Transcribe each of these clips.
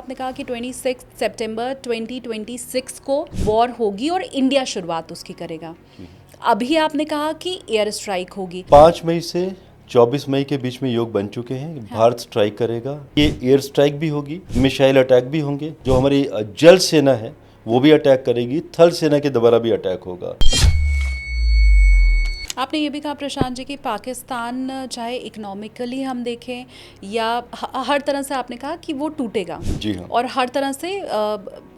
आपने कहा कि 26 सितंबर 2026 को वॉर होगी और इंडिया शुरुआत उसकी करेगा। अभी आपने कहा कि एयर स्ट्राइक होगी। 5 मई से 24 मई के बीच में योग बन चुके हैं। भारत स्ट्राइक करेगा। ये एयर स्ट्राइक भी होगी, मिसाइल अटैक भी होंगे। जो हमारी जल सेना है वो भी अटैक करेगी, थल सेना के द्वारा भी अटैक होगा। आपने ये भी कहा प्रशांत जी कि पाकिस्तान चाहे इकोनॉमिकली हम देखें या हर तरह से आपने कहा कि वो टूटेगा। जी हाँ। और हर तरह से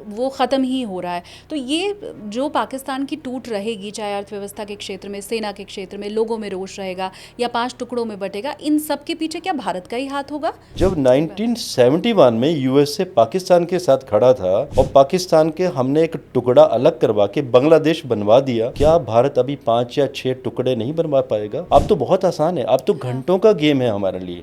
वो ख़त्म ही हो रहा है। तो ये जो पाकिस्तान की टूट रहेगी, चाहे अर्थव्यवस्था के क्षेत्र में, सेना के क्षेत्र में, लोगों में रोष रहेगा या 5 टुकड़ों में बटेगा, इन सब के पीछे क्या भारत का ही हाथ होगा? जब 1971 में यूएसए पाकिस्तान के साथ खड़ा था और पाकिस्तान के हमने एक टुकड़ा अलग करवा के बांग्लादेश बनवा दिया, क्या भारत अभी 5 या 6 टुकड़े नहीं बनवा पाएगा? अब तो बहुत आसान है, अब तो घंटों का गेम है हमारे लिए।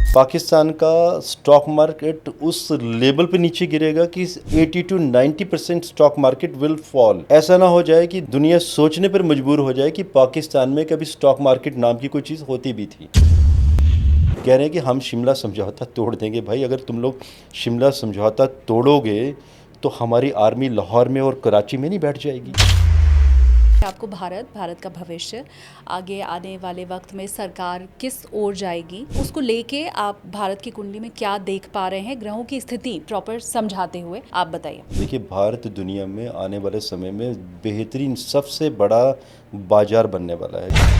पाकिस्तान का स्टॉक मार्केट उस लेवल पे नीचे गिरेगा कि 80 to 90% stock market will fall. ऐसा ना हो जाए कि दुनिया सोचने पर मजबूर हो जाए कि पाकिस्तान में कभी स्टॉक मार्केट नाम की कोई चीज़ होती भी थी। कह रहे हैं कि हम शिमला समझौता तोड़ देंगे। भाई, अगर तुम लोग शिमला समझौता तोड़ोगे तो हमारी आर्मी लाहौर में और कराची में नहीं बैठ जाएगी। आपको भारत का भविष्य, आगे आने वाले वक्त में सरकार किस ओर जाएगी, उसको लेके आप भारत की कुंडली में क्या देख पा रहे हैं, ग्रहों की स्थिति प्रॉपर समझाते हुए आप बताइए। देखिए, भारत दुनिया में आने वाले समय में बेहतरीन सबसे बड़ा बाजार बनने वाला है।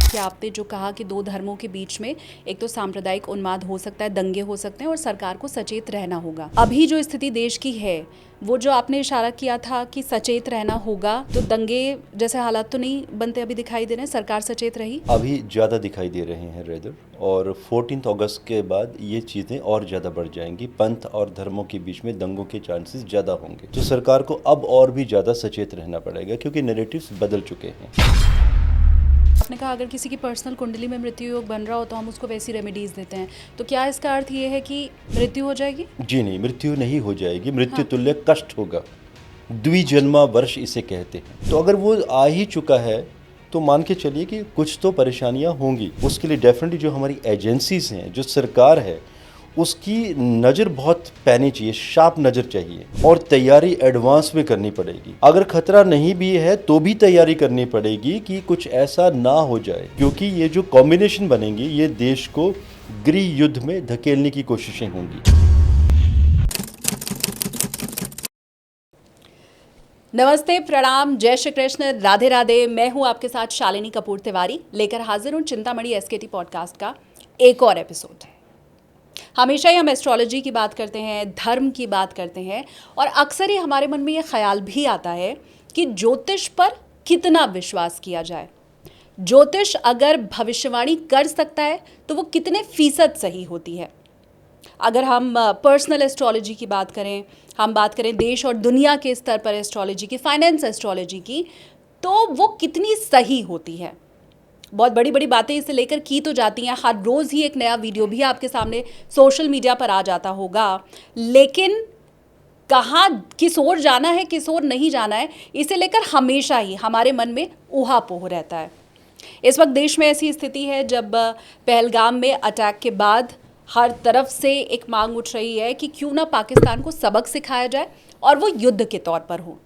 कि आपने जो कहा कि 2 धर्मों के बीच में एक तो सांप्रदायिक उन्माद हो सकता है, दंगे हो सकते हैं और सरकार को सचेत रहना होगा। अभी जो स्थिति देश की है, वो जो आपने इशारा किया था कि सचेत रहना होगा, तो दंगे जैसे हालात तो नहीं बनते अभी दिखाई दे रहे हैं। सरकार सचेत रही, अभी ज़्यादा दिखाई दे रहे हैं रेदर, और 14 अगस्त के बाद ये चीज़ें और ज़्यादा बढ़ जाएंगी। पंथ और धर्मों के बीच में दंगों के चांसेस ज़्यादा होंगे। तो सरकार को अब और भी ज़्यादा सचेत रहना पड़ेगा क्योंकि नैरेटिव्स बदल चुके हैं। आपने कहा अगर किसी की पर्सनल कुंडली में मृत्यु योग बन रहा हो तो हम उसको वैसी रेमेडीज देते हैं, तो क्या इसका अर्थ ये है कि मृत्यु हो जाएगी? जी नहीं, मृत्यु नहीं हो जाएगी। मृत्यु तुल्य कष्ट होगा। द्विजन्मा वर्ष इसे कहते हैं। तो अगर वो आ ही चुका है तो मान के चलिए कि कुछ तो परेशानियां होंगी। उसके लिए डेफिनेटली जो हमारी एजेंसीज हैं, जो सरकार है, उसकी नज़र बहुत पैनी चाहिए, शार्प नज़र चाहिए, और तैयारी एडवांस में करनी पड़ेगी। अगर खतरा नहीं भी है तो भी तैयारी करनी पड़ेगी कि कुछ ऐसा ना हो जाए, क्योंकि ये जो कॉम्बिनेशन बनेंगी ये देश को गृह युद्ध में धकेलने की कोशिशें होंगी। नमस्ते, प्रणाम, जय श्री कृष्ण, राधे राधे। मैं हूं आपके साथ शालिनी कपूर तिवारी, लेकर हाजिर हूं चिंतामणि एसकेटी पॉडकास्ट का एक और एपिसोड। हमेशा ही हम एस्ट्रोलॉजी की बात करते हैं, धर्म की बात करते हैं, और अक्सर ही हमारे मन में ये ख्याल भी आता है कि ज्योतिष पर कितना विश्वास किया जाए। ज्योतिष अगर भविष्यवाणी कर सकता है तो वो कितने फीसद सही होती है। अगर हम पर्सनल एस्ट्रोलॉजी की बात करें, हम बात करें देश और दुनिया के स्तर पर एस्ट्रोलॉजी की, फाइनेंस एस्ट्रोलॉजी की, तो वो कितनी सही होती है। बहुत बड़ी बड़ी बातें इसे लेकर की तो जाती हैं, हर रोज़ ही एक नया वीडियो भी आपके सामने सोशल मीडिया पर आ जाता होगा, लेकिन कहाँ किस ओर जाना है, किस ओर नहीं जाना है, इसे लेकर हमेशा ही हमारे मन में ऊहापोह रहता है। इस वक्त देश में ऐसी स्थिति है जब पहलगाम में अटैक के बाद हर तरफ से एक मांग उठ रही है कि क्यों ना पाकिस्तान को सबक सिखाया जाए और वो युद्ध के तौर पर हो।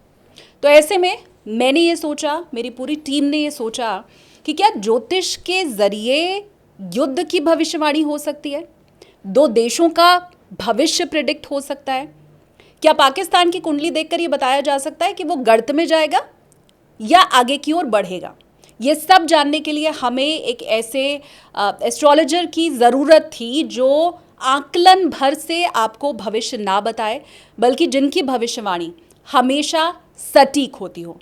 तो ऐसे में मैंने ये सोचा, मेरी पूरी टीम ने ये सोचा कि क्या ज्योतिष के जरिए युद्ध की भविष्यवाणी हो सकती है? 2 देशों का भविष्य प्रिडिक्ट हो सकता है? क्या पाकिस्तान की कुंडली देखकर ये बताया जा सकता है कि वो गर्त में जाएगा या आगे की ओर बढ़ेगा? ये सब जानने के लिए हमें एक ऐसे एस्ट्रोलॉजर की ज़रूरत थी जो आकलन भर से आपको भविष्य ना बताए, बल्कि जिनकी भविष्यवाणी हमेशा सटीक होती हो।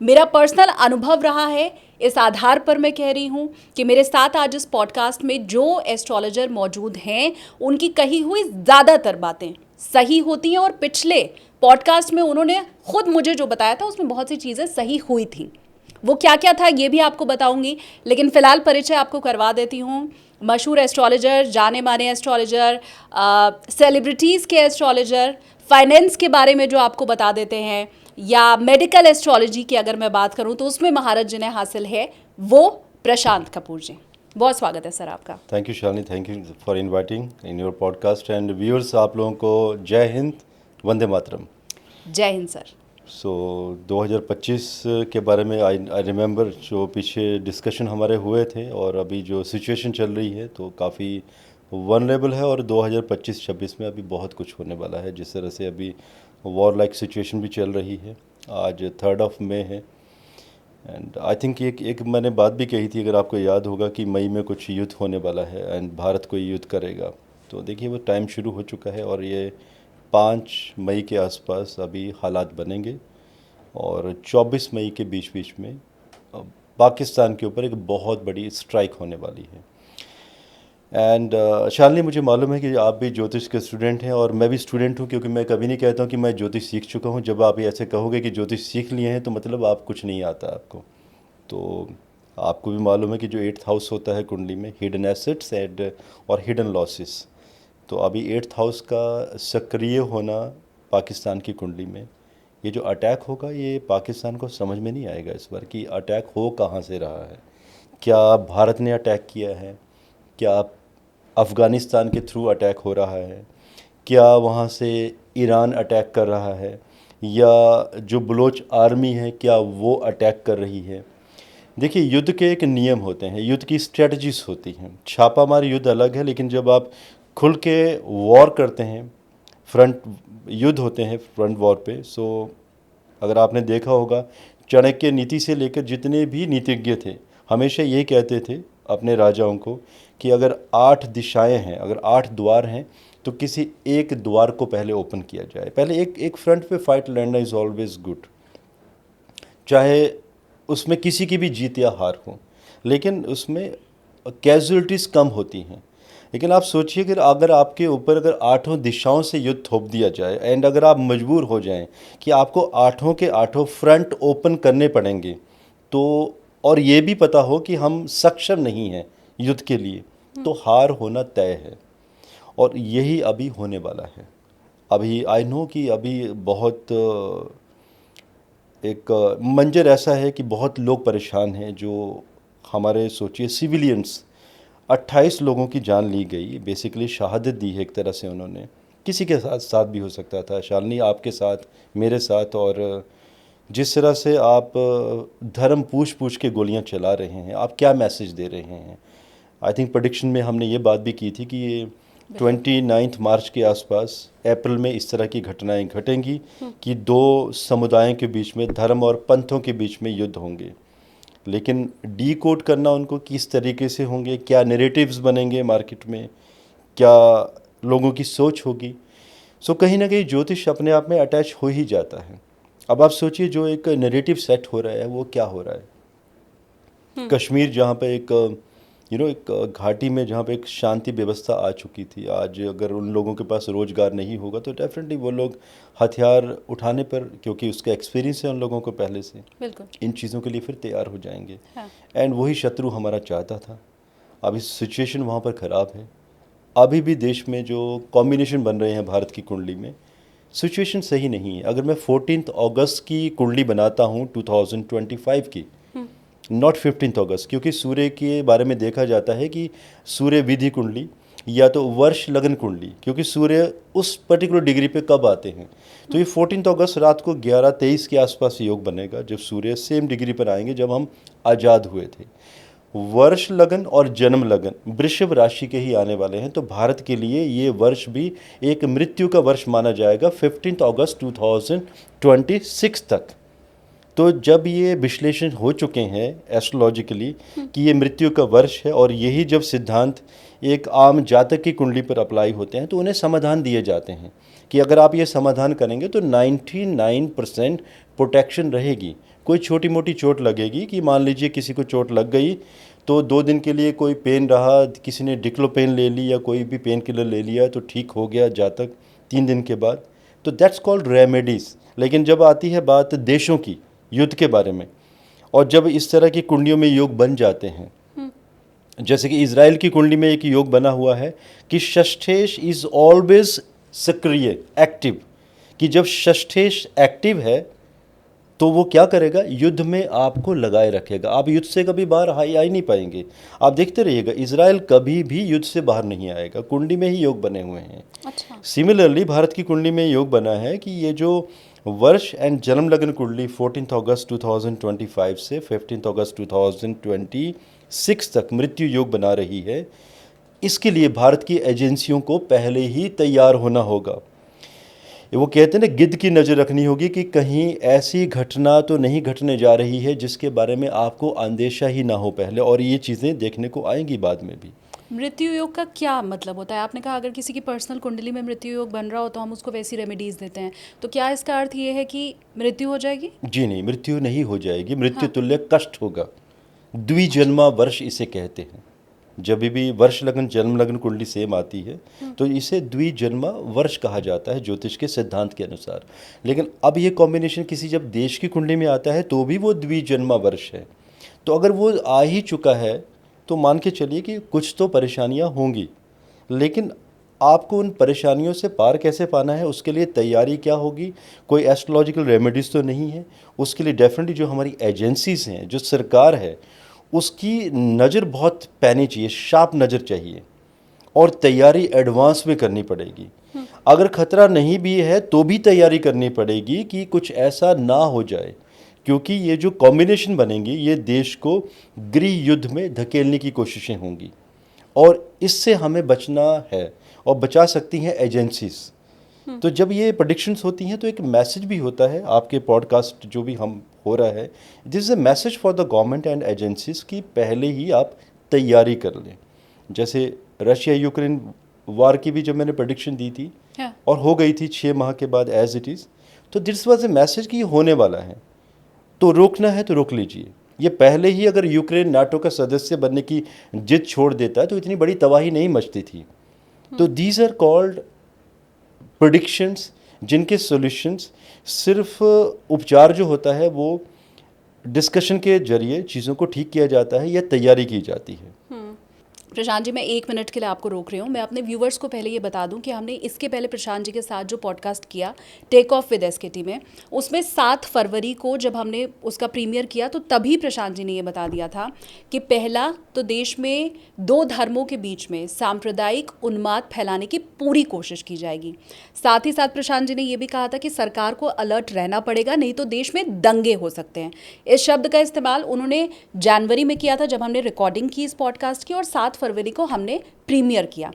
मेरा पर्सनल अनुभव रहा है, इस आधार पर मैं कह रही हूँ कि मेरे साथ आज इस पॉडकास्ट में जो एस्ट्रोलॉजर मौजूद हैं, उनकी कही हुई ज़्यादातर बातें सही होती हैं, और पिछले पॉडकास्ट में उन्होंने खुद मुझे जो बताया था उसमें बहुत सी चीज़ें सही हुई थी। वो क्या क्या था ये भी आपको बताऊंगी, लेकिन फ़िलहाल परिचय आपको करवा देती हूँ। मशहूर एस्ट्रोलॉजर, जाने माने एस्ट्रोलॉजर, सेलिब्रिटीज़ के एस्ट्रोलॉजर, फाइनेंस के बारे में जो आपको बता देते हैं, या मेडिकल एस्ट्रोलॉजी की अगर मैं बात करूं तो उसमें महारत जिन्हें हासिल है, वो प्रशांत कपूर जी। बहुत स्वागत है सर आपका। Thank you Shalini, thank you for inviting in your podcast and viewers, आप लोगों को जय हिंद, वंदे मातरम। जय हिंद सर। सो 2025 के बारे में आई रिमेंबर जो पीछे डिस्कशन हमारे हुए थे और अभी जो सिचुएशन चल रही है तो काफ़ी वनरेबल है और 2025-26 में अभी बहुत कुछ होने वाला है। जिस तरह से अभी वॉर लाइक सिचुएशन भी चल रही है। आज 3 मई है एंड आई थिंक एक मैंने बात भी कही थी, अगर आपको याद होगा, कि मई में कुछ युद्ध होने वाला है एंड भारत कोई युद्ध करेगा। तो देखिए वो टाइम शुरू हो चुका है और ये 5 मई के आसपास अभी हालात बनेंगे और 24 मई के बीच बीच में पाकिस्तान के ऊपर एक बहुत बड़ी स्ट्राइक होने वाली है। एंड शालिनी, मुझे मालूम है कि आप भी ज्योतिष के स्टूडेंट हैं और मैं भी स्टूडेंट हूं, क्योंकि मैं कभी नहीं कहता हूं कि मैं ज्योतिष सीख चुका हूं। जब आप ऐसे कहोगे कि ज्योतिष सीख लिए हैं तो मतलब आप कुछ नहीं आता आपको। तो आपको भी मालूम है कि जो 8th हाउस होता है कुंडली में, हिडन एसेट्स एंड और हिडन लॉसेस, तो अभी 8th हाउस का सक्रिय होना पाकिस्तान की कुंडली में, ये जो अटैक होगा ये पाकिस्तान को समझ में नहीं आएगा इस बार कि अटैक हो कहाँ से रहा है। क्या भारत ने अटैक किया है? क्या अफ़गानिस्तान के थ्रू अटैक हो रहा है? क्या वहाँ से ईरान अटैक कर रहा है? या जो बलोच आर्मी है क्या वो अटैक कर रही है? देखिए, युद्ध के एक नियम होते हैं, युद्ध की स्ट्रेटजीज होती हैं। छापामार युद्ध अलग है, लेकिन जब आप खुल के वॉर करते हैं, फ्रंट युद्ध होते हैं फ्रंट वॉर पे, सो अगर आपने देखा होगा, चाणक्य नीति से लेकर जितने भी नीतिज्ञ थे हमेशा ये कहते थे अपने राजाओं को कि अगर 8 दिशाएं हैं, अगर 8 द्वार हैं, तो किसी एक द्वार को पहले ओपन किया जाए। पहले एक फ्रंट पे फाइट लड़ना इज़ ऑलवेज गुड, चाहे उसमें किसी की भी जीत या हार हो, लेकिन उसमें कैजुअलिटीज़ कम होती हैं। लेकिन आप सोचिए कि अगर आपके ऊपर अगर 8 दिशाओं से युद्ध थोप दिया जाए एंड अगर आप मजबूर हो जाएं कि आपको 8 के 8 फ्रंट ओपन करने पड़ेंगे, तो और ये भी पता हो कि हम सक्षम नहीं हैं युद्ध के लिए, तो हार होना तय है। और यही अभी होने वाला है। अभी आई नो कि अभी बहुत एक मंजर ऐसा है कि बहुत लोग परेशान हैं। जो हमारे सोचिए सिविलियंस, 28 लोगों की जान ली गई, बेसिकली शहादत दी है एक तरह से उन्होंने। किसी के साथ साथ भी हो सकता था, शालिनी आपके साथ, मेरे साथ। और जिस तरह से आप धर्म पूछ पूछ के गोलियां चला रहे हैं, आप क्या मैसेज दे रहे हैं? आई थिंक प्रेडिक्शन में हमने ये बात भी की थी कि ये 29 मार्च के आसपास, अप्रैल में इस तरह की घटनाएं घटेंगी कि 2 समुदायों के बीच में, धर्म और पंथों के बीच में युद्ध होंगे। लेकिन डीकोड करना उनको किस तरीके से होंगे, क्या नैरेटिव्स बनेंगे मार्केट में, क्या लोगों की सोच होगी। सो कहीं ना कहीं ज्योतिष अपने आप में अटैच हो ही जाता है। अब आप सोचिए जो एक नैरेटिव सेट हो रहा है वो क्या हो रहा है। कश्मीर जहाँ पे एक एक घाटी में जहाँ पे एक शांति व्यवस्था आ चुकी थी, आज अगर उन लोगों के पास रोज़गार नहीं होगा तो डेफिनेटली वो लोग हथियार उठाने पर, क्योंकि उसका एक्सपीरियंस है उन लोगों को पहले से, बिल्कुल इन चीज़ों के लिए फिर तैयार हो जाएंगे। हाँ। एंड वही शत्रु हमारा चाहता था। अभी सिचुएशन वहाँ पर ख़राब है। अभी भी देश में जो कॉम्बिनेशन बन रहे हैं भारत की कुंडली में, सिचुएशन सही नहीं है। अगर मैं 14 अगस्त की कुंडली बनाता हूँ 2025 की, नॉट 15 अगस्त, क्योंकि सूर्य के बारे में देखा जाता है कि सूर्य विधि कुंडली या तो वर्ष लगन कुंडली, क्योंकि सूर्य उस पर्टिकुलर डिग्री पे कब आते हैं। तो ये 14 अगस्त रात को 11:23 के आसपास योग बनेगा, जब सूर्य सेम डिग्री पर आएंगे जब हम आज़ाद हुए थे। वर्ष लगन और जन्म लगन वृषभ राशि के ही आने वाले हैं, तो भारत के लिए ये वर्ष भी एक मृत्यु का वर्ष माना जाएगा 15 अगस्त 2026 तक। तो जब ये विश्लेषण हो चुके हैं एस्ट्रोलॉजिकली कि ये मृत्यु का वर्ष है, और यही जब सिद्धांत एक आम जातक की कुंडली पर अप्लाई होते हैं, तो उन्हें समाधान दिए जाते हैं कि अगर आप ये समाधान करेंगे तो 99% प्रोटेक्शन रहेगी। कोई छोटी मोटी चोट लगेगी कि मान लीजिए किसी को चोट लग गई तो 2 दिन के लिए कोई पेन रहा, किसी ने डिक्लोपेन ले ली या कोई भी पेन किलर ले लिया तो ठीक हो गया जातक 3 दिन के बाद, तो दैट्स कॉल्ड रेमेडीज़। लेकिन जब आती है बात देशों की, युद्ध के बारे में, और जब इस तरह की कुंडलियों में योग बन जाते हैं, जैसे कि इजराइल की कुंडली में एक योग बना हुआ है कि षष्ठेश इज ऑलवेज सक्रिय, एक्टिव, कि जब षष्ठेश एक्टिव है तो वो क्या करेगा, युद्ध में आपको लगाए रखेगा। आप युद्ध से कभी बाहर आ ही नहीं पाएंगे। आप देखते रहिएगा, इजराइल कभी भी युद्ध से बाहर नहीं आएगा। कुंडली में ही योग बने हुए हैं। अच्छा। सिमिलरली भारत की कुंडली में योग बना है कि ये जो वर्ष एंड जन्म लग्न कुंडली 14 अगस्त 2025 से 15 अगस्त 2026 तक मृत्यु योग बना रही है, इसके लिए भारत की एजेंसियों को पहले ही तैयार होना होगा। वो कहते हैं ना, गिद्ध की नज़र रखनी होगी कि कहीं ऐसी घटना तो नहीं घटने जा रही है जिसके बारे में आपको अंदेशा ही ना हो पहले, और ये चीज़ें देखने को आएंगी बाद में भी। मृत्यु योग का क्या मतलब होता है? आपने कहा अगर किसी की पर्सनल कुंडली में मृत्यु योग बन रहा हो तो हम उसको वैसी रेमेडीज देते हैं, तो क्या इसका अर्थ ये है कि मृत्यु हो जाएगी? जी नहीं, मृत्यु नहीं हो जाएगी, मृत्यु हाँ। तुल्य कष्ट होगा। द्विजन्मा वर्ष इसे कहते हैं। जब भी वर्ष लग्न जन्म लग्न कुंडली सेम आती है तो इसे द्विजन्मा वर्ष कहा जाता है ज्योतिष के सिद्धांत के अनुसार। लेकिन अब ये कॉम्बिनेशन किसी जब देश की कुंडली में आता है तो भी वो द्विजन्मा वर्ष है। तो अगर वो आ ही चुका है तो मान के चलिए कि कुछ तो परेशानियां होंगी, लेकिन आपको उन परेशानियों से पार कैसे पाना है, उसके लिए तैयारी क्या होगी। कोई एस्ट्रोलॉजिकल रेमेडीज़ तो नहीं है। उसके लिए डेफिनेटली जो हमारी एजेंसीज हैं, जो सरकार है, उसकी नज़र बहुत पैनी चाहिए, शार्प नज़र चाहिए, और तैयारी एडवांस में करनी पड़ेगी। अगर खतरा नहीं भी है तो भी तैयारी करनी पड़ेगी कि कुछ ऐसा ना हो जाए, क्योंकि ये जो कॉम्बिनेशन बनेंगी ये देश को गृह युद्ध में धकेलने की कोशिशें होंगी, और इससे हमें बचना है, और बचा सकती हैं एजेंसीज। तो जब ये प्रेडिक्शंस होती हैं तो एक मैसेज भी होता है। आपके पॉडकास्ट जो भी हम हो रहा है, this is a message for the government and agencies कि पहले ही आप तैयारी कर लें। जैसे रशिया यूक्रेन वार की भी जब मैंने प्रेडिक्शन दी थी हाँ। और हो गई थी 6 माह के बाद एज इट इज़, तो दिस वाज ए मैसेज कि ये होने वाला है, तो रोकना है तो रोक लीजिए। ये पहले ही अगर यूक्रेन नाटो का सदस्य बनने की जिद छोड़ देता है तो इतनी बड़ी तबाही नहीं मचती थी। तो दीज आर कॉल्ड प्रेडिक्शंस, जिनके सॉल्यूशंस सिर्फ उपचार जो होता है वो डिस्कशन के जरिए चीज़ों को ठीक किया जाता है या तैयारी की जाती है। प्रशांत जी, मैं 1 मिनट के लिए आपको रोक रही हूँ। मैं अपने व्यूवर्स को पहले ये बता दूं कि हमने इसके पहले प्रशांत जी के साथ जो पॉडकास्ट किया टेक ऑफ विद एसकेटी में, उसमें 7 फरवरी को जब हमने उसका प्रीमियर किया तो तभी प्रशांत जी ने ये बता दिया था कि पहला तो देश में 2 धर्मों के बीच में सांप्रदायिक उन्माद फैलाने की पूरी कोशिश की जाएगी। साथ ही साथ प्रशांत जी ने ये भी कहा था कि सरकार को अलर्ट रहना पड़ेगा, नहीं तो देश में दंगे हो सकते हैं। इस शब्द का इस्तेमाल उन्होंने जनवरी में किया था जब हमने रिकॉर्डिंग की इस पॉडकास्ट की, और 7 फरवरी को हमने प्रीमियर किया।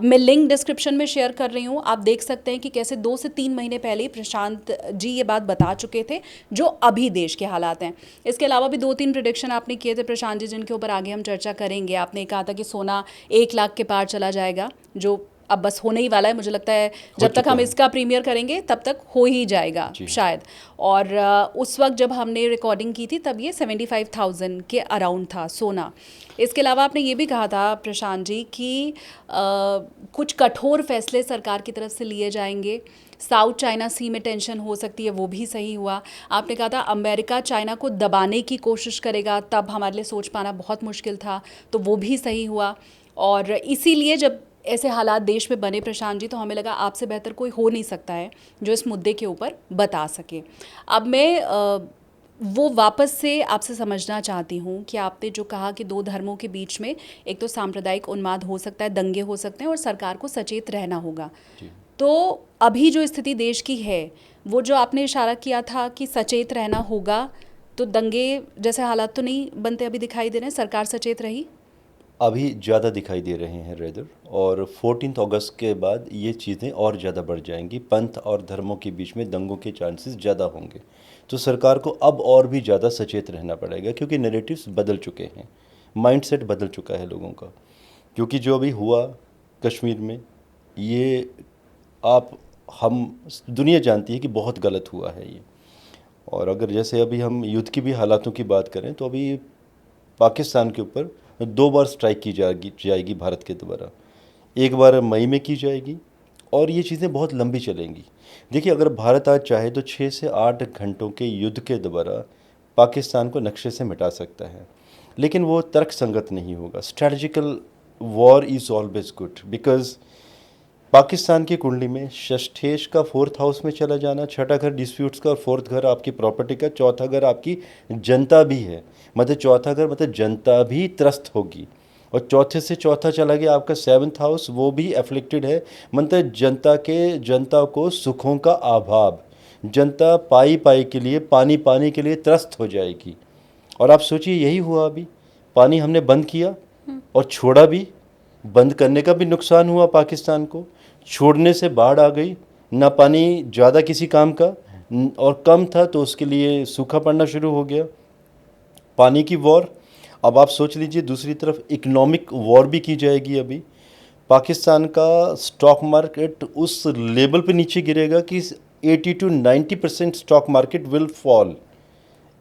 मैं लिंक डिस्क्रिप्शन में शेयर कर रही हूँ, आप देख सकते हैं कि कैसे 2 से 3 महीने पहले ही प्रशांत जी ये बात बता चुके थे जो अभी देश के हालात हैं। इसके अलावा भी 2-3 प्रेडिक्शन आपने किए थे प्रशांत जी, जिनके ऊपर आगे हम चर्चा करेंगे। आपने कहा था कि सोना 1 लाख के पार चला जाएगा, जो अब बस होने ही वाला है। मुझे लगता है जब तक हम इसका प्रीमियर करेंगे तब तक हो ही जाएगा शायद। और उस वक्त जब हमने रिकॉर्डिंग की थी तब ये 75,000 के अराउंड था सोना। इसके अलावा आपने ये भी कहा था प्रशांत जी कि कुछ कठोर फैसले सरकार की तरफ से लिए जाएंगे। साउथ चाइना सी में टेंशन हो सकती है, वो भी सही हुआ। आपने कहा था अमेरिका चाइना को दबाने की कोशिश करेगा, तब हमारे लिए सोच पाना बहुत मुश्किल था, तो वो भी सही हुआ। और इसीलिए जब ऐसे हालात देश में बने प्रशांत जी, तो हमें लगा आपसे बेहतर कोई हो नहीं सकता है जो इस मुद्दे के ऊपर बता सके। अब मैं वो वापस से आपसे समझना चाहती हूँ कि आपने जो कहा कि 2 धर्मों के बीच में एक तो सांप्रदायिक उन्माद हो सकता है, दंगे हो सकते हैं, और सरकार को सचेत रहना होगा। तो अभी जो स्थिति देश की है, वो जो आपने इशारा किया था कि सचेत रहना होगा, तो दंगे जैसे हालात तो नहीं बनते अभी दिखाई दे रहे हैं, सरकार सचेत रही? अभी ज़्यादा दिखाई दे रहे हैं रेदर, और 14 अगस्त के बाद ये चीज़ें और ज़्यादा बढ़ जाएंगी। पंथ और धर्मों के बीच में दंगों के चांसेस ज़्यादा होंगे, तो सरकार को अब और भी ज़्यादा सचेत रहना पड़ेगा, क्योंकि नैरेटिव्स बदल चुके हैं, माइंडसेट बदल चुका है लोगों का। क्योंकि जो अभी हुआ कश्मीर में, ये हम दुनिया जानती है कि बहुत गलत हुआ है ये। और अगर जैसे अभी हम युद्ध की भी हालातों की बात करें तो अभी पाकिस्तान के ऊपर 2 बार स्ट्राइक की जाएगी भारत के द्वारा। एक बार मई में की जाएगी, और ये चीज़ें बहुत लंबी चलेंगी। देखिए, अगर भारत आज चाहे तो 6 से 8 घंटों के युद्ध के द्वारा पाकिस्तान को नक्शे से मिटा सकता है, लेकिन वो तर्क संगत नहीं होगा। Strategical war is always good, because Pakistan की कुंडली में षष्ठेश का 4th हाउस में चला जाना, छठा घर डिस्प्यूट्स का और 4th घर आपकी प्रॉपर्टी का, चौथा घर आपकी जनता भी है, मतलब चौथा घर मतलब जनता भी त्रस्त होगी। और चौथे से चौथा चला गया आपका 7th हाउस, वो भी एफ्लिक्टेड है, मतलब जनता को सुखों का अभाव, जनता पाई पाई के लिए, पानी पानी के लिए त्रस्त हो जाएगी। और आप सोचिए यही हुआ, अभी पानी हमने बंद किया और छोड़ा भी, बंद करने का भी नुकसान हुआ पाकिस्तान को, छोड़ने से बाढ़ आ गई, ना पानी ज़्यादा किसी काम का और कम था तो उसके लिए सूखा पड़ना शुरू हो गया, पानी की वॉर। अब आप सोच लीजिए दूसरी तरफ इकोनॉमिक वॉर भी की जाएगी। अभी पाकिस्तान का स्टॉक मार्केट उस लेवल पे नीचे गिरेगा कि 80 to 90% stock market will fall.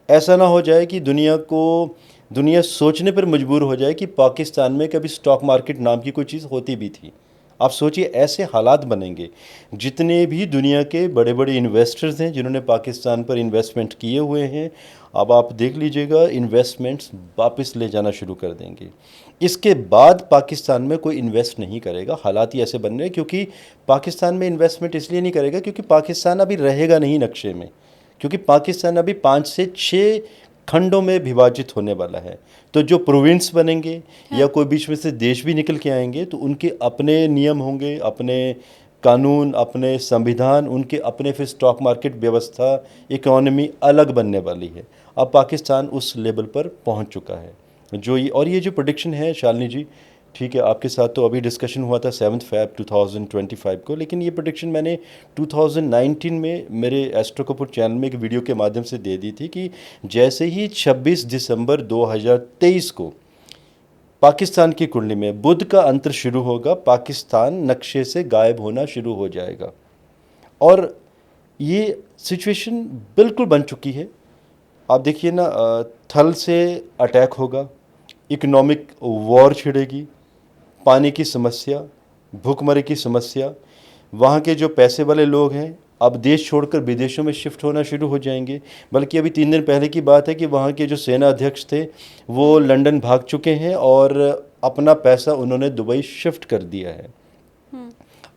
ऐसा ना हो जाए कि दुनिया सोचने पर मजबूर हो जाए कि पाकिस्तान में कभी स्टॉक मार्केट नाम की कोई चीज़ होती भी थी। आप सोचिए ऐसे हालात बनेंगे। जितने भी दुनिया के बड़े बड़े इन्वेस्टर्स हैं जिन्होंने पाकिस्तान पर इन्वेस्टमेंट किए हुए हैं, अब आप देख लीजिएगा इन्वेस्टमेंट्स वापस ले जाना शुरू कर देंगे। इसके बाद पाकिस्तान में कोई इन्वेस्ट नहीं करेगा। हालात ही ऐसे बन रहे हैं क्योंकि पाकिस्तान में इन्वेस्टमेंट इसलिए नहीं करेगा क्योंकि पाकिस्तान अभी रहेगा नहीं नक्शे में, क्योंकि पाकिस्तान अभी 5 से 6 खंडों में विभाजित होने वाला है। तो जो प्रोविंस बनेंगे या कोई बीच में से देश भी निकल के आएंगे तो उनके अपने नियम होंगे, अपने कानून, अपने संविधान, उनके अपने फिर स्टॉक मार्केट व्यवस्था, इकोनॉमी अलग बनने वाली है। अब पाकिस्तान उस लेवल पर पहुंच चुका है। ये जो प्रेडिक्शन है शालिनी जी, ठीक है, आपके साथ तो अभी डिस्कशन हुआ था 7 Feb 2025 को, लेकिन ये प्रेडिक्शन मैंने 2019 में मेरे एस्ट्रो कपूर चैनल में एक वीडियो के माध्यम से दे दी थी कि जैसे ही 26 दिसंबर 2023 को पाकिस्तान की कुंडली में बुध का अंतर शुरू होगा, पाकिस्तान नक्शे से गायब होना शुरू हो जाएगा। और ये सिचुएशन बिल्कुल बन चुकी है। आप देखिए ना, थल से अटैक होगा, इकोनॉमिक वॉर छिड़ेगी, पानी की समस्या, भूखमरी की समस्या, वहाँ के जो पैसे वाले लोग हैं अब देश छोड़कर विदेशों में शिफ्ट होना शुरू हो जाएंगे। बल्कि अभी 3 दिन पहले की बात है कि वहाँ के जो सेना अध्यक्ष थे वो लंदन भाग चुके हैं और अपना पैसा उन्होंने दुबई शिफ्ट कर दिया है।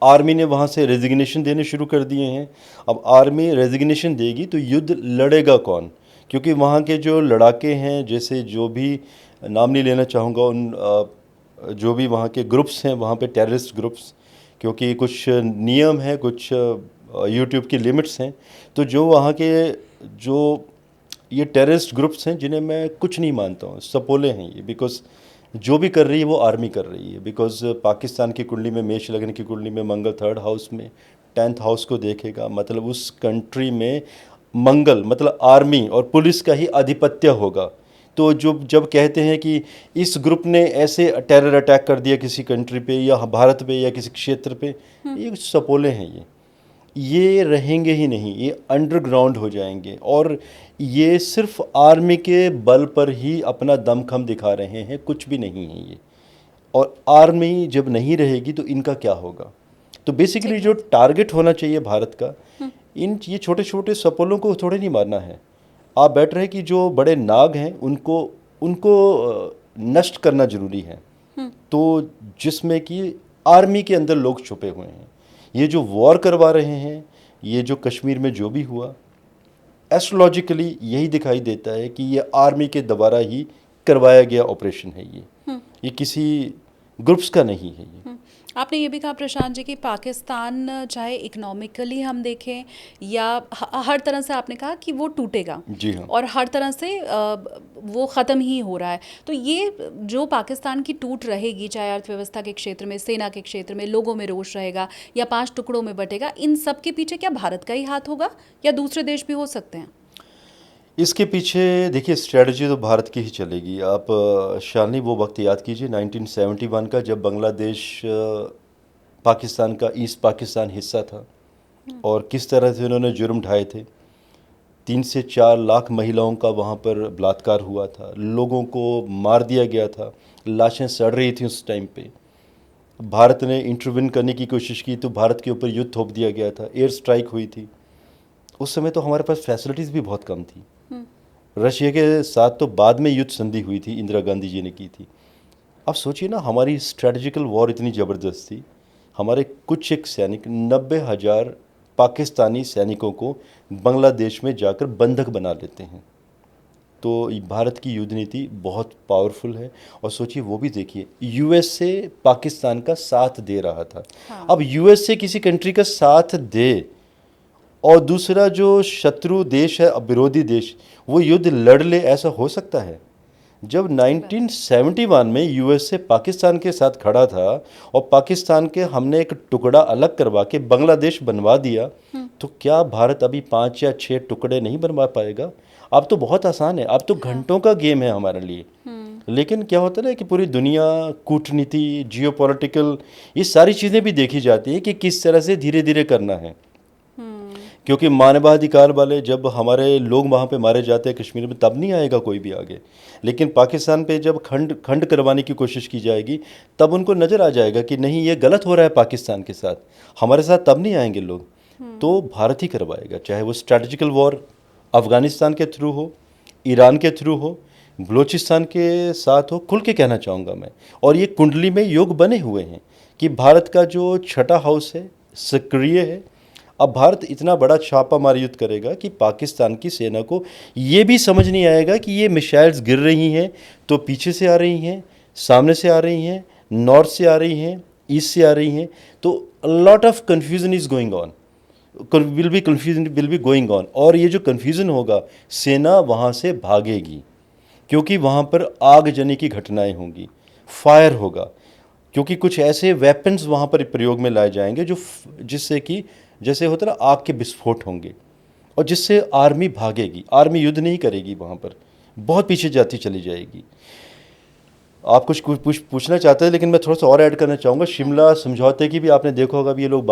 आर्मी ने वहाँ से रेजिग्नेशन देने शुरू कर दिए हैं। अब आर्मी रेजिग्नेशन देगी तो युद्ध लड़ेगा कौन? क्योंकि वहाँ के जो लड़ाके हैं, जैसे जो भी नाम नहीं लेना चाहूँगा, उन जो भी वहाँ के ग्रुप्स हैं, वहाँ पे टेररिस्ट ग्रुप्स, क्योंकि कुछ नियम हैं, कुछ यूट्यूब की लिमिट्स हैं, तो जो वहाँ के जो ये टेररिस्ट ग्रुप्स हैं जिन्हें मैं कुछ नहीं मानता हूँ, सपोले हैं ये, बिकॉज जो भी कर रही है वो आर्मी कर रही है। बिकॉज पाकिस्तान की कुंडली में, मेष लग्न की कुंडली में मंगल 3rd हाउस में 10th हाउस को देखेगा, मतलब उस कंट्री में मंगल मतलब आर्मी और पुलिस का ही आधिपत्य होगा। तो जब कहते हैं कि इस ग्रुप ने ऐसे टेरर अटैक कर दिया किसी कंट्री पे या भारत पे या किसी क्षेत्र पे, ये सपोले हैं, ये रहेंगे ही नहीं, ये अंडरग्राउंड हो जाएंगे और ये सिर्फ आर्मी के बल पर ही अपना दमखम दिखा रहे हैं, कुछ भी नहीं है ये। और आर्मी जब नहीं रहेगी तो इनका क्या होगा? तो बेसिकली जो टारगेट होना चाहिए भारत का, ये छोटे छोटे सपोलों को थोड़े नहीं मारना है। आप बेटर है कि जो बड़े नाग हैं उनको नष्ट करना जरूरी है। तो जिसमें कि आर्मी के अंदर लोग छुपे हुए हैं, ये जो वॉर करवा रहे हैं, ये जो कश्मीर में जो भी हुआ, एस्ट्रोलॉजिकली यही दिखाई देता है कि ये आर्मी के द्वारा ही करवाया गया ऑपरेशन है। ये किसी ग्रुप्स का नहीं है ये। आपने ये भी कहा प्रशांत जी कि पाकिस्तान चाहे इकोनॉमिकली हम देखें या हर तरह से, आपने कहा कि वो टूटेगा। जी हाँ। और हर तरह से वो ख़त्म ही हो रहा है। तो ये जो पाकिस्तान की टूट रहेगी, चाहे अर्थव्यवस्था के क्षेत्र में, सेना के क्षेत्र में, लोगों में रोष रहेगा या 5 टुकड़ों में बटेगा, इन सब के पीछे क्या भारत का ही हाथ होगा या दूसरे देश भी हो सकते हैं? इसके पीछे देखिए स्ट्रेटजी तो भारत की ही चलेगी। आप शालिनी वो वक्त याद कीजिए 1971 का, जब बांग्लादेश पाकिस्तान का ईस्ट पाकिस्तान हिस्सा था और किस तरह से उन्होंने जुर्म ढाए थे। 3 से 4 लाख महिलाओं का वहाँ पर बलात्कार हुआ था, लोगों को मार दिया गया था, लाशें सड़ रही थी उस टाइम पे। भारत ने इंटरवेन करने की कोशिश की तो भारत के ऊपर युद्ध थोप दिया गया था, एयर स्ट्राइक हुई थी। उस समय तो हमारे पास फैसिलिटीज़ भी बहुत कम थी। रशिया के साथ तो बाद में युद्ध संधि हुई थी, इंदिरा गांधी जी ने की थी। अब सोचिए ना, हमारी स्ट्रेटजिकल वॉर इतनी ज़बरदस्त थी, हमारे कुछ एक सैनिक 90,000 पाकिस्तानी सैनिकों को बांग्लादेश में जाकर बंधक बना लेते हैं। तो भारत की युद्ध नीति बहुत पावरफुल है। और सोचिए, वो भी देखिए, यूएसए पाकिस्तान का साथ दे रहा था। हाँ। अब यूएसए किसी कंट्री का साथ दे और दूसरा जो शत्रु देश है, विरोधी देश, वो युद्ध लड़ ले, ऐसा हो सकता है? जब 1971 में यूएसए पाकिस्तान के साथ खड़ा था और पाकिस्तान के हमने एक टुकड़ा अलग करवा के बांग्लादेश बनवा दिया, तो क्या भारत अभी 5 या 6 टुकड़े नहीं बनवा पाएगा? अब तो बहुत आसान है, अब तो घंटों का गेम है हमारे लिए। लेकिन क्या होता है ना कि पूरी दुनिया, कूटनीति, जियोपॉलिटिकल, ये सारी चीज़ें भी देखी जाती है कि किस तरह से धीरे धीरे करना है। क्योंकि मानवाधिकार वाले जब हमारे लोग वहाँ पे मारे जाते हैं कश्मीर में, तब नहीं आएगा कोई भी आगे। लेकिन पाकिस्तान पे जब खंड करवाने की कोशिश की जाएगी, तब उनको नज़र आ जाएगा कि नहीं, ये गलत हो रहा है पाकिस्तान के साथ, हमारे साथ तब नहीं आएंगे लोग। तो भारत ही करवाएगा, चाहे वो स्ट्रैटेजिकल वॉर अफ़गानिस्तान के थ्रू हो, ईरान के थ्रू हो, बलूचिस्तान के साथ हो। खुल के कहना चाहूँगा मैं, और ये कुंडली में योग बने हुए हैं कि भारत का जो छठा हाउस है सक्रिय है। अब भारत इतना बड़ा छापा मार युद्ध करेगा कि पाकिस्तान की सेना को ये भी समझ नहीं आएगा कि ये मिसाइल्स गिर रही हैं तो पीछे से आ रही हैं, सामने से आ रही हैं, नॉर्थ से आ रही हैं, ईस्ट से आ रही हैं। तो lot of confusion is going on, will be going on. और ये जो कन्फ्यूज़न होगा, सेना वहाँ से भागेगी, क्योंकि वहाँ पर आगजनी की घटनाएं होंगी, फायर होगा, क्योंकि कुछ ऐसे वेपन्स वहाँ पर प्रयोग में लाए जाएंगे जो जिससे कि जैसे होता है ना, आग के विस्फोट होंगे, और जिससे आर्मी भागेगी। आर्मी युद्ध नहीं करेगी, वहाँ पर बहुत पीछे जाती चली जाएगी। आप कुछ पूछना चाहते हैं, लेकिन मैं थोड़ा सा और ऐड करना चाहूँगा। शिमला समझौते की भी आपने देखा होगा, अभी ये लोग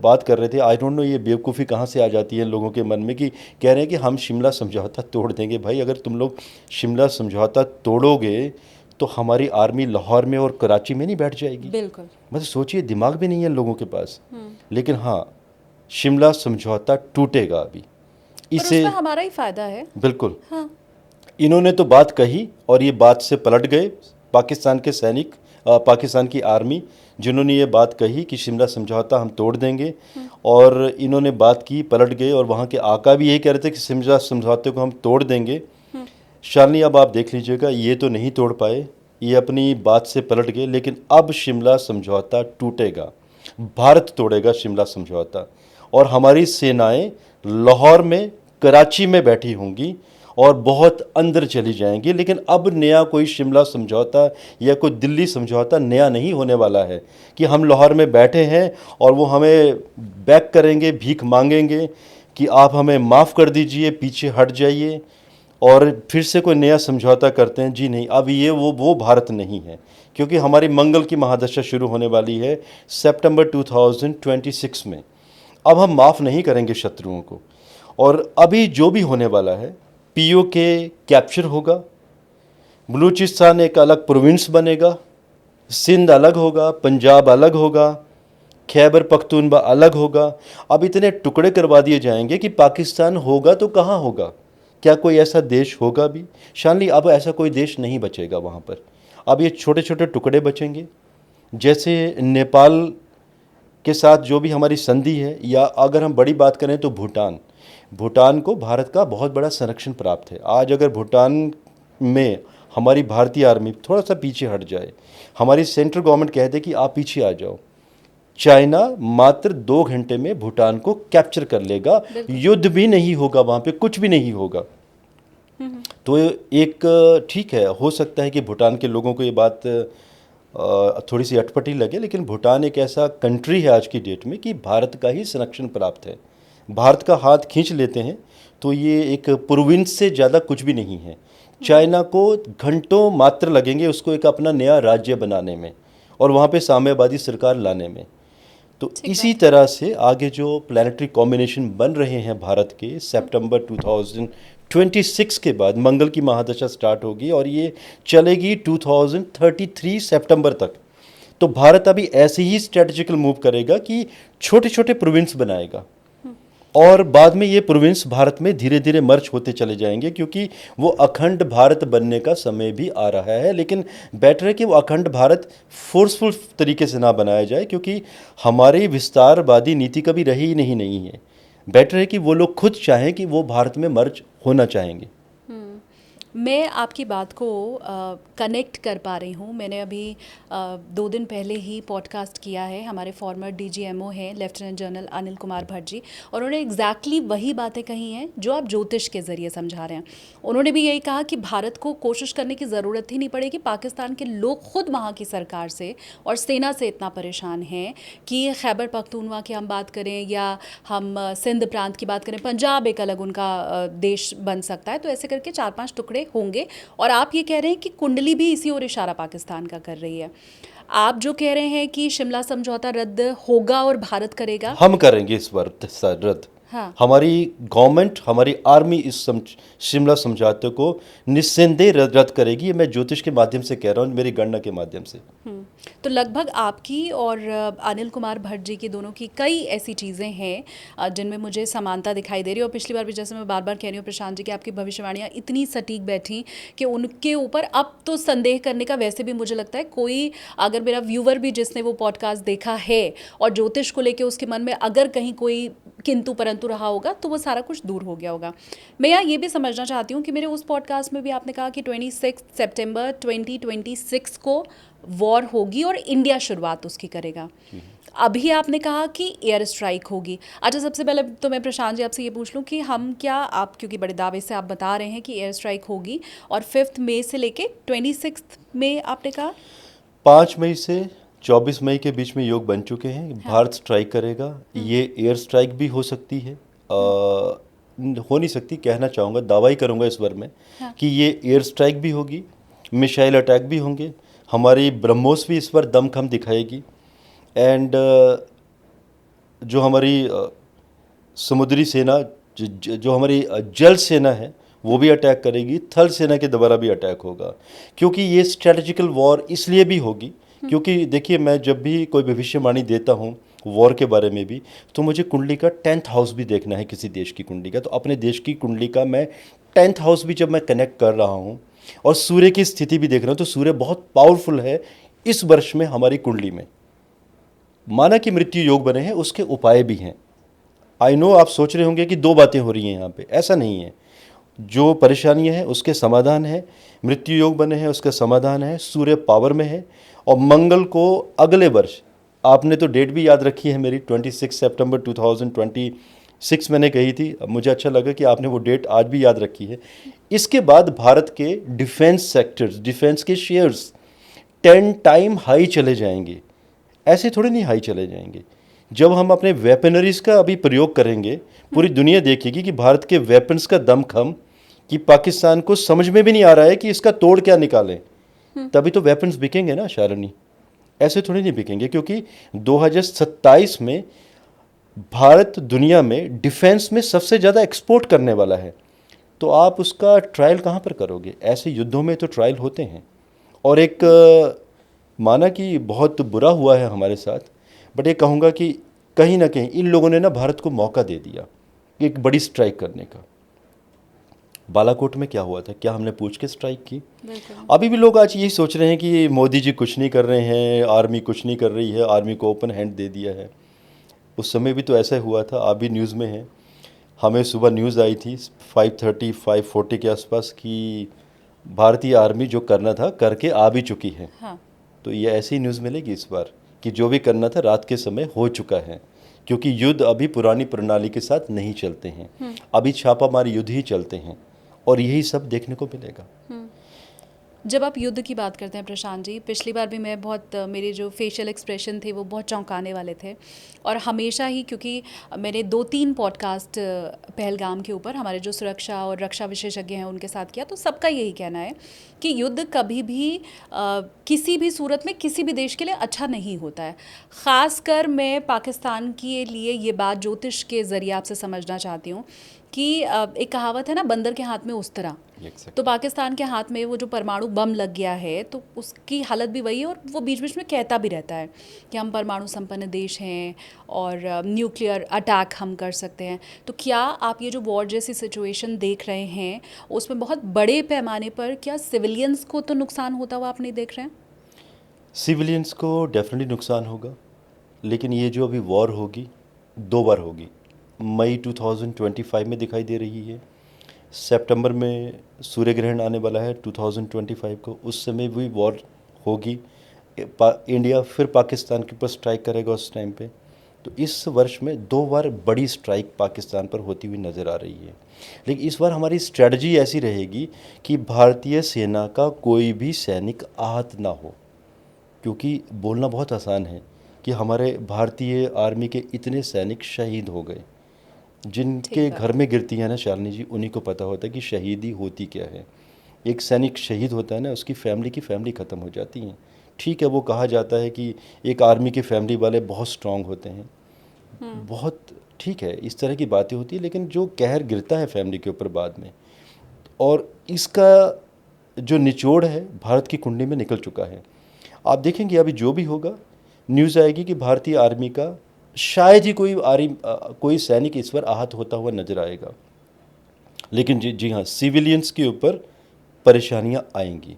बात कर रहे थे। आई डोंट नो ये बेवकूफ़ी कहाँ से आ जाती है लोगों के मन में कि कह रहे हैं कि हम शिमला समझौता तोड़ देंगे। भाई, अगर तुम लोग शिमला समझौता तोड़ोगे तो हमारी आर्मी लाहौर में और कराची में नहीं बैठ जाएगी? बिल्कुल। मतलब सोचिए, दिमाग भी नहीं है लोगों के पास। लेकिन हाँ, शिमला समझौता टूटेगा अभी, इसे हमारा ही फायदा है। बिल्कुल। हाँ। इन्होंने तो बात कही और ये बात से पलट गए पाकिस्तान के सैनिक, पाकिस्तान की आर्मी, जिन्होंने ये बात कही कि शिमला समझौता हम तोड़ देंगे, और इन्होंने बात की, पलट गए। और वहाँ के आका भी यही कह रहे थे कि शिमला समझौते को हम तोड़ देंगे। शालिनी, अब आप देख लीजिएगा, ये तो नहीं तोड़ पाए, ये अपनी बात से पलट गए। लेकिन अब शिमला समझौता टूटेगा, भारत तोड़ेगा शिमला समझौता, और हमारी सेनाएं लाहौर में, कराची में बैठी होंगी और बहुत अंदर चली जाएंगी। लेकिन अब नया कोई शिमला समझौता या कोई दिल्ली समझौता नया नहीं होने वाला है कि हम लाहौर में बैठे हैं और वो हमें बैक करेंगे, भीख मांगेंगे कि आप हमें माफ़ कर दीजिए, पीछे हट जाइए, और फिर से कोई नया समझौता करते हैं। जी नहीं, अब ये वो भारत नहीं है, क्योंकि हमारी मंगल की महादशा शुरू होने वाली है सितंबर 2026 में। अब हम माफ़ नहीं करेंगे शत्रुओं को। और अभी जो भी होने वाला है, पीओके कैप्चर होगा, बलूचिस्तान एक अलग प्रोविंस बनेगा, सिंध अलग होगा, पंजाब अलग होगा, खैबर पख्तूनख्वा अलग होगा। अब इतने टुकड़े करवा दिए जाएंगे कि पाकिस्तान होगा तो कहाँ होगा? क्या कोई ऐसा देश होगा भी? शालिनी, अब ऐसा कोई देश नहीं बचेगा वहाँ पर। अब ये छोटे छोटे टुकड़े बचेंगे। जैसे नेपाल के साथ जो भी हमारी संधि है, या अगर हम बड़ी बात करें तो भूटान को भारत का बहुत बड़ा संरक्षण प्राप्त है। आज अगर भूटान में हमारी भारतीय आर्मी थोड़ा सा पीछे हट जाए, हमारी सेंट्रल गवर्नमेंट कह दे कि आप पीछे आ जाओ, चाइना मात्र 2 घंटे में भूटान को कैप्चर कर लेगा। युद्ध भी नहीं होगा वहाँ पे, कुछ भी नहीं होगा। तो एक ठीक है, हो सकता है कि भूटान के लोगों को ये बात थोड़ी सी अटपटी लगे, लेकिन भूटान एक ऐसा कंट्री है आज की डेट में कि भारत का ही संरक्षण प्राप्त है। भारत का हाथ खींच लेते हैं तो ये एक प्रोविंस से ज़्यादा कुछ भी नहीं है। चाइना को घंटों मात्र लगेंगे उसको एक अपना नया राज्य बनाने में और वहाँ पे साम्यवादी सरकार लाने में। तो इसी तरह से आगे जो प्लानिटरी कॉम्बिनेशन बन रहे हैं भारत के, सितंबर 2026 के बाद मंगल की महादशा स्टार्ट होगी और ये चलेगी 2033 सितंबर तक। तो भारत अभी ऐसे ही स्ट्रेटजिकल मूव करेगा कि छोटे छोटे प्रोविंस बनाएगा और बाद में ये प्रोविंस भारत में धीरे धीरे मर्ज होते चले जाएंगे, क्योंकि वो अखंड भारत बनने का समय भी आ रहा है। लेकिन बेटर है कि वो अखंड भारत फोर्सफुल तरीके से ना बनाया जाए, क्योंकि हमारी विस्तारवादी नीति कभी रही ही नहीं है। बेटर है कि वो लोग खुद चाहें कि वो भारत में मर्ज होना चाहेंगे। मैं आपकी बात को कनेक्ट कर पा रही हूँ। मैंने अभी 2 दिन पहले ही पॉडकास्ट किया है, हमारे फॉर्मर डीजीएमओ हैं लेफ्टिनेंट जनरल अनिल कुमार भट्ट जी, और उन्होंने एग्जैक्टली वही बातें कही हैं जो आप ज्योतिष के ज़रिए समझा रहे हैं। उन्होंने भी यही कहा कि भारत को कोशिश करने की ज़रूरत ही नहीं पड़ेगी, पाकिस्तान के लोग खुद वहाँ की सरकार से और सेना से इतना परेशान हैं कि खैबर पख्तूनवा की हम बात करें या हम सिंध प्रांत की बात करें, पंजाब एक अलग उनका देश बन सकता है। तो ऐसे करके 4-5 टुकड़े होंगे। और आप ये कह रहे हैं कि कुंडली भी इसी ओर इशारा पाकिस्तान का कर रही है। आप जो कह रहे हैं कि शिमला समझौता रद्द होगा और भारत करेगा, हम करेंगे इस बार रद्द। हाँ, हमारी गवर्नमेंट, हमारी आर्मी इस शिमला समझौते को निस्संदेह रद्द करेगी। ये मैं ज्योतिष के माध्यम से कह रहा हूँ, मेरी गणना के माध्यम से। तो लगभग आपकी और अनिल कुमार भट्ट जी की दोनों की कई ऐसी चीज़ें हैं जिनमें मुझे समानता दिखाई दे रही है। और पिछली बार भी, जैसे मैं बार बार कह रही हूँ प्रशांत जी, कि आपकी भविष्यवाणियाँ इतनी सटीक बैठी कि उनके ऊपर अब तो संदेह करने का वैसे भी मुझे लगता है कोई, अगर मेरा व्यूवर भी जिसने वो पॉडकास्ट देखा है और ज्योतिष को लेके उसके मन में अगर कहीं कोई किंतु परंतु रहा होगा तो वो सारा कुछ दूर हो गया होगा। मैं यहाँ ये भी समझना चाहती हूँ कि मेरे उस पॉडकास्ट में भी आपने कहा कि 26 सितंबर 2026 को वॉर होगी और इंडिया शुरुआत उसकी करेगा। अभी आपने कहा कि एयर स्ट्राइक होगी। अच्छा, सबसे पहले तो मैं प्रशांत जी आपसे ये पूछ लूँ कि हम क्या, आप क्योंकि बड़े दावे से आप बता रहे हैं कि एयर स्ट्राइक होगी, और 5 मई से लेके 26 में आपने कहा 5 मई से 24 मई के बीच में योग बन चुके हैं। हाँ। भारत स्ट्राइक करेगा। ये एयर स्ट्राइक भी हो सकती है, हो नहीं सकती कहना चाहूँगा, दावा ही करूँगा इस बार में, हाँ। कि ये एयर स्ट्राइक भी होगी, मिसाइल अटैक भी होंगे। हमारी ब्रह्मोस भी इस बार दमखम दिखाएगी। एंड जो हमारी समुद्री सेना, जो हमारी जल सेना है, वो भी अटैक करेगी। थल सेना के द्वारा भी अटैक होगा, क्योंकि ये स्ट्रेटजिकल वॉर इसलिए भी होगी क्योंकि देखिए, मैं जब भी कोई भविष्यवाणी देता हूँ वॉर के बारे में भी, तो मुझे कुंडली का 10th हाउस भी देखना है किसी देश की कुंडली का। तो अपने देश की कुंडली का मैं 10th हाउस भी जब मैं कनेक्ट कर रहा हूँ और सूर्य की स्थिति भी देख रहा हूँ, तो सूर्य बहुत पावरफुल है इस वर्ष में हमारी कुंडली में। माना कि मृत्यु योग बने हैं, उसके उपाय भी हैं। आई नो आप सोच रहे होंगे कि 2 बातें हो रही हैं यहाँ पे, ऐसा नहीं है। जो परेशानियाँ हैं उसके समाधान है, मृत्यु योग बने हैं उसका समाधान है, सूर्य पावर में है। और मंगल को अगले वर्ष, आपने तो डेट भी याद रखी है मेरी, 26 सितंबर 2026 मैंने कही थी। मुझे अच्छा लगा कि आपने वो डेट आज भी याद रखी है। इसके बाद भारत के डिफेंस सेक्टर्स, डिफेंस के शेयर्स 10 टाइम हाई चले जाएंगे। ऐसे थोड़े नहीं हाई चले जाएंगे। जब हम अपने वेपनरीज का अभी प्रयोग करेंगे, पूरी दुनिया देखेगी कि भारत के वेपन्स का दमखम, कि पाकिस्तान को समझ में भी नहीं आ रहा है कि इसका तोड़ क्या निकालें। तभी तो वेपन्स बिकेंगे ना शालिनी, ऐसे थोड़ी नहीं बिकेंगे। क्योंकि 2027 में भारत दुनिया में डिफेंस में सबसे ज़्यादा एक्सपोर्ट करने वाला है। तो आप उसका ट्रायल कहाँ पर करोगे? ऐसे युद्धों में तो ट्रायल होते हैं। और एक माना कि बहुत बुरा हुआ है हमारे साथ, बट ये कहूँगा कि कहीं ना कहीं इन लोगों ने ना भारत को मौका दे दिया एक बड़ी स्ट्राइक करने का। बालाकोट में क्या हुआ था? क्या हमने पूछ के स्ट्राइक की? अभी भी लोग आज यही सोच रहे हैं कि मोदी जी कुछ नहीं कर रहे हैं, आर्मी कुछ नहीं कर रही है, आर्मी को ओपन हैंड दे दिया है। उस समय भी तो ऐसा हुआ था, आप भी न्यूज़ में हैं। हमें सुबह न्यूज़ आई थी 5:30 5:40 के आसपास कि भारतीय आर्मी जो करना था करके आ भी चुकी है। हाँ। तो ये ऐसी न्यूज़ मिलेगी इस बार कि जो भी करना था रात के समय हो चुका है, क्योंकि युद्ध अभी पुरानी प्रणाली के साथ नहीं चलते हैं। अभी छापामार युद्ध ही चलते हैं और यही सब देखने को मिलेगा। जब आप युद्ध की बात करते हैं प्रशांत जी, पिछली बार भी मैं बहुत, मेरे जो फेशियल एक्सप्रेशन थे वो बहुत चौंकाने वाले थे। और हमेशा ही, क्योंकि मैंने 2-3 पॉडकास्ट पहलगाम के ऊपर हमारे जो सुरक्षा और रक्षा विशेषज्ञ हैं उनके साथ किया, तो सबका यही कहना है कि युद्ध कभी भी किसी भी सूरत में किसी भी देश के लिए अच्छा नहीं होता है। ख़ासकर मैं पाकिस्तान के लिए ये बात ज्योतिष के ज़रिए आपसे समझना चाहती हूँ कि एक कहावत है ना, बंदर के हाथ में उस्तरा। तो पाकिस्तान के हाथ में वो जो परमाणु बम लग गया है तो उसकी हालत भी वही है, और वो बीच बीच में कहता भी रहता है कि हम परमाणु संपन्न देश हैं और न्यूक्लियर अटैक हम कर सकते हैं। तो क्या आप ये जो वॉर जैसी सिचुएशन देख रहे हैं उसमें बहुत बड़े पैमाने पर क्या सिविलियंस को तो नुकसान होता हुआ आप नहीं देख रहे हैं? सिविलियंस को डेफिनेटली नुकसान होगा, लेकिन ये जो अभी वॉर होगी 2 बार होगी। मई 2025 में दिखाई दे रही है, सितंबर में सूर्य ग्रहण आने वाला है 2025 को, उस समय भी वॉर होगी। इंडिया फिर पाकिस्तान के ऊपर स्ट्राइक करेगा उस टाइम पे। तो इस वर्ष में 2 बार बड़ी स्ट्राइक पाकिस्तान पर होती हुई नज़र आ रही है। लेकिन इस बार हमारी स्ट्रेटजी ऐसी रहेगी कि भारतीय सेना का कोई भी सैनिक आहत ना हो, क्योंकि बोलना बहुत आसान है कि हमारे भारतीय आर्मी के इतने सैनिक शहीद हो गए। जिनके घर में गिरती है ना शालिनी जी, उन्हीं को पता होता है कि शहीदी होती क्या है। एक सैनिक शहीद होता है ना, उसकी फैमिली ख़त्म हो जाती हैं। ठीक है, वो कहा जाता है कि एक आर्मी के फैमिली वाले बहुत स्ट्रांग होते हैं, बहुत ठीक है, इस तरह की बातें होती है, लेकिन जो कहर गिरता है फैमिली के ऊपर बाद में, और इसका जो निचोड़ है भारत की कुंडली में निकल चुका है। आप देखेंगे अभी जो भी होगा, न्यूज़ आएगी कि भारतीय आर्मी का शायद ही कोई सैनिक इस बार आहत होता हुआ नजर आएगा। लेकिन जी हाँ, सिविलियंस के ऊपर परेशानियां आएंगी।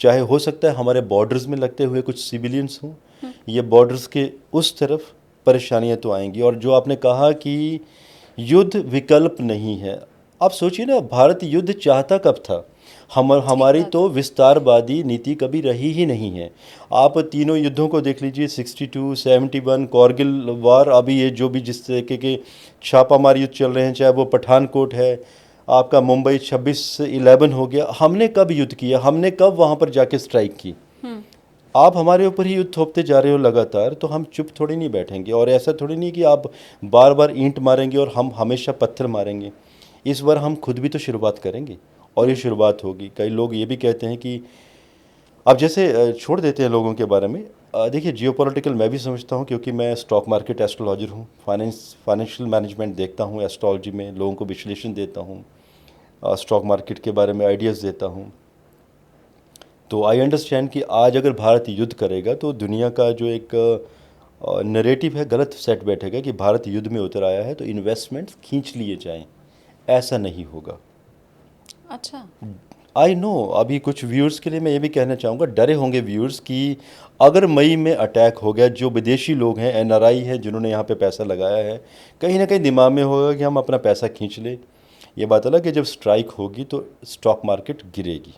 चाहे हो सकता है हमारे बॉर्डर्स में लगते हुए कुछ सिविलियंस हों, या बॉर्डर्स के उस तरफ परेशानियां तो आएंगी। और जो आपने कहा कि युद्ध विकल्प नहीं है, आप सोचिए ना, भारत युद्ध चाहता कब था? हमारी तो विस्तारवादी नीति कभी रही ही नहीं है। आप तीनों युद्धों को देख लीजिए, 62, 71, कारगिल वार, अभी ये जो भी जिस तरीके के छापामार युद्ध चल रहे हैं, चाहे वो पठानकोट है, आपका मुंबई 26/11 हो गया, हमने कब युद्ध किया? हमने कब वहाँ पर जाके स्ट्राइक की? आप हमारे ऊपर ही युद्ध थोपते जा रहे हो लगातार, तो हम चुप थोड़ी नहीं बैठेंगे। और ऐसा थोड़ी नहीं कि आप बार बार ईंट मारेंगे और हम हमेशा पत्थर मारेंगे। इस बार हम खुद भी तो शुरुआत करेंगे, और ये शुरुआत होगी। कई लोग ये भी कहते हैं कि अब जैसे छोड़ देते हैं लोगों के बारे में। देखिए, जियोपॉलिटिकल मैं भी समझता हूँ, क्योंकि मैं स्टॉक मार्केट एस्ट्रोलॉजर हूँ, फाइनेंशियल मैनेजमेंट देखता हूँ, एस्ट्रोलॉजी में लोगों को विश्लेषण देता हूँ, स्टॉक मार्केट के बारे में आइडियाज़ देता हूँ। तो आई अंडरस्टैंड कि आज अगर भारत युद्ध करेगा तो दुनिया का जो एक नरेटिव है गलत सेट बैठेगा कि भारत युद्ध में उतर आया है तो इन्वेस्टमेंट्स खींच लिए जाएं। ऐसा नहीं होगा। अच्छा, आई नो, अभी कुछ व्यूअर्स के लिए मैं ये भी कहना चाहूँगा, डरे होंगे व्यूअर्स कि अगर मई में अटैक हो गया, जो विदेशी लोग हैं, एनआरआई हैं, जिन्होंने यहाँ पे पैसा लगाया है, कहीं ना कहीं दिमाग में होगा कि हम अपना पैसा खींच ले। ये बात अलग है, जब स्ट्राइक होगी तो स्टॉक मार्केट गिरेगी,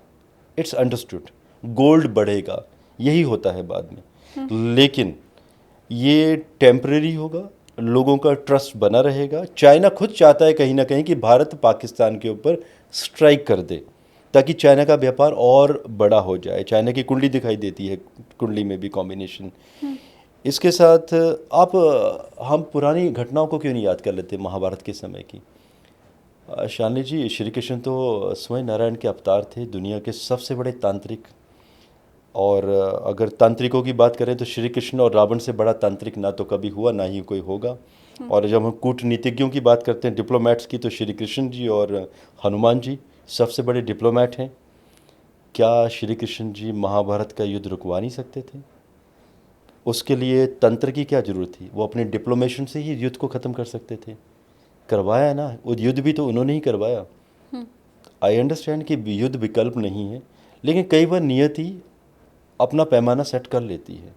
इट्स अंडरस्टूड, गोल्ड बढ़ेगा, यही होता है बाद में। लेकिन ये टेम्परेरी होगा, लोगों का ट्रस्ट बना रहेगा। चाइना खुद चाहता है कहीं ना कहीं कि भारत पाकिस्तान के ऊपर स्ट्राइक कर दे, ताकि चाइना का व्यापार और बड़ा हो जाए। चाइना की कुंडली दिखाई देती है, कुंडली में भी कॉम्बिनेशन। इसके साथ आप हम पुरानी घटनाओं को क्यों नहीं याद कर लेते, महाभारत के समय की। शालिनी जी, श्री कृष्ण तो स्वयं नारायण के अवतार थे, दुनिया के सबसे बड़े तांत्रिक। और अगर तांत्रिकों की बात करें तो श्री कृष्ण और रावण से बड़ा तांत्रिक ना तो कभी हुआ, ना ही कोई होगा। और जब हम कूटनीतिज्ञों की बात करते हैं, डिप्लोमेट्स की, तो श्री कृष्ण जी और हनुमान जी सबसे बड़े डिप्लोमेट हैं। क्या श्री कृष्ण जी महाभारत का युद्ध रुकवा नहीं सकते थे? उसके लिए तंत्र की क्या जरूरत थी? वो अपने डिप्लोमेशन से ही युद्ध को ख़त्म कर सकते थे। करवाया ना, वो युद्ध भी तो उन्होंने ही करवाया। आई अंडरस्टैंड कि युद्ध विकल्प नहीं है, लेकिन कई बार नियति अपना पैमाना सेट कर लेती है।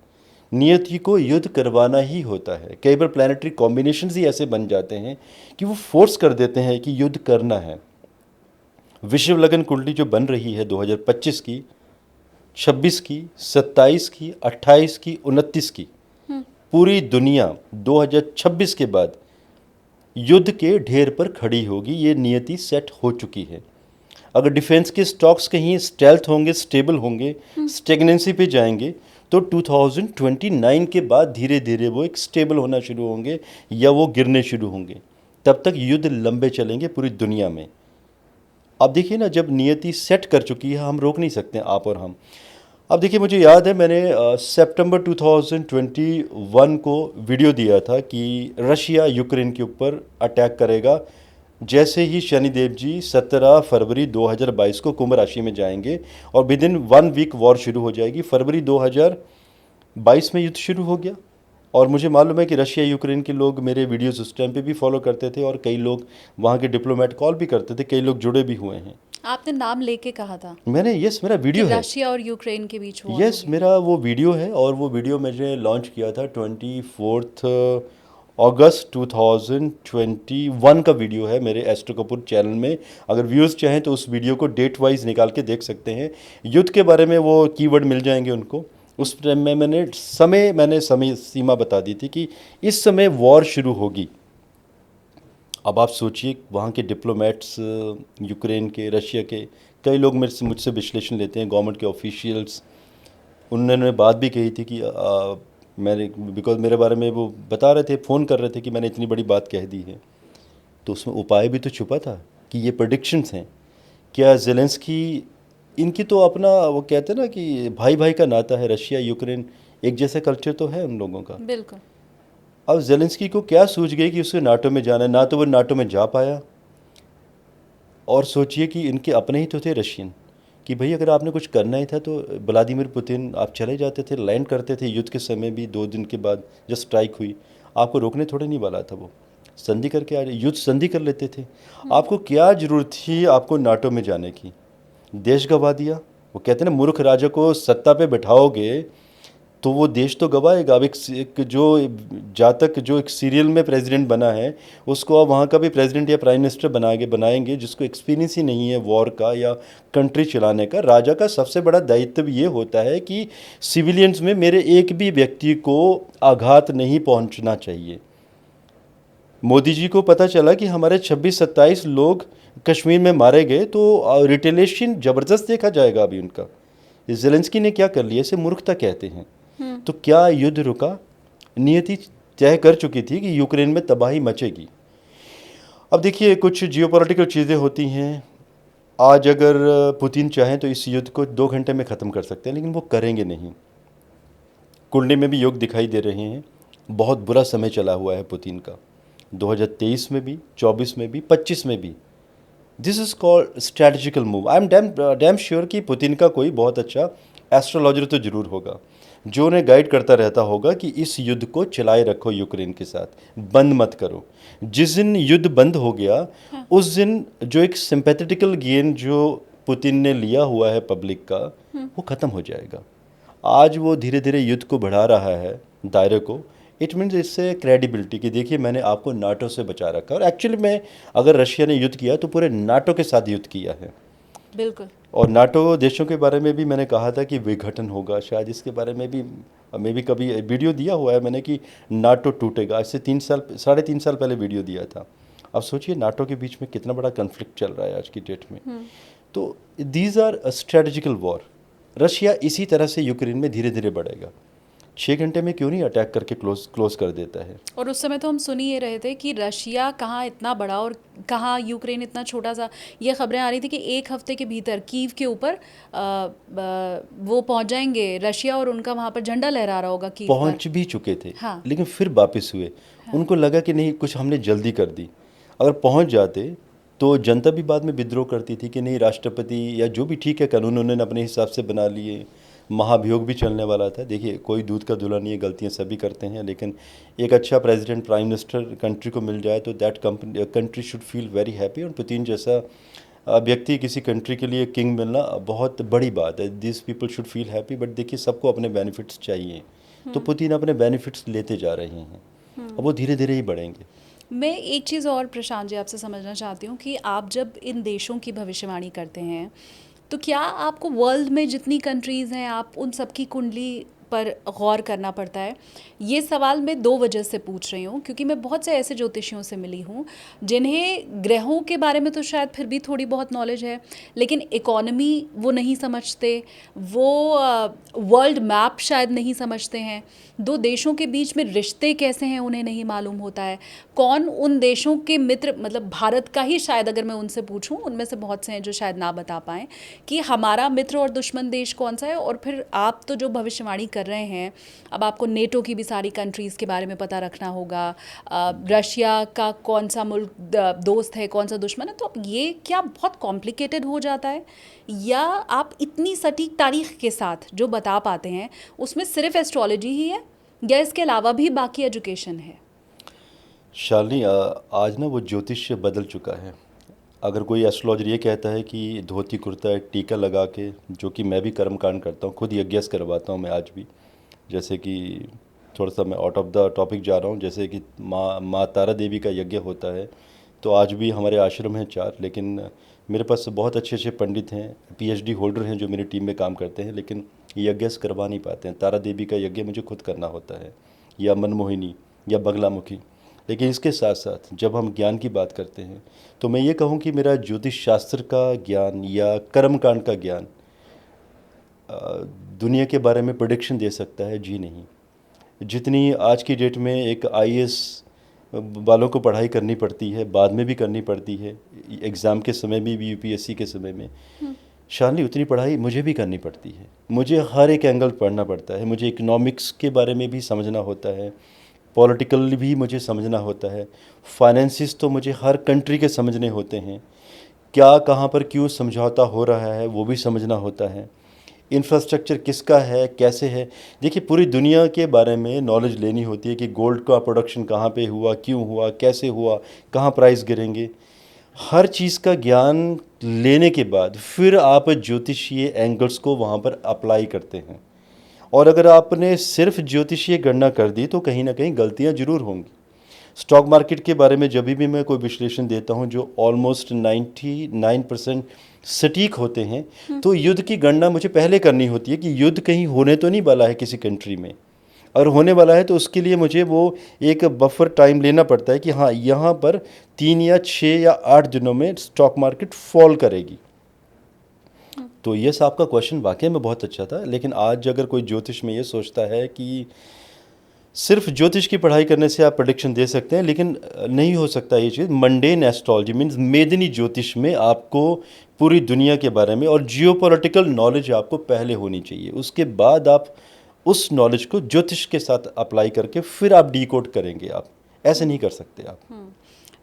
नियति को युद्ध करवाना ही होता है। कई बार प्लानिटरी कॉम्बिनेशंस ही ऐसे बन जाते हैं कि वो फोर्स कर देते हैं कि युद्ध करना है। विश्व लगन कुंडली जो बन रही है 2025 की, 26 की, 27 की, 28 की, 29 की, पूरी दुनिया 2026 के बाद युद्ध के ढेर पर खड़ी होगी। ये नियति सेट हो चुकी है। अगर डिफेंस के स्टॉक्स कहीं स्टेल्थ होंगे, स्टेबल होंगे, स्टेगनेंसी पे जाएंगे, तो 2029 के बाद धीरे धीरे वो एक स्टेबल होना शुरू होंगे या वो गिरने शुरू होंगे। तब तक युद्ध लंबे चलेंगे पूरी दुनिया में। अब देखिए ना, जब नियति सेट कर चुकी है, हम रोक नहीं सकते, आप और हम। अब देखिए, मुझे याद है मैंने सितंबर 2021 को वीडियो दिया था कि रशिया यूक्रेन के ऊपर अटैक करेगा जैसे ही शनिदेव जी 17 फरवरी 2022 को कुंभ राशि में जाएंगे और विद इन 1 वीक वॉर शुरू हो जाएगी। फरवरी 2022 में युद्ध शुरू हो गया और मुझे मालूम है कि रशिया यूक्रेन के लोग मेरे वीडियोस उस टाइम पे भी फॉलो करते थे और कई लोग वहाँ के डिप्लोमेट कॉल भी करते थे, कई लोग जुड़े भी हुए हैं। आपने नाम लेके कहा था मैंने यस मेरा कि वीडियो है, रशिया और यूक्रेन के बीच वॉर यस होगी। मेरा वो वीडियो है और वो वीडियो मैंने लॉन्च किया था 24 अगस्त 2021 का वीडियो है मेरे एस्ट्रो कपूर चैनल में। अगर व्यूज़ चाहें तो उस वीडियो को डेट वाइज निकाल के देख सकते हैं। युद्ध के बारे में वो कीवर्ड मिल जाएंगे उनको। उस टाइम में मैंने समय सीमा बता दी थी कि इस समय वॉर शुरू होगी। अब आप सोचिए वहाँ के डिप्लोमेट्स, यूक्रेन के, रशिया के कई लोग मुझसे विश्लेषण लेते हैं, गवर्नमेंट के ऑफिशियल्स, उन्होंने बात भी कही थी कि मैंने बिकॉज मेरे बारे में वो बता रहे थे, फ़ोन कर रहे थे कि मैंने इतनी बड़ी बात कह दी है, तो उसमें उपाय भी तो छुपा था कि ये प्रेडिक्शंस हैं। क्या ज़ेलेंस्की, इनकी तो अपना वो कहते हैं ना कि भाई भाई का नाता है, रशिया यूक्रेन एक जैसा कल्चर तो है उन लोगों का। बिल्कुल। अब ज़ेलेंस्की को क्या सूझ गई कि उसे नाटो में जाना है, ना तो वो नाटो में जा पाया। और सोचिए कि इनके अपने ही तो थे रशियन, कि भाई अगर आपने कुछ करना ही था तो व्लादिमीर पुतिन, आप चले जाते थे, लैंड करते थे युद्ध के समय भी 2 दिन के बाद जब स्ट्राइक हुई, आपको रोकने थोड़े नहीं वाला था, वो संधि करके युद्ध संधि कर लेते थे। आपको क्या ज़रूरत थी आपको नाटो में जाने की? देश गंवा दिया। वो कहते हैं ना, मूर्ख राजा को सत्ता पे बैठाओगे तो वो देश तो गवाएगा। अब एक जो जातक जो एक सीरियल में प्रेसिडेंट बना है, उसको अब वहाँ का भी प्रेसिडेंट या प्राइम मिनिस्टर बनाएंगे जिसको एक्सपीरियंस ही नहीं है वॉर का या कंट्री चलाने का। राजा का सबसे बड़ा दायित्व ये होता है कि सिविलियंस में मेरे एक भी व्यक्ति को आघात नहीं पहुँचना चाहिए। मोदी जी को पता चला कि हमारे 26-27 लोग कश्मीर में मारे गए तो रिटेलिएशन ज़बरदस्त देखा जाएगा अभी उनका। ज़ेलेंस्की ने क्या कर लिया, इसे मूर्खता कहते हैं। तो क्या युद्ध रुका? नियति तय कर चुकी थी कि यूक्रेन में तबाही मचेगी। अब देखिए कुछ जियोपॉलिटिकल चीज़ें होती हैं। आज अगर पुतिन चाहें तो इस युद्ध को 2 घंटे में ख़त्म कर सकते हैं, लेकिन वो करेंगे नहीं। कुंडली में भी योग दिखाई दे रहे हैं। बहुत बुरा समय चला हुआ है पुतिन का, 2023 में भी, 24 में भी, 25 में भी। This is called strategical move. I am damn sure कि पुतिन का कोई बहुत अच्छा एस्ट्रोलॉजर तो ज़रूर होगा जो उन्हें गाइड करता रहता होगा कि इस युद्ध को चलाए रखो यूक्रेन के साथ, बंद मत करो। जिस दिन युद्ध बंद हो गया उस दिन जो एक सिंपैथेटिकल गेन जो पुतिन ने लिया हुआ है पब्लिक का, वो ख़त्म हो जाएगा। आज वो धीरे धीरे युद्ध को बढ़ा रहा है, दायरे को। इट मीन्स इससे क्रेडिबिलिटी कि देखिए मैंने आपको नाटो से बचा रखा। और एक्चुअली में अगर रशिया ने युद्ध किया तो पूरे नाटो के साथ युद्ध किया है। बिल्कुल। और और नाटो देशों के बारे में भी मैंने कहा था कि विघटन होगा, शायद इसके बारे में भी कभी वीडियो दिया हुआ है मैंने कि नाटो टूटेगा। आज से 3.5 साल पहले वीडियो दिया था। अब सोचिए नाटो के बीच में कितना बड़ा कन्फ्लिक्ट चल रहा है आज की डेट में। तो these are strategical war. Russia इसी तरह से यूक्रेन में धीरे धीरे बढ़ेगा। 6 घंटे में क्यों नहीं अटैक करके क्लोज कर देता है। और उस समय तो हम सुन ही ये रहे थे कि रशिया कहाँ इतना बड़ा और कहाँ यूक्रेन इतना छोटा सा। ये खबरें आ रही थी कि 1 हफ्ते के भीतर कीव के ऊपर वो पहुंच जाएंगे रशिया और उनका वहाँ पर झंडा लहरा रहा होगा कीव पर। पहुंच भी चुके थे। हाँ। लेकिन फिर वापस हुए। उनको लगा कि नहीं, कुछ हमने जल्दी कर दी। अगर पहुंच जाते तो जनता भी बाद में विद्रोह करती थी कि नहीं, राष्ट्रपति या जो भी ठीक है कानून उन्होंने अपने हिसाब से बना लिए, महाभियोग भी चलने वाला था। देखिए कोई दूध का धुला नहीं है, गलतियां सभी करते हैं, लेकिन एक अच्छा प्रेसिडेंट, प्राइम मिनिस्टर कंट्री को मिल जाए तो that country should feel very happy. और पुतिन जैसा व्यक्ति किसी कंट्री के लिए किंग मिलना बहुत बड़ी बात है। This people should feel happy. But देखिए सबको अपने बेनिफिट्स चाहिए, तो पुतिन अपने बेनिफिट्स लेते जा रहे हैं। अब वो धीरे धीरे ही बढ़ेंगे। मैं एक चीज़ और प्रशांत जी आपसे समझना चाहती हूँ कि आप जब इन देशों की भविष्यवाणी करते हैं तो क्या आपको वर्ल्ड में जितनी कंट्रीज़ हैं आप उन सबकी कुंडली पर गौर करना पड़ता है? ये सवाल मैं 2 वजह से पूछ रही हूँ, क्योंकि मैं बहुत से ऐसे ज्योतिषियों से मिली हूँ जिन्हें ग्रहों के बारे में तो शायद फिर भी थोड़ी बहुत नॉलेज है, लेकिन इकोनॉमी वो नहीं समझते, वो वर्ल्ड मैप शायद नहीं समझते हैं, 2 देशों के बीच में रिश्ते कैसे हैं उन्हें नहीं मालूम होता है, कौन उन देशों के मित्र, मतलब भारत का ही शायद अगर मैं उनसे पूछूं, उनमें से बहुत से हैं जो शायद ना बता पाएँ कि हमारा मित्र और दुश्मन देश कौन सा है। और फिर आप तो जो भविष्यवाणी कर कर रहे हैं, अब आपको नेटो की भी सारी कंट्रीज़ के बारे में पता रखना होगा, रशिया का कौन सा मुल्क दोस्त है, कौन सा दुश्मन है, तो अब ये क्या बहुत कॉम्प्लिकेटेड हो जाता है, या आप इतनी सटीक तारीख के साथ जो बता पाते हैं उसमें सिर्फ एस्ट्रोलॉजी ही है या इसके अलावा भी बाकी एजुकेशन है? शालिनी, आज ना वो ज्योतिष बदल चुका है। अगर कोई एस्ट्रोलॉजर ये कहता है कि धोती कुर्ता टीका लगा के, जो कि मैं भी कर्मकांड करता हूँ, खुद यज्ञ करवाता हूँ मैं आज भी। जैसे कि थोड़ा सा मैं आउट ऑफ द टॉपिक जा रहा हूँ, जैसे कि माँ तारा देवी का यज्ञ होता है, तो आज भी हमारे आश्रम हैं 4, लेकिन मेरे पास बहुत अच्छे अच्छे पंडित हैं, पीएचडी होल्डर हैं जो मेरी टीम में काम करते हैं, लेकिन यज्ञ करवा नहीं पाते हैं। तारा देवी का यज्ञ मुझे खुद करना होता है, या मनमोहिनी या बगलामुखी। लेकिन इसके साथ साथ जब हम ज्ञान की बात करते हैं, तो मैं ये कहूँ कि मेरा ज्योतिष शास्त्र का ज्ञान या कर्मकांड का ज्ञान दुनिया के बारे में प्रेडिक्शन दे सकता है, जी नहीं। जितनी आज की डेट में एक आईएएस वालों को पढ़ाई करनी पड़ती है, बाद में भी करनी पड़ती है, एग्ज़ाम के समय में भी, यूपीएससी के समय में, शालिनी उतनी पढ़ाई मुझे भी करनी पड़ती है। मुझे हर एक एंगल पढ़ना पड़ता है। मुझे इकोनॉमिक्स के बारे में भी समझना होता है, पॉलिटिकल भी मुझे समझना होता है, फाइनेंसिस तो मुझे हर कंट्री के समझने होते हैं, क्या कहाँ पर क्यों समझौता हो रहा है वो भी समझना होता है, इंफ्रास्ट्रक्चर किसका है, कैसे है। देखिए, पूरी दुनिया के बारे में नॉलेज लेनी होती है कि गोल्ड का प्रोडक्शन कहाँ पे हुआ, क्यों हुआ, कैसे हुआ, कहाँ प्राइस गिरेंगे। हर चीज़ का ज्ञान लेने के बाद फिर आप ज्योतिषीय एंगल्स को वहाँ पर अप्लाई करते हैं। और अगर आपने सिर्फ ज्योतिषीय गणना कर दी तो कहीं ना कहीं गलतियाँ ज़रूर होंगी। स्टॉक मार्केट के बारे में जब भी मैं कोई विश्लेषण देता हूं जो ऑलमोस्ट 99% सटीक होते हैं, तो युद्ध की गणना मुझे पहले करनी होती है कि युद्ध कहीं होने तो नहीं वाला है किसी कंट्री में। अगर होने वाला है तो उसके लिए मुझे वो एक बफर टाइम लेना पड़ता है कि हाँ, यहाँ पर 3 या 6 या 8 दिनों में स्टॉक मार्केट फॉल करेगी। तो ये आपका क्वेश्चन वाकई में बहुत अच्छा था। लेकिन आज अगर कोई ज्योतिष में ये सोचता है कि सिर्फ ज्योतिष की पढ़ाई करने से आप प्रेडिक्शन दे सकते हैं, लेकिन नहीं हो सकता ये चीज़। मंडेन एस्ट्रोलॉजी मीन्स मेदनी ज्योतिष में आपको पूरी दुनिया के बारे में और जियोपॉलिटिकल नॉलेज आपको पहले होनी चाहिए। उसके बाद आप उस नॉलेज को ज्योतिष के साथ अप्लाई करके फिर आप डीकोड करेंगे। आप ऐसे नहीं कर सकते आप।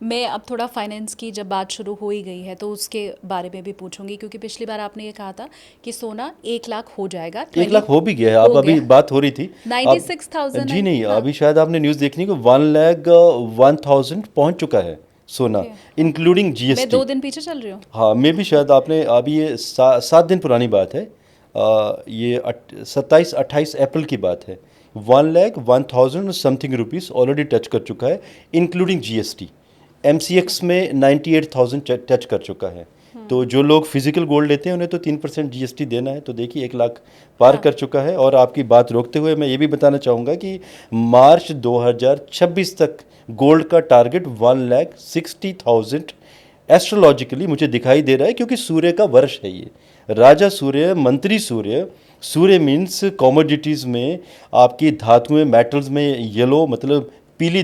मैं अब थोड़ा फाइनेंस की जब बात शुरू हो ही गई है तो उसके बारे में भी पूछूंगी, क्योंकि पिछली बार आपने ये कहा था कि सोना 1 लाख हो जाएगा। 1 लाख हो भी गया है। आप अभी बात हो रही थी 96,000। जी नहीं, अभी शायद आपने न्यूज़ देखनी को 1,01,000 पहुंच चुका है सोना, इंक्लूडिंग जीएसटी। मैं 2 दिन पीछे चल रही हूँ। हाँ, मैं भी शायद आपने अभी ये 7 दिन पुरानी बात है, ये 27-28 अप्रैल की बात है। 1,01,000 समथिंग रुपीज़ ऑलरेडी टच कर चुका है, इंक्लूडिंग जीएसटी। MCX में 98,000 टच कर चुका है। तो जो लोग फिजिकल गोल्ड लेते हैं उन्हें तो 3% जीएसटी देना है। तो देखिए 1 लाख पार कर चुका है। और आपकी बात रोकते हुए मैं ये भी बताना चाहूँगा कि मार्च 2026 तक गोल्ड का टारगेट 1,60,000 एस्ट्रोलॉजिकली मुझे दिखाई दे रहा है, क्योंकि सूर्य का वर्ष है ये। राजा सूर्य, मंत्री सूर्य। सूर्य मीन्स कॉमोडिटीज़ में आपकी धातुएं, मेटल्स में येलो मतलब पीली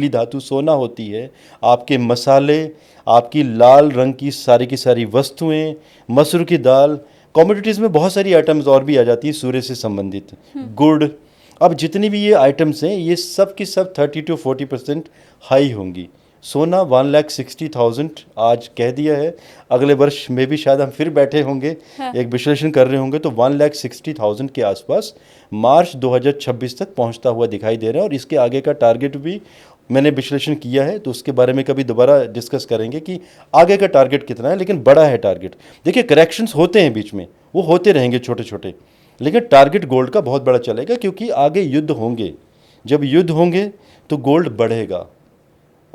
धातु सोना होती है। आपके मसाले, आपकी लाल रंग की सारी वस्तुएं, मसूर की दाल, कमोडिटीज़ में बहुत सारी आइटम्स और भी आ जाती है सूर्य से संबंधित, गुड़। अब जितनी भी ये आइटम्स हैं ये सब की सब 30 to 40% हाई होंगी। सोना 1,60,000 आज कह दिया है। अगले वर्ष में भी शायद हम फिर बैठे होंगे, एक विश्लेषण कर रहे होंगे, तो 1,60,000 के आसपास मार्च 2026 तक पहुंचता हुआ दिखाई दे रहा है। और इसके आगे का टारगेट भी मैंने विश्लेषण किया है, तो उसके बारे में कभी दोबारा डिस्कस करेंगे कि आगे का टारगेट कितना है। लेकिन बड़ा है टारगेट। देखिए, करेक्शंस होते हैं बीच में, वो होते रहेंगे छोटे छोटे, लेकिन टारगेट गोल्ड का बहुत बड़ा चलेगा, क्योंकि आगे युद्ध होंगे। जब युद्ध होंगे तो गोल्ड बढ़ेगा।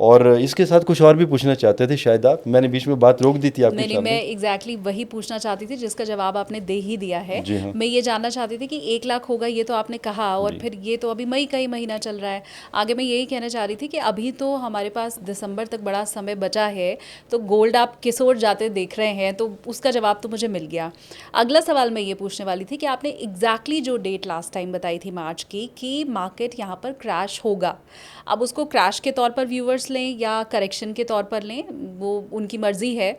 और इसके साथ कुछ और भी पूछना चाहते थे शायद आप, मैंने बीच में बात रोक दी थी आपके सामने। मैं एग्जैक्टली वही पूछना चाहती थी जिसका जवाब आपने दे ही दिया है। हाँ। मैं ये जानना चाहती थी कि 1 लाख होगा ये तो आपने कहा, और फिर ये तो अभी मई का ही महीना चल रहा है। आगे मैं यही कहना चाह रही थी कि अभी तो हमारे पास दिसंबर तक बड़ा समय बचा है, तो गोल्ड आप किस ओर जाते देख रहे हैं, तो उसका जवाब तो मुझे मिल गया। अगला सवाल मैं ये पूछने वाली थी कि आपने एग्जैक्टली जो डेट लास्ट टाइम बताई थी मार्च की, कि मार्केट यहाँ पर क्रैश होगा। अब उसको क्रैश के तौर पर व्यूवर्स लें या करेक्शन के तौर पर लें, वो उनकी मर्जी है।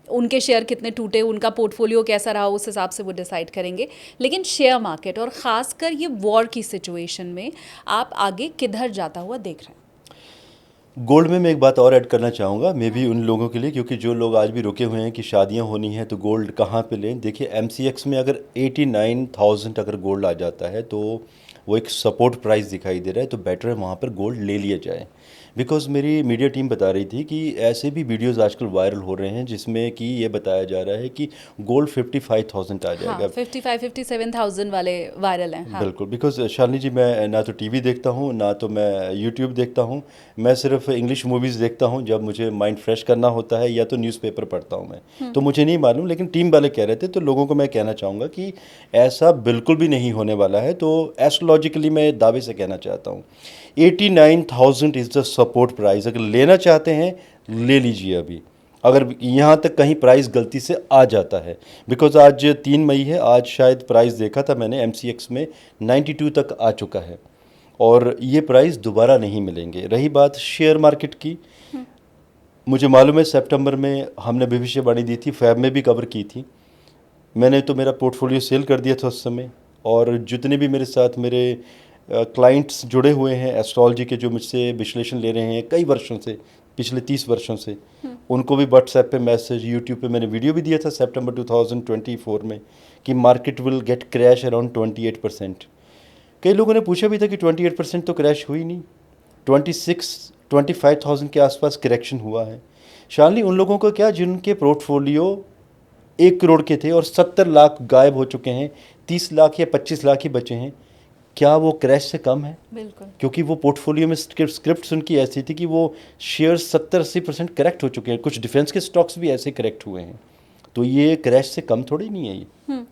उनके शेयर कितने टूटे, उनका पोर्टफोलियो कैसा रहा, उस हिसाब से वो डिसाइड करेंगे। लेकिन शेयर मार्केट और ख़ासकर ये वॉर की सिचुएशन में आप आगे किधर जाता हुआ देख रहे हैं? गोल्ड में मैं एक बात और ऐड करना चाहूँगा, मे भी उन लोगों के लिए, क्योंकि जो लोग आज भी रुके हुए हैं कि शादियाँ होनी हैं तो गोल्ड कहाँ पे लें। देखिए MCX में अगर 89,000 अगर गोल्ड आ जाता है तो वो एक सपोर्ट प्राइस दिखाई दे रहा है, तो बेटर है वहाँ पर गोल्ड ले लिया जाए। बिकॉज़ मेरी मीडिया टीम बता रही थी कि ऐसे भी वीडियोस आजकल वायरल हो रहे हैं जिसमें कि ये बताया जा रहा है कि गोल्ड 55,000 आ जाएगा। हाँ, 55-57,000 वाले वायरल हैं। हाँ, बिल्कुल, बिकॉज़ शालिनी जी, मैं ना तो टीवी देखता हूँ, ना तो मैं यूट्यूब देखता हूँ। मैं सिर्फ इंग्लिश मूवीज़ देखता हूँ जब मुझे माइंड फ्रेश करना होता है, या तो न्यूज़पेपर पढ़ता हूँ मैं। तो मुझे नहीं मालूम, लेकिन टीम वाले कह रहे थे, तो लोगों को मैं कहना चाहूँगा कि ऐसा बिल्कुल भी नहीं होने वाला है। तो एस्ट्रोलॉजिकली मैं दावे से कहना चाहता हूँ 89,000 इज़ द सपोर्ट प्राइस। अगर लेना चाहते हैं ले लीजिए अभी, अगर यहाँ तक कहीं प्राइस गलती से आ जाता है। बिकॉज़ आज 3 मई है, आज शायद प्राइस देखा था मैंने MCX में 92 तक आ चुका है, और ये प्राइस दोबारा नहीं मिलेंगे। रही बात शेयर मार्केट की, मुझे मालूम है सितंबर में हमने भविष्यवाणी दी थी, फैब में भी कवर की थी। मैंने तो मेरा पोर्टफोलियो सेल कर दिया था उस समय, और जितने भी मेरे साथ मेरे क्लाइंट्स जुड़े हुए हैं एस्ट्रोलॉजी के, जो मुझसे विश्लेषण ले रहे हैं कई वर्षों से, पिछले 30 वर्षों से, उनको भी व्हाट्सएप पे मैसेज, यूट्यूब पे मैंने वीडियो भी दिया था सितंबर 2024 में कि market will get crash around 28%। कई लोगों ने पूछा भी था कि 28% तो क्रैश हुई नहीं, 25,000 के आसपास करेक्शन हुआ है। शालिनी, उन लोगों को क्या जिनके पोर्टफोलियो 1 करोड़ के थे और 70 लाख गायब हो चुके हैं, 30 लाख या 25 लाख ही बचे हैं, क्या वो क्रैश से कम है? बिल्कुल। क्योंकि वो पोर्टफोलियो में स्क्रिप्ट उनकी ऐसी थी कि वो शेयर 70-80% करेक्ट हो चुके हैं। कुछ डिफेंस के स्टॉक्स भी ऐसे करेक्ट हुए हैं, तो ये क्रैश से कम थोड़ी नहीं है ये।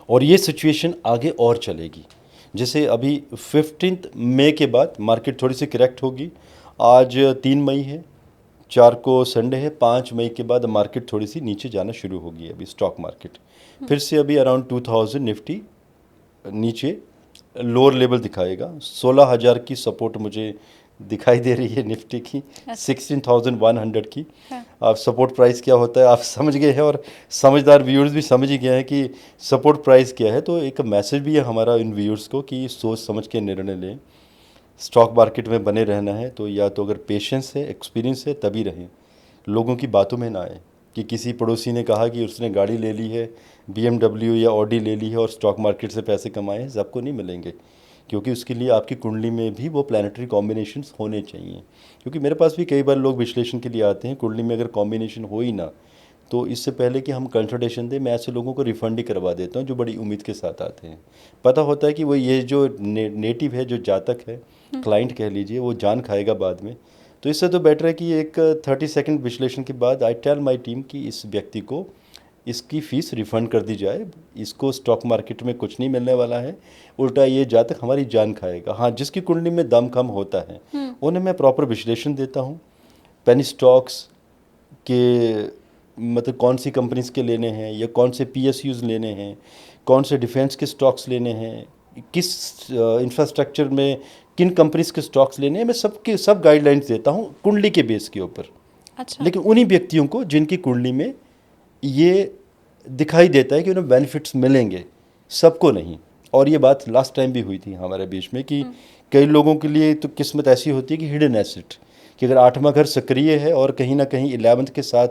और ये सिचुएशन आगे और चलेगी। जैसे अभी 15 मई के बाद मार्केट थोड़ी सी करेक्ट होगी। आज 3 मई है, 4 को संडे है, 5 मई के बाद मार्केट थोड़ी सी नीचे जाना शुरू होगी। अभी स्टॉक मार्केट फिर से अभी अराउंड 2000 निफ्टी नीचे लोअर लेवल दिखाएगा। 16,000 की सपोर्ट मुझे दिखाई दे रही है निफ्टी की, 16,100 की। आप सपोर्ट प्राइस क्या होता है आप समझ गए हैं, और समझदार व्यूअर्स भी समझ ही गए हैं कि सपोर्ट प्राइस क्या है। तो एक मैसेज भी है हमारा इन व्यूअर्स को कि सोच समझ के निर्णय लें। स्टॉक मार्केट में बने रहना है तो या तो अगर पेशेंस है, एक्सपीरियंस है, तभी रहें। लोगों की बातों में ना आए कि किसी पड़ोसी ने कहा कि उसने गाड़ी ले ली है, BMW या ऑडी ले ली है और स्टॉक मार्केट से पैसे कमाए हैं, सबको नहीं मिलेंगे। क्योंकि उसके लिए आपकी कुंडली में भी वो प्लानिटरी कॉम्बिनेशंस होने चाहिए। क्योंकि मेरे पास भी कई बार लोग विश्लेषण के लिए आते हैं, कुंडली में अगर कॉम्बिनेशन हो ही ना, तो इससे पहले कि हम कंसल्टेशन दें, मैं ऐसे लोगों को रिफ़ंड ही करवा देता हूँ जो बड़ी उम्मीद के साथ आते हैं। पता होता है कि वो ये जो नेटिव है, जो जातक है, क्लाइंट कह लीजिए, वो जान खाएगा बाद में। तो इससे तो बेटर है कि एक 30 सेकंड विश्लेषण के बाद आई टेल माई टीम कि इस व्यक्ति को इसकी फ़ीस रिफ़ंड कर दी जाए, इसको स्टॉक मार्केट में कुछ नहीं मिलने वाला है, उल्टा ये जातक हमारी जान खाएगा। हाँ, जिसकी कुंडली में दम कम होता है उन्हें मैं प्रॉपर विश्लेषण देता हूँ। पेनी स्टॉक्स के मतलब कौन सी कंपनीज के लेने हैं, या कौन से PSUs लेने हैं, कौन से डिफेंस के स्टॉक्स लेने हैं, किस इंफ्रास्ट्रक्चर में किन कंपनीज के स्टॉक्स लेने हैं, मैं सब गाइडलाइंस देता हूँ कुंडली के बेस के ऊपर। अच्छा। लेकिन उन्हीं व्यक्तियों को जिनकी कुंडली में ये दिखाई देता है कि उन्हें बेनिफिट्स मिलेंगे, सबको नहीं। और ये बात लास्ट टाइम भी हुई थी हमारे बीच में कि कई लोगों के लिए तो किस्मत ऐसी होती है कि हिडन एसेट, कि अगर 8वां घर सक्रिय है और कहीं ना कहीं 11th के साथ,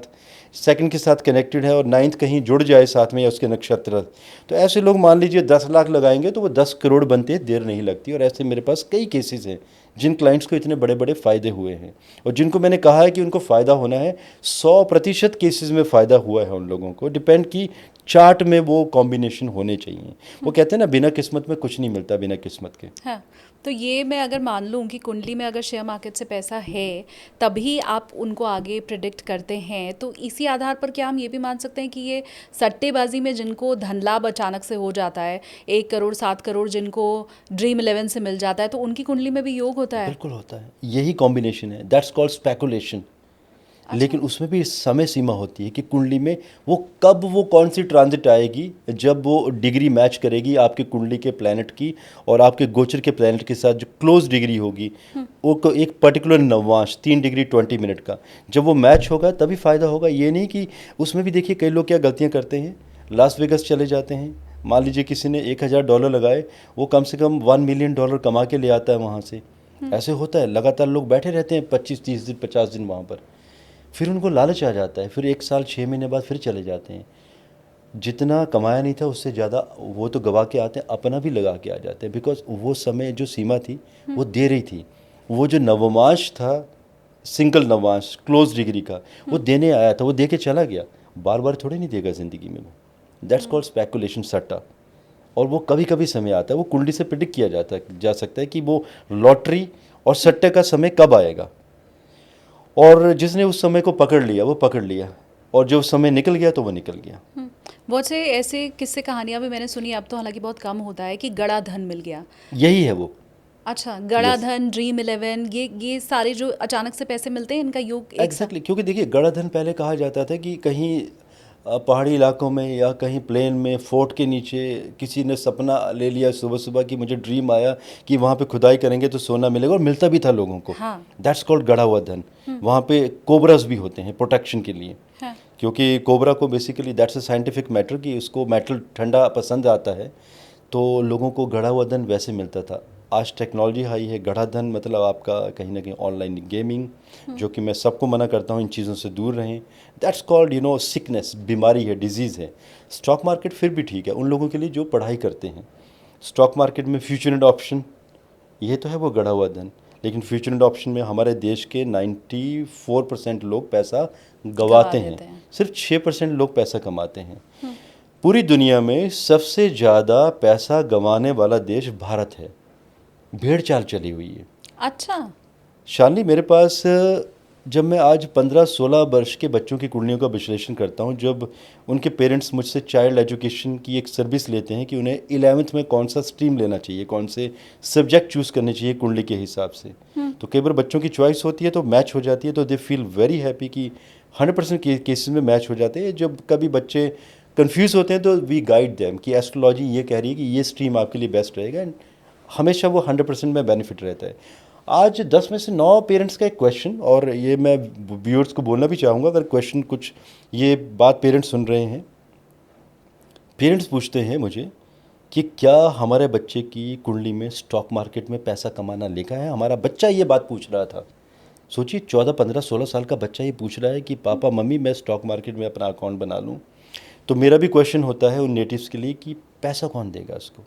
2nd के साथ कनेक्टेड है, और 9th कहीं जुड़ जाए साथ में या उसके नक्षत्र, तो ऐसे लोग मान लीजिए 10 लाख लगाएंगे तो वो 10 करोड़ बनते हैं, देर नहीं लगती। और ऐसे मेरे पास कई केसेस हैं जिन क्लाइंट्स को इतने बड़े बड़े फ़ायदे हुए हैं, और जिनको मैंने कहा है कि उनको फ़ायदा होना है, 100% केसेस में फ़ायदा हुआ है उन लोगों को। डिपेंड की चार्ट में वो कॉम्बिनेशन होने चाहिए। वो कहते हैं ना, बिना किस्मत में कुछ नहीं मिलता, बिना किस्मत के। हाँ, तो ये मैं अगर मान लूँ कि कुंडली में अगर शेयर मार्केट से पैसा है तभी आप उनको आगे प्रिडिक्ट करते हैं, तो इसी आधार पर क्या हम ये भी मान सकते हैं कि ये सट्टेबाजी में जिनको धन लाभ अचानक से हो जाता है, 1 करोड़ 7 करोड़ जिनको ड्रीम 11 से मिल जाता है, तो उनकी कुंडली में भी योग होता है? बिल्कुल होता है, यही कॉम्बिनेशन है, दैट्स कॉल्ड स्पेकुलेशन। लेकिन उसमें भी समय सीमा होती है कि कुंडली में वो कौन सी ट्रांजिट आएगी जब वो डिग्री मैच करेगी आपके कुंडली के प्लैनेट की और आपके गोचर के प्लैनेट के साथ जो क्लोज डिग्री होगी एक पर्टिकुलर नवांश 3 डिग्री 20 मिनट का जब वो मैच होगा तभी फ़ायदा होगा। ये नहीं कि उसमें भी देखिए कई लोग क्या गलतियाँ करते हैं, लास वेगस चले जाते हैं, मान लीजिए किसी ने $1000 लगाए, वो कम से कम $1 मिलियन कमा के ले आता है वहाँ से। ऐसे होता है, लगातार लोग बैठे रहते हैं 25 30 दिन 50 दिन वहाँ पर, फिर उनको लालच आ जाता है, फिर 1 साल 6 महीने बाद फिर चले जाते हैं। जितना कमाया नहीं था उससे ज़्यादा वो तो गवा के आते हैं, अपना भी लगा के आ जाते हैं, बिकॉज वो समय जो सीमा थी वो दे रही थी। वो जो नवमांश था, सिंगल नवमांश क्लोज डिग्री का, वो देने आया था, वो दे के चला गया, बार बार थोड़ी नहीं देगा ज़िंदगी में वो। दैट्स कॉल्ड स्पेकुलेशन, सट्टा। और वो कभी कभी समय आता है, वो कुंडली से प्रिडिक्ट किया जा सकता है कि वो लॉटरी और सट्टे का समय कब आएगा। और जिसने उस समय को पकड़ लिया वो पकड़ लिया, और जो समय निकल गया तो वो निकल गया। बहुत से ऐसे किस्से कहानियां भी मैंने सुनी, अब तो हालांकि बहुत कम होता है, कि गड़ा धन मिल गया। यही है वो। अच्छा, गड़ा Yes. धन, ड्रीम 11, ये सारे जो अचानक से पैसे मिलते हैं, इनका योग एक एग्जैक्टली क्योंकि देखिए गड़ा धन पहले कहा जाता था कि कहीं पहाड़ी इलाकों में या कहीं प्लेन में फोर्ट के नीचे किसी ने सपना ले लिया सुबह सुबह कि मुझे ड्रीम आया कि वहाँ पे खुदाई करेंगे तो सोना मिलेगा, और मिलता भी था लोगों को। हाँ। दैट्स कॉल्ड गड़ा हुआ धन। वहाँ पे कोबरास भी होते हैं प्रोटेक्शन के लिए। हाँ। क्योंकि कोबरा को basically that's a scientific matter कि उसको मेटल ठंडा पसंद आता है, तो लोगों को गड़ा हुआ धन वैसे मिलता था। आज टेक्नोलॉजी हाई है, गड़ा धन मतलब आपका कहीं ना कहीं ऑनलाइन गेमिंग, जो कि मैं सबको मना करता हूँ इन चीज़ों से दूर रहें। दैट्स कॉल्ड सिकनेस, बीमारी है, डिजीज़ है। स्टॉक मार्केट फिर भी ठीक है उन लोगों के लिए जो पढ़ाई करते हैं। स्टॉक मार्केट में फ्यूचर एंड ऑप्शन, ये तो है वो गड़ा हुआ धन, लेकिन फ्यूचर एंड ऑप्शन में हमारे देश के 94% लोग पैसा गंवाते हैं, सिर्फ 6% लोग पैसा कमाते हैं। पूरी दुनिया में सबसे ज़्यादा पैसा गंवाने वाला देश भारत है। भेड़ चाल चली हुई है। अच्छा शालिनी, मेरे पास जब मैं आज 15-16 वर्ष के बच्चों की कुंडलियों का विश्लेषण करता हूं, जब उनके पेरेंट्स मुझसे चाइल्ड एजुकेशन की एक सर्विस लेते हैं कि उन्हें 11th में कौन सा स्ट्रीम लेना चाहिए, कौन से सब्जेक्ट चूज़ करने चाहिए कुंडली के हिसाब से, तो कई बार बच्चों की चॉइस होती है तो मैच हो जाती है, तो दे फील वेरी हैप्पी कि 100% केसेस में मैच हो जाते हैं। जब कभी बच्चे कन्फ्यूज़ होते हैं तो वी गाइड देम कि एस्ट्रोलॉजी ये कह रही है कि ये स्ट्रीम आपके लिए बेस्ट रहेगा, एंड हमेशा वो 100% में बेनिफिट रहता है। आज 10 में से 9 पेरेंट्स का एक क्वेश्चन, और ये मैं व्यूअर्स को बोलना भी चाहूँगा अगर क्वेश्चन कुछ ये बात पेरेंट्स सुन रहे हैं। पेरेंट्स पूछते हैं मुझे कि क्या हमारे बच्चे की कुंडली में स्टॉक मार्केट में पैसा कमाना लिखा है। हमारा बच्चा ये बात पूछ रहा था। सोचिए 14 15 16 साल का बच्चा ये पूछ रहा है कि पापा मम्मी मैं स्टॉक मार्केट में अपना अकाउंट बना लूँ। तो मेरा भी क्वेश्चन होता है उन नेटिव्स के लिए कि पैसा कौन देगा उसको।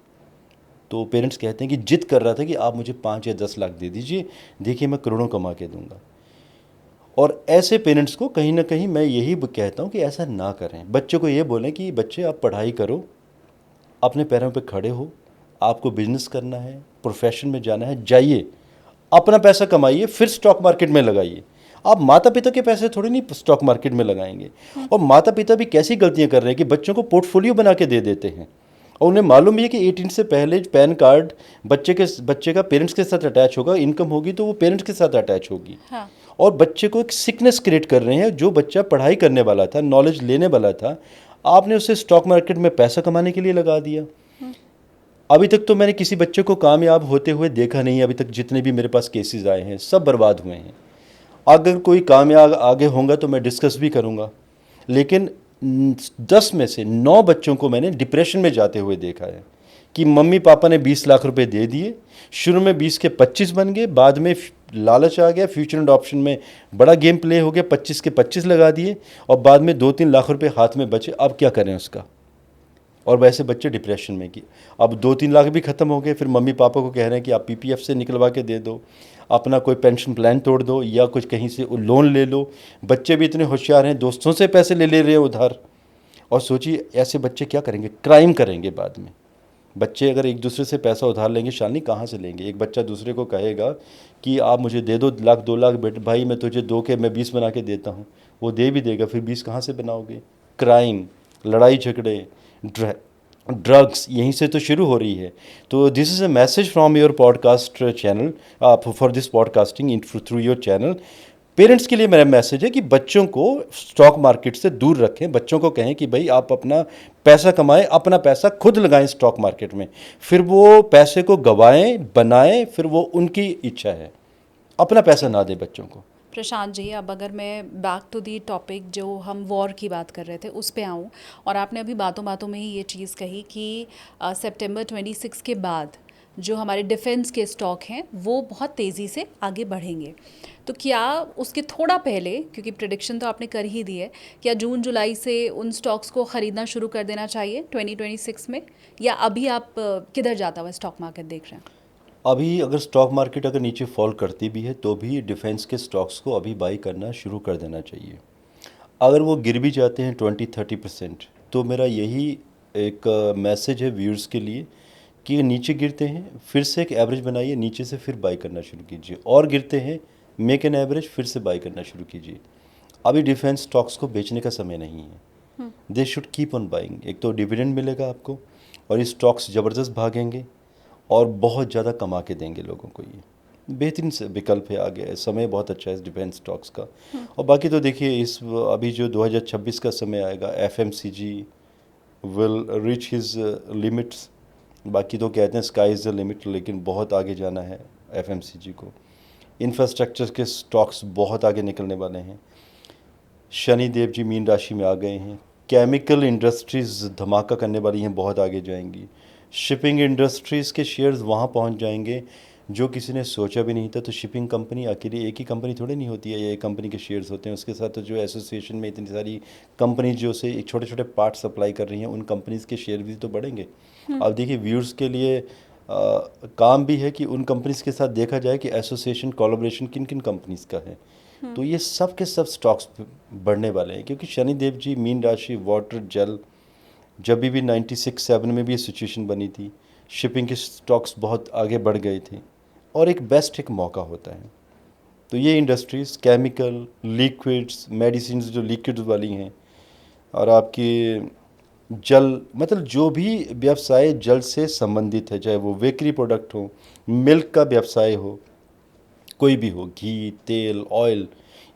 तो पेरेंट्स कहते हैं कि जिद कर रहा था कि आप मुझे 5 या 10 लाख दे दीजिए, देखिए मैं करोड़ों कमा के दूंगा। और ऐसे पेरेंट्स को कहीं ना कहीं मैं यही कहता हूँ कि ऐसा ना करें। बच्चों को ये बोलें कि बच्चे आप पढ़ाई करो, अपने पैरों पे खड़े हो, आपको बिजनेस करना है, प्रोफेशन में जाना है, जाइए अपना पैसा कमाइए, फिर स्टॉक मार्केट में लगाइए। आप माता पिता के पैसे थोड़ी नहीं स्टॉक मार्केट में लगाएंगे। और माता पिता भी कैसी गलतियाँ कर रहे हैं कि बच्चों को पोर्टफोलियो बना के दे देते हैं, और उन्हें मालूम भी है कि 18 से पहले पैन कार्ड बच्चे का पेरेंट्स के साथ अटैच होगा, इनकम होगी तो वो पेरेंट्स के साथ अटैच होगी। हाँ। और बच्चे को एक सिकनेस क्रिएट कर रहे हैं। जो बच्चा पढ़ाई करने वाला था, नॉलेज लेने वाला था, आपने उसे स्टॉक मार्केट में पैसा कमाने के लिए लगा दिया। अभी तक तो मैंने किसी बच्चे को कामयाब होते हुए देखा नहीं। अभी तक जितने भी मेरे पास केसेस आए हैं सब बर्बाद हुए हैं। अगर कोई कामयाब आगे होगा तो मैं डिस्कस भी करूँगा, लेकिन 10 में से 9 बच्चों को मैंने डिप्रेशन में जाते हुए देखा है कि मम्मी पापा ने 20 लाख रुपए दे दिए, शुरू में 20 के 25 बन गए, बाद में लालच आ गया, फ्यूचर एंड ऑप्शन में बड़ा गेम प्ले हो गया, 25 के 25 लगा दिए, और बाद में 2-3 लाख रुपए हाथ में बचे। अब क्या करें उसका। और वैसे बच्चे डिप्रेशन में कि अब 2-3 लाख भी ख़त्म हो गए, फिर मम्मी पापा को कह रहे हैं कि आप पीपीएफ से निकलवा के दे दो, अपना कोई पेंशन प्लान तोड़ दो, या कुछ कहीं से लोन ले लो। बच्चे भी इतने होशियार हैं, दोस्तों से पैसे ले रहे हैं उधार। और सोचिए ऐसे बच्चे क्या करेंगे, क्राइम करेंगे बाद में। बच्चे अगर एक दूसरे से पैसा उधार लेंगे, शालिनी कहाँ से लेंगे। एक बच्चा दूसरे को कहेगा कि आप मुझे दे दो लाख 2 लाख, बेटे भाई मैं तुझे 2 के मैं 20 बना के देता हूँ, वो दे भी देगा, फिर 20 कहाँ से बनाओगे। क्राइम, लड़ाई झगड़े, ड्रग्स यहीं से तो शुरू हो रही है। तो this is a message from your podcast channel, for this podcasting through your channel. Parents के लिए मेरा मैसेज है कि बच्चों को स्टॉक मार्केट से दूर रखें, बच्चों को कहें कि भाई आप अपना पैसा कमाएं, अपना पैसा खुद लगाएं स्टॉक मार्केट में, फिर वो पैसे को गवाएं बनाएं, फिर वो उनकी इच्छा है, अपना पैसा ना दें बच्चों को। प्रशांत जी, अब अगर मैं बैक टू दी टॉपिक जो हम वॉर की बात कर रहे थे उस पे आऊँ, और आपने अभी बातों बातों में ही ये चीज़ कही कि सितंबर 26 के बाद जो हमारे डिफेंस के स्टॉक हैं वो बहुत तेज़ी से आगे बढ़ेंगे, तो क्या उसके थोड़ा पहले, क्योंकि प्रिडिक्शन तो आपने कर ही दी है, क्या जून जुलाई से उन स्टॉक्स को ख़रीदना शुरू कर देना चाहिए 2026 में, या अभी आप किधर जाता हुआ स्टॉक मार्केट देख रहे हैं? अभी अगर स्टॉक मार्केट अगर नीचे फॉल करती भी है तो भी डिफेंस के स्टॉक्स को अभी बाई करना शुरू कर देना चाहिए। अगर वो गिर भी जाते हैं 20-30%, तो मेरा यही एक मैसेज है व्यूअर्स के लिए कि नीचे गिरते हैं फिर से एक एवरेज बनाइए, नीचे से फिर बाई करना शुरू कीजिए, और गिरते हैं मेक एन एवरेज, फिर से बाई करना शुरू कीजिए। अभी डिफेंस स्टॉक्स को बेचने का समय नहीं है, they should keep on buying. एक तो डिविडेंड मिलेगा आपको, और ये स्टॉक्स ज़बरदस्त भागेंगे और बहुत ज़्यादा कमा के देंगे लोगों को। ये बेहतरीन से विकल्प है, आगे समय बहुत अच्छा है इस डिफेंस स्टॉक्स का। और बाकी तो देखिए इस अभी जो 2026 का समय आएगा, FMCG will reach his limits. बाकी तो कहते हैं स्काई इज़ द लिमिट, लेकिन बहुत आगे जाना है FMCG को। इंफ्रास्ट्रक्चर के स्टॉक्स बहुत आगे निकलने वाले हैं। शनि देव जी मीन राशि में आ गए हैं। केमिकल इंडस्ट्रीज़ धमाका करने वाली हैं, बहुत आगे जाएंगी। शिपिंग इंडस्ट्रीज़ के शेयर्स वहाँ पहुँच जाएंगे जो किसी ने सोचा भी नहीं था। तो शिपिंग कंपनी अकेली एक ही कंपनी थोड़ी नहीं होती है, ये एक कंपनी के शेयर्स होते हैं। उसके साथ तो जो एसोसिएशन में इतनी सारी कंपनी जो से छोटे छोटे पार्ट सप्लाई कर रही हैं, उन कंपनीज़ के शेयर भी तो बढ़ेंगे। अब देखिए व्यूअर्स के लिए काम भी है कि उन कंपनीज़ के साथ देखा जाए कि एसोसिएशन कोलैबोरेशन किन किन कंपनीज़ का है। तो ये सब के सब स्टॉक्स बढ़ने वाले हैं, क्योंकि शनिदेव जी मीन राशि, वाटर, जल, जब भी 96-7 में भी ये सिचुएशन बनी थी, शिपिंग के स्टॉक्स बहुत आगे बढ़ गए थे, और एक बेस्ट एक मौका होता है। तो ये इंडस्ट्रीज़ केमिकल, लिक्विड्स, मेडिसिन जो लिक्विड्स वाली हैं, और आपकी जल, मतलब जो भी व्यवसाय जल से संबंधित है, चाहे वो बेकरी प्रोडक्ट हो, मिल्क का व्यवसाय हो, कोई भी हो, घी, तेल, ऑयल,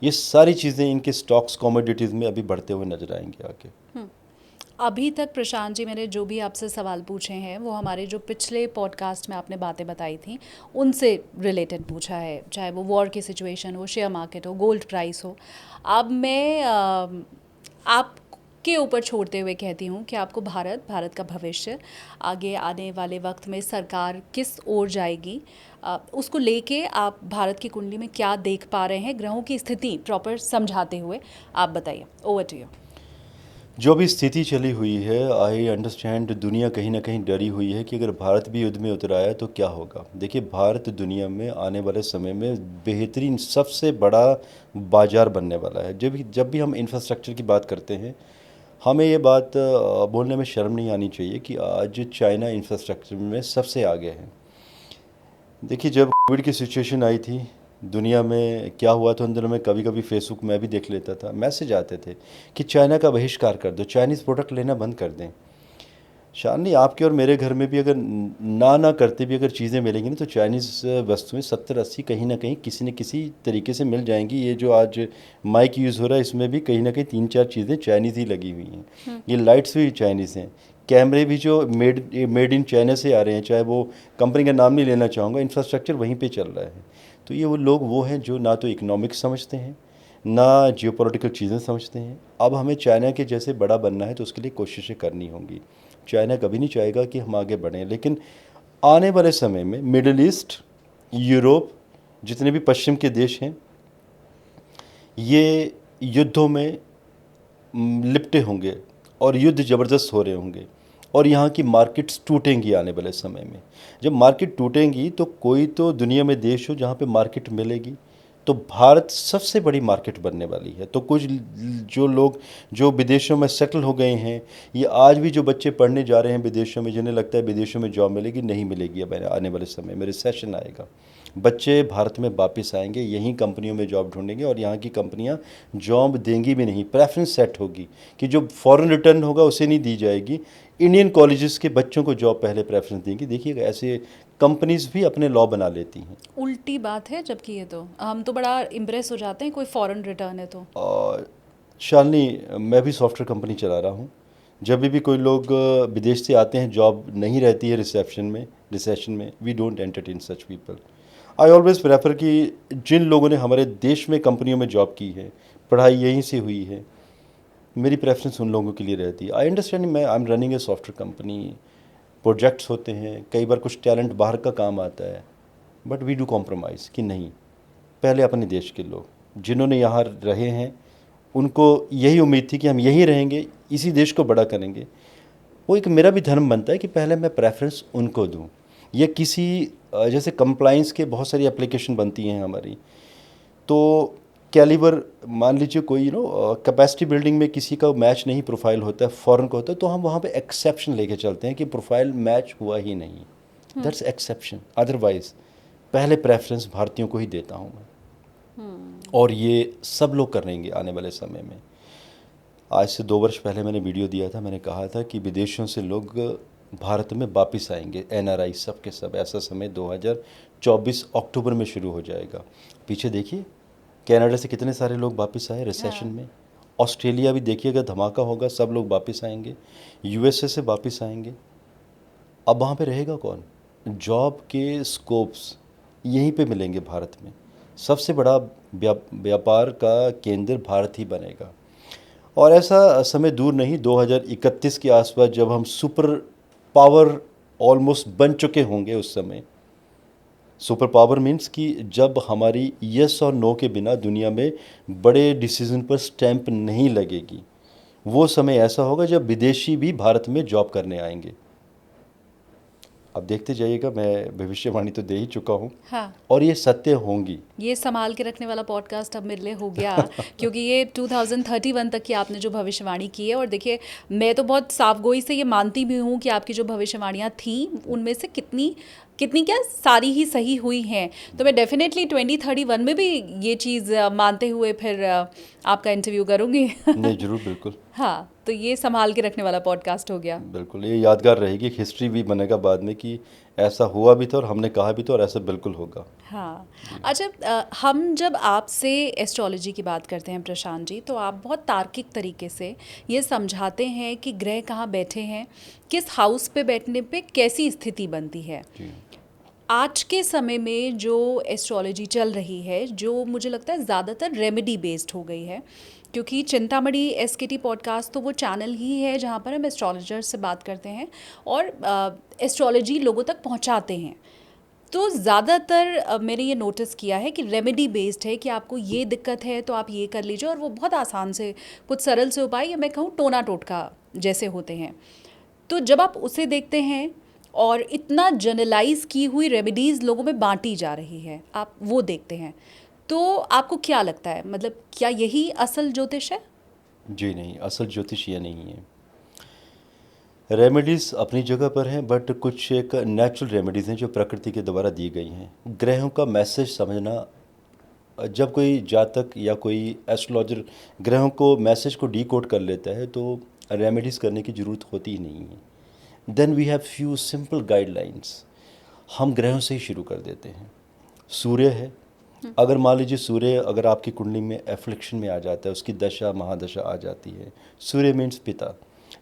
ये सारी चीज़ें इनके स्टॉक्स कमोडिटीज़ में अभी बढ़ते हुए नजर आएंगे आगे। अभी तक प्रशांत जी मैंने जो भी आपसे सवाल पूछे हैं वो हमारे जो पिछले पॉडकास्ट में आपने बातें बताई थी उनसे रिलेटेड पूछा है, चाहे वो वॉर की सिचुएशन हो, शेयर मार्केट हो, गोल्ड प्राइस हो। अब मैं आपके ऊपर छोड़ते हुए कहती हूँ कि आपको भारत का भविष्य, आगे आने वाले वक्त में सरकार किस ओर जाएगी, उसको लेके आप भारत की कुंडली में क्या देख पा रहे हैं, ग्रहों की स्थिति प्रॉपर समझाते हुए आप बताइए। Over to you. जो भी स्थिति चली हुई है, आई अंडरस्टैंड, दुनिया कहीं ना कहीं डरी हुई है कि अगर भारत भी युद्ध में उतर आया तो क्या होगा। देखिए भारत दुनिया में आने वाले समय में बेहतरीन सबसे बड़ा बाजार बनने वाला है। जब भी हम इंफ्रास्ट्रक्चर की बात करते हैं, हमें ये बात बोलने में शर्म नहीं आनी चाहिए कि आज चाइना इंफ्रास्ट्रक्चर में सबसे आगे है। देखिए जब कोविड की सिचुएशन आई थी दुनिया में, क्या हुआ था उन दिनों में, कभी कभी फेसबुक में भी देख लेता था, मैसेज आते थे कि चाइना का बहिष्कार कर दो, चाइनीज़ प्रोडक्ट लेना बंद कर दें। शाननी, आपके और मेरे घर में भी अगर ना करते भी अगर चीज़ें मिलेंगी ना, तो चाइनीज़ वस्तुएं 70-80 कहीं ना कहीं किसी न किसी तरीके से मिल जाएंगी। ये जो आज माइक यूज़ हो रहा है, इसमें भी कहीं ना कहीं 3-4 चीज़ें चाइनीज़ ही लगी हुई हैं। ये लाइट्स भी चाइनीज़ हैं, कैमरे भी जो मेड इन चाइना से आ रहे हैं, चाहे वो कंपनी का नाम नहीं लेना चाहूँगा, इंफ्रास्ट्रक्चर वहीं पर चल रहा है। तो ये वो लोग वो हैं जो ना तो इकोनॉमिक्स समझते हैं, ना जियोपॉलिटिकल चीज़ें समझते हैं। अब हमें चाइना के जैसे बड़ा बनना है तो उसके लिए कोशिशें करनी होंगी। चाइना कभी नहीं चाहेगा कि हम आगे बढ़ें, लेकिन आने वाले समय में मिडिल ईस्ट, यूरोप, जितने भी पश्चिम के देश हैं, ये युद्धों में लिपटे होंगे और युद्ध ज़बरदस्त हो रहे होंगे, और यहाँ की मार्केट्स टूटेंगी आने वाले समय में। जब मार्केट टूटेंगी तो कोई तो दुनिया में देश हो जहाँ पे मार्केट मिलेगी, तो भारत सबसे बड़ी मार्केट बनने वाली है। तो कुछ जो लोग जो विदेशों में सेटल हो गए हैं, ये आज भी जो बच्चे पढ़ने जा रहे हैं विदेशों में, जिन्हें लगता है विदेशों में जॉब मिलेगी, नहीं मिलेगी। अब आने वाले समय में रिसेशन आएगा, बच्चे भारत में वापस आएंगे, यहीं कंपनियों में जॉब ढूंढेंगे और यहाँ की कंपनियाँ जॉब देंगी भी नहीं, प्रेफरेंस सेट होगी कि जो फॉरेन रिटर्न होगा उसे नहीं दी जाएगी, इंडियन कॉलेजेस के बच्चों को जॉब पहले प्रेफरेंस देंगी। देखिएगा ऐसे कंपनीज भी अपने लॉ बना लेती हैं। उल्टी बात है, जबकि ये तो हम तो बड़ा इम्प्रेस हो जाते हैं कोई फॉरेन रिटर्न है तो। और शालिनी, मैं भी सॉफ्टवेयर कंपनी चला रहा हूँ। जब भी कोई लोग विदेश से आते हैं, जॉब नहीं रहती है रिसेशन में, we don't entertain such people. I always prefer कि जिन लोगों ने हमारे देश में कंपनियों में जॉब की है, पढ़ाई यहीं से हुई है, मेरी प्रेफरेंस उन लोगों के लिए रहती है। आई अंडरस्टैंड, मैं I am running a software company, projects होते हैं, कई बार कुछ टैलेंट बाहर का काम आता है, बट वी डू कॉम्प्रोमाइज़ कि नहीं, पहले अपने देश के लोग जिन्होंने यहाँ रहे हैं उनको यही उम्मीद थी कि हम यहीं रहेंगे, इसी देश को बड़ा करेंगे। वो एक मेरा भी धर्म बनता है कि पहले मैं प्रेफरेंस उनको दूं। ये किसी जैसे कंप्लाइंस के बहुत सारी एप्लीकेशन बनती हैं हमारी, तो कैलिबर मान लीजिए कोई कैपेसिटी बिल्डिंग में किसी का मैच नहीं प्रोफाइल होता है, फॉरेन का होता है, तो हम वहाँ पे एक्सेप्शन लेके चलते हैं कि प्रोफाइल मैच हुआ ही नहीं, दैट्स एक्सेप्शन। अदरवाइज पहले प्रेफरेंस भारतीयों को ही देता हूँ मैं, और ये सब लोग करेंगे आने वाले समय में। आज से 2 वर्ष पहले मैंने वीडियो दिया था, मैंने कहा था कि विदेशों से लोग भारत में वापस आएंगे, एनआरआई सब के सब। ऐसा समय 2024 अक्टूबर में शुरू हो जाएगा। पीछे देखिए, कनाडा से कितने सारे लोग वापस आए रिसेशन में। ऑस्ट्रेलिया भी देखिएगा, धमाका होगा, सब लोग वापस आएंगे। यूएसए से वापस आएंगे। अब वहाँ पे रहेगा कौन? जॉब के स्कोप्स यहीं पे मिलेंगे भारत में। सबसे बड़ा व्यापार का केंद्र भारत ही बनेगा। और ऐसा समय दूर नहीं, 2031 के आसपास जब हम सुपर पावर ऑलमोस्ट बन चुके होंगे, उस समय सुपर पावर मीन्स कि जब हमारी यस और नो के बिना दुनिया में बड़े डिसीजन पर स्टैंप नहीं लगेगी, वो समय ऐसा होगा जब विदेशी भी भारत में जॉब करने आएंगे। अब देखते जाइएगा, मैं भविष्यवाणी तो दे ही चुका हूँ। हाँ, और ये सत्य होंगी। ये संभाल के रखने वाला पॉडकास्ट अब मेरे लिए हो गया क्योंकि ये 2031 तक की आपने जो भविष्यवाणी की है, और देखिए मैं तो बहुत साफगोई से ये मानती भी हूँ कि आपकी जो भविष्यवाणियाँ थी उनमें से कितनी कितनी क्या सारी ही सही हुई हैं। तो मैं डेफिनेटली 2031 में भी ये चीज़ मानते हुए फिर आपका इंटरव्यू करूँगी। नहीं, जरूर, बिल्कुल। हाँ, तो ये संभाल के रखने वाला पॉडकास्ट हो गया। बिल्कुल, ये यादगार रहेगी, हिस्ट्री भी बनेगा बाद में कि ऐसा हुआ भी था और हमने कहा भी था और ऐसा बिल्कुल होगा। हाँ, अच्छा, हम जब आपसे एस्ट्रोलॉजी की बात करते हैं प्रशांत जी, तो आप बहुत तार्किक तरीके से ये समझाते हैं कि ग्रह कहाँ बैठे हैं, किस हाउस पे बैठने पे कैसी स्थिति बनती है। जी। आज के समय में जो एस्ट्रोलॉजी चल रही है, जो मुझे लगता है ज़्यादातर रेमेडी बेस्ड हो गई है, क्योंकि चिंतामणि एसकेटी पॉडकास्ट तो वो चैनल ही है जहाँ पर हम एस्ट्रोलॉजर से बात करते हैं और एस्ट्रोलॉजी लोगों तक पहुँचाते हैं। तो ज़्यादातर मैंने ये नोटिस किया है कि रेमेडी बेस्ड है कि आपको ये दिक्कत है तो आप ये कर लीजिए, और वो बहुत आसान से कुछ सरल से उपाय, या मैं कहूँ टोना टोटका जैसे होते हैं। तो जब आप उसे देखते हैं और इतना जनरलाइज की हुई रेमेडीज़ लोगों में बांटी जा रही है, आप वो देखते हैं, तो आपको क्या लगता है, मतलब क्या यही असल ज्योतिष है? जी नहीं, असल ज्योतिष ये नहीं है। रेमेडीज़ अपनी जगह पर हैं, बट कुछ एक नेचुरल रेमेडीज़ हैं जो प्रकृति के द्वारा दी गई हैं। ग्रहों का मैसेज समझना, जब कोई जातक या कोई एस्ट्रोलॉजर ग्रहों को मैसेज को डीकोड कर लेता है तो रेमेडीज़ करने की ज़रूरत होती ही नहीं है। Then we have few simple guidelines. हम ग्रहों से ही शुरू कर देते हैं। सूर्य है, अगर मान लीजिए सूर्य अगर आपकी कुंडली में एफ्लिक्शन में आ जाता है, उसकी दशा महादशा आ जाती है, सूर्य मीन्स पिता,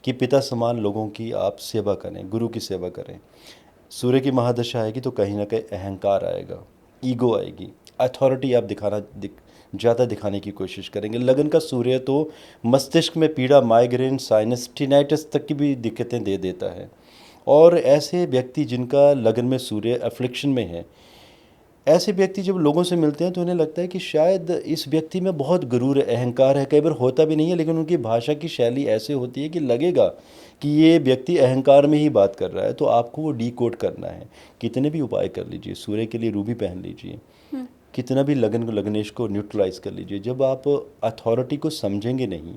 कि पिता समान लोगों की आप सेवा करें, गुरु की सेवा करें। सूर्य की महादशा आएगी तो कहीं ना कहीं अहंकार आएगा, ईगो आएगी, अथॉरिटी आप ज़्यादा दिखाने की कोशिश करेंगे। लगन का सूर्य तो मस्तिष्क में पीड़ा, माइग्रेन, साइनस, टिनाइटिस तक की भी दिक्कतें दे देता है। और ऐसे व्यक्ति जिनका लगन में सूर्य एफ्लिक्शन में है, ऐसे व्यक्ति जब लोगों से मिलते हैं तो उन्हें लगता है कि शायद इस व्यक्ति में बहुत गुरूर है, अहंकार है। कई बार होता भी नहीं है, लेकिन उनकी भाषा की शैली ऐसे होती है कि लगेगा कि ये व्यक्ति अहंकार में ही बात कर रहा है। तो आपको वो डीकोड करना है। कितने भी उपाय कर लीजिए, सूर्य के लिए रूबी पहन लीजिए, कितना भी लगनेश को न्यूट्रलाइज कर लीजिए, जब आप अथॉरिटी को समझेंगे नहीं,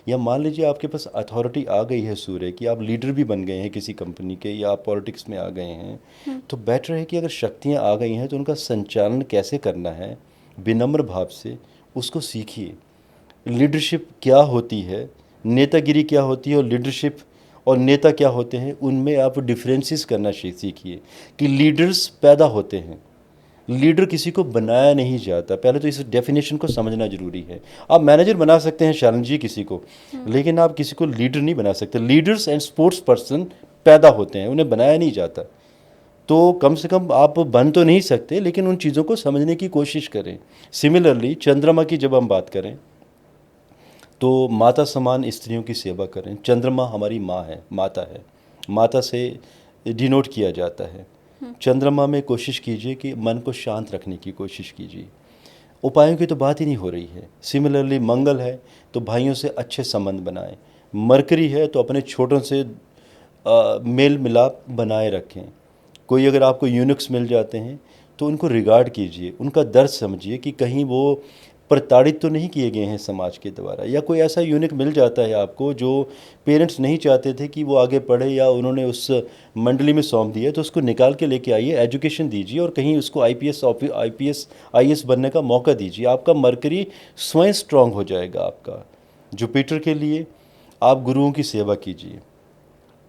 या मान लीजिए आपके पास अथॉरिटी आ गई है सूर्य की, आप लीडर भी बन गए हैं किसी कंपनी के या आप पॉलिटिक्स में आ गए हैं, तो बेटर है कि अगर शक्तियाँ आ गई हैं तो उनका संचालन कैसे करना है विनम्र भाव से उसको सीखिए। लीडरशिप क्या होती है, नेतागिरी क्या होती है और लीडरशिप और नेता क्या होते हैं, उनमें आप डिफरेंसेस करना सीखिए कि लीडर्स पैदा होते हैं, लीडर किसी को बनाया नहीं जाता। पहले तो इस डेफिनेशन को समझना जरूरी है। आप मैनेजर बना सकते हैं शालन जी किसी को, लेकिन आप किसी को लीडर नहीं बना सकते। लीडर्स एंड स्पोर्ट्स पर्सन पैदा होते हैं, उन्हें बनाया नहीं जाता। तो कम से कम आप बन तो नहीं सकते, लेकिन उन चीज़ों को समझने की कोशिश करें। सिमिलरली चंद्रमा की जब हम बात करें तो माता समान स्त्रियों की सेवा करें। चंद्रमा हमारी माँ है, माता है, माता से डिनोट किया जाता है। चंद्रमा में कोशिश कीजिए कि मन को शांत रखने की कोशिश कीजिए। उपायों की तो बात ही नहीं हो रही है। सिमिलरली मंगल है तो भाइयों से अच्छे संबंध बनाएं। मरकरी है तो अपने छोटों से मेल मिलाप बनाए रखें। कोई अगर आपको यूनिक्स मिल जाते हैं तो उनको रिगार्ड कीजिए, उनका दर्द समझिए कि कहीं वो प्रताड़ित तो नहीं किए गए हैं समाज के द्वारा, या कोई ऐसा यूनिक मिल जाता है आपको जो पेरेंट्स नहीं चाहते थे कि वो आगे पढ़े या उन्होंने उस मंडली में सौंप दिया, तो उसको निकाल के लेके आइए, एजुकेशन दीजिए और कहीं उसको आईपीएस बनने का मौका दीजिए। आपका मरकरी स्वयं स्ट्रांग हो जाएगा। आपका जुपिटर के लिए आप गुरुओं की सेवा कीजिए,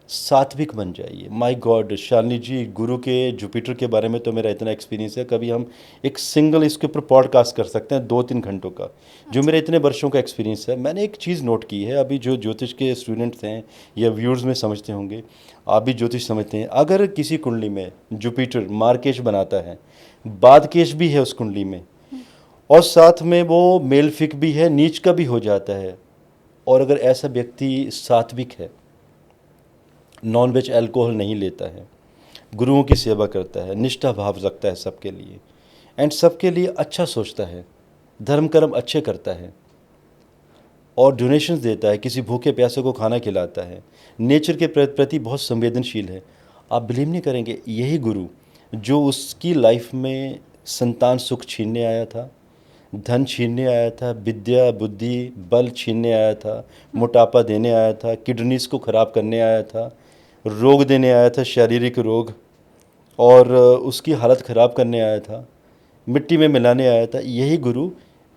सात्विक बन जाइए। माय गॉड शालिनी जी, गुरु के जुपिटर के बारे में तो मेरा इतना एक्सपीरियंस है, कभी हम एक सिंगल इसके ऊपर पॉडकास्ट कर सकते हैं 2-3 घंटों का, जो मेरे इतने वर्षों का एक्सपीरियंस है। मैंने एक चीज़ नोट की है, अभी जो ज्योतिष के स्टूडेंट्स हैं या व्यूअर्स में समझते होंगे, आप भी ज्योतिष समझते हैं, अगर किसी कुंडली में जुपिटर मार्केश बनाता है, बादकेश भी है उस कुंडली में, और साथ में वो मेलफिक भी है, नीच का भी हो जाता है, और अगर ऐसा व्यक्ति सात्विक है, नॉनवेज अल्कोहल नहीं लेता है, गुरुओं की सेवा करता है, निष्ठा भाव रखता है सबके लिए, एंड सबके लिए अच्छा सोचता है, धर्म कर्म अच्छे करता है और डोनेशंस देता है, किसी भूखे प्यासे को खाना खिलाता है, नेचर के प्रति बहुत संवेदनशील है, आप बिलीव नहीं करेंगे, यही गुरु जो उसकी लाइफ में संतान सुख छीनने आया था, धन छीनने आया था, विद्या बुद्धि बल छीनने आया था, मोटापा देने आया था, किडनीज को ख़राब करने आया था, रोग देने आया था, शारीरिक रोग, और उसकी हालत ख़राब करने आया था, मिट्टी में मिलाने आया था, यही गुरु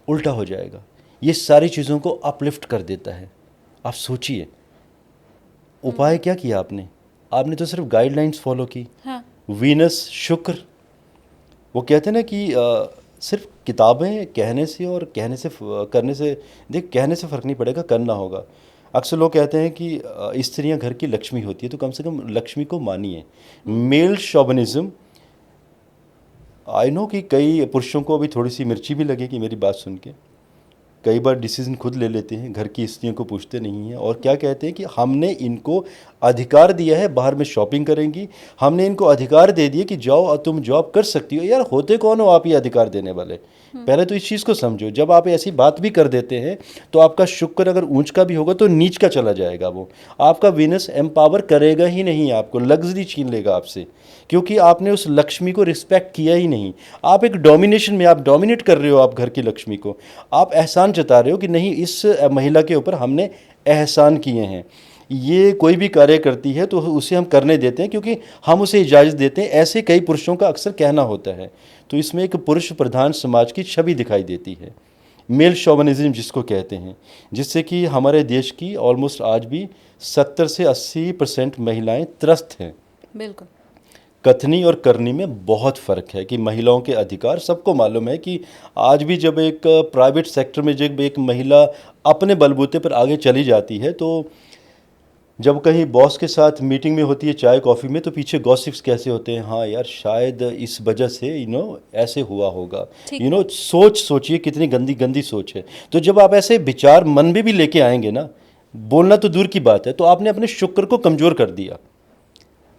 उल्टा हो जाएगा। ये सारी चीज़ों को अपलिफ्ट कर देता है। आप सोचिए उपाय क्या किया आपने, आपने तो सिर्फ गाइडलाइंस फॉलो की। हाँ। वीनस शुक्र, वो कहते हैं ना कि सिर्फ किताबें कहने से और कहने से करने से, देख कहने से फ़र्क नहीं पड़ेगा, करना होगा। अक्सर लोग कहते हैं कि स्त्रियां घर की लक्ष्मी होती है, तो कम से कम लक्ष्मी को मानिए। मेल शोविनिज्म, आई नो कि कई पुरुषों को अभी थोड़ी सी मिर्ची भी लगेगी मेरी बात सुन के, कई बार डिसीजन खुद ले लेते हैं, घर की स्त्रियों को पूछते नहीं हैं, और क्या कहते हैं कि हमने इनको अधिकार दिया है, बाहर में शॉपिंग करेंगी, हमने इनको अधिकार दे दिया कि जाओ और तुम जॉब कर सकती हो। यार होते कौन हो आप ये अधिकार देने वाले? पहले तो इस चीज़ को समझो। जब आप ऐसी बात भी कर देते हैं तो आपका शुक्र अगर ऊंच का भी होगा तो नीच का चला जाएगा, वो आपका वीनस एम्पावर करेगा ही नहीं, आपको लग्जरी छीन लेगा आपसे, क्योंकि आपने उस लक्ष्मी को रिस्पेक्ट किया ही नहीं। आप एक डोमिनेशन में, आप डोमिनेट कर रहे हो, आप घर की लक्ष्मी को, आप एहसान जता रहे हो कि नहीं इस महिला के ऊपर हमने एहसान किए हैं। ये कोई भी कार्य करती है तो उसे हम करने देते हैं क्योंकि हम उसे इजाज़त देते हैं, ऐसे कई पुरुषों का अक्सर कहना होता है। तो इसमें एक पुरुष प्रधान समाज की छवि दिखाई देती है, मेल शोविनिज्म जिसको कहते हैं, जिससे कि हमारे देश की ऑलमोस्ट आज भी 70 से 80% महिलाएं त्रस्त हैं। बिल्कुल। कथनी और करनी में बहुत फ़र्क है कि महिलाओं के अधिकार, सबको मालूम है कि आज भी जब एक प्राइवेट सेक्टर में जब एक महिला अपने बलबूते पर आगे चली जाती है, तो जब कहीं बॉस के साथ मीटिंग में होती है चाय कॉफ़ी में, तो पीछे गॉसिप्स कैसे होते हैं, हाँ यार शायद इस वजह से ऐसे हुआ होगा, सोचिए कितनी गंदी गंदी सोच है। तो जब आप ऐसे विचार मन में भी लेके आएंगे ना, बोलना तो दूर की बात है, तो आपने अपने शुक्र को कमज़ोर कर दिया।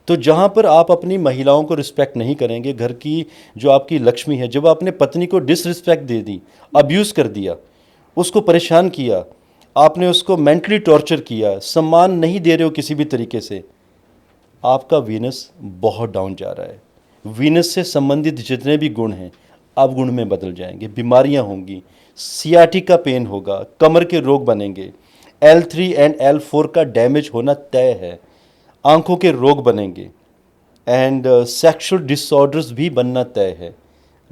तो जहाँ पर आप अपनी महिलाओं को रिस्पेक्ट नहीं करेंगे, घर की जो आपकी लक्ष्मी है, जब आपने पत्नी को डिसरिस्पेक्ट दे दी, अब्यूज़ कर दिया, उसको परेशान किया, आपने उसको मेंटली टॉर्चर किया, सम्मान नहीं दे रहे हो किसी भी तरीके से, आपका वीनस बहुत डाउन जा रहा है। वीनस से संबंधित जितने भी गुण हैं अवगुण में बदल जाएंगे, बीमारियां होंगी, सियाटिका पेन होगा, कमर के रोग बनेंगे, L3 एंड L4 का डैमेज होना तय है, आंखों के रोग बनेंगे एंड सेक्सुअल डिसऑर्डर्स भी बनना तय है।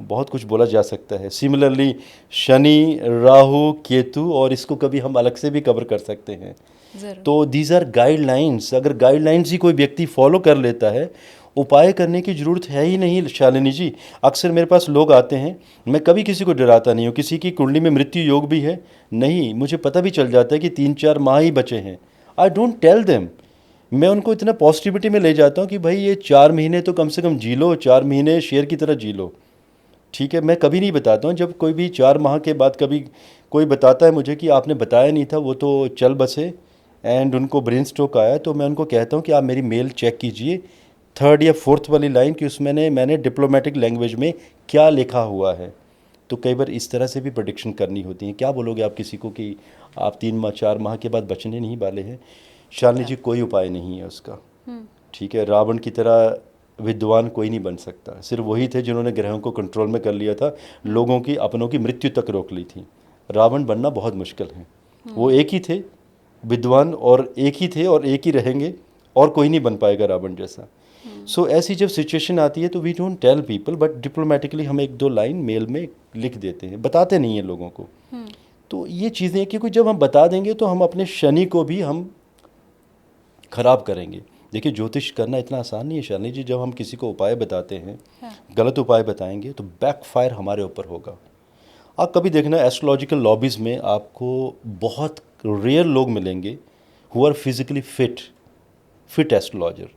बहुत कुछ बोला जा सकता है। सिमिलरली शनि, राहु, केतु, और इसको कभी हम अलग से भी कवर कर सकते हैं। जरूर। तो दीज आर गाइडलाइंस। अगर गाइडलाइंस ही कोई व्यक्ति फॉलो कर लेता है, उपाय करने की ज़रूरत है ही नहीं। शालिनी जी, अक्सर मेरे पास लोग आते हैं, मैं कभी किसी को डराता नहीं हूँ। किसी की कुंडली में मृत्यु योग भी है नहीं, मुझे पता भी चल जाता है कि 3-4 माह ही बचे हैं। I don't tell them. मैं उनको इतना पॉजिटिविटी में ले जाता हूँ कि भाई ये 4 महीने तो कम से कम जी लो, 4 महीने शेर की तरह जी लो, ठीक है। मैं कभी नहीं बताता हूँ। जब कोई भी 4 माह के बाद कभी कोई बताता है मुझे कि आपने बताया नहीं था, वो तो चल बसे एंड उनको ब्रेन स्ट्रोक आया, तो मैं उनको कहता हूँ कि आप मेरी मेल चेक कीजिए, 3rd या 4th वाली लाइन कि उसमें मैंने डिप्लोमेटिक लैंग्वेज में क्या लिखा हुआ है। तो कई बार इस तरह से भी प्रेडिक्शन करनी होती है। क्या बोलोगे आप किसी को कि आप 3 माह 4 माह के बाद बचने नहीं वाले हैं? शालिनी जी, कोई उपाय नहीं है उसका, ठीक है। रावण की तरह विद्वान कोई नहीं बन सकता। सिर्फ वही थे जिन्होंने ग्रहों को कंट्रोल में कर लिया था, लोगों की, अपनों की मृत्यु तक रोक ली थी। रावण बनना बहुत मुश्किल है। वो एक ही थे विद्वान, और एक ही थे और एक ही रहेंगे, और कोई नहीं बन पाएगा रावण जैसा। सो ऐसी जब सिचुएशन आती है तो we don't tell people, but diplomatically हम 1-2 लाइन मेल में लिख देते हैं, बताते नहीं हैं लोगों को। तो ये चीज़ें, क्योंकि जब हम बता देंगे तो हम अपने शनि को भी हम खराब करेंगे। देखिए, ज्योतिष करना इतना आसान नहीं है शालिनी जी। जब हम किसी को उपाय बताते हैं, गलत उपाय बताएंगे तो बैकफायर हमारे ऊपर होगा। आप कभी देखना, एस्ट्रोलॉजिकल लॉबीज़ में आपको बहुत रेयर लोग मिलेंगे who are physically fit astrologer,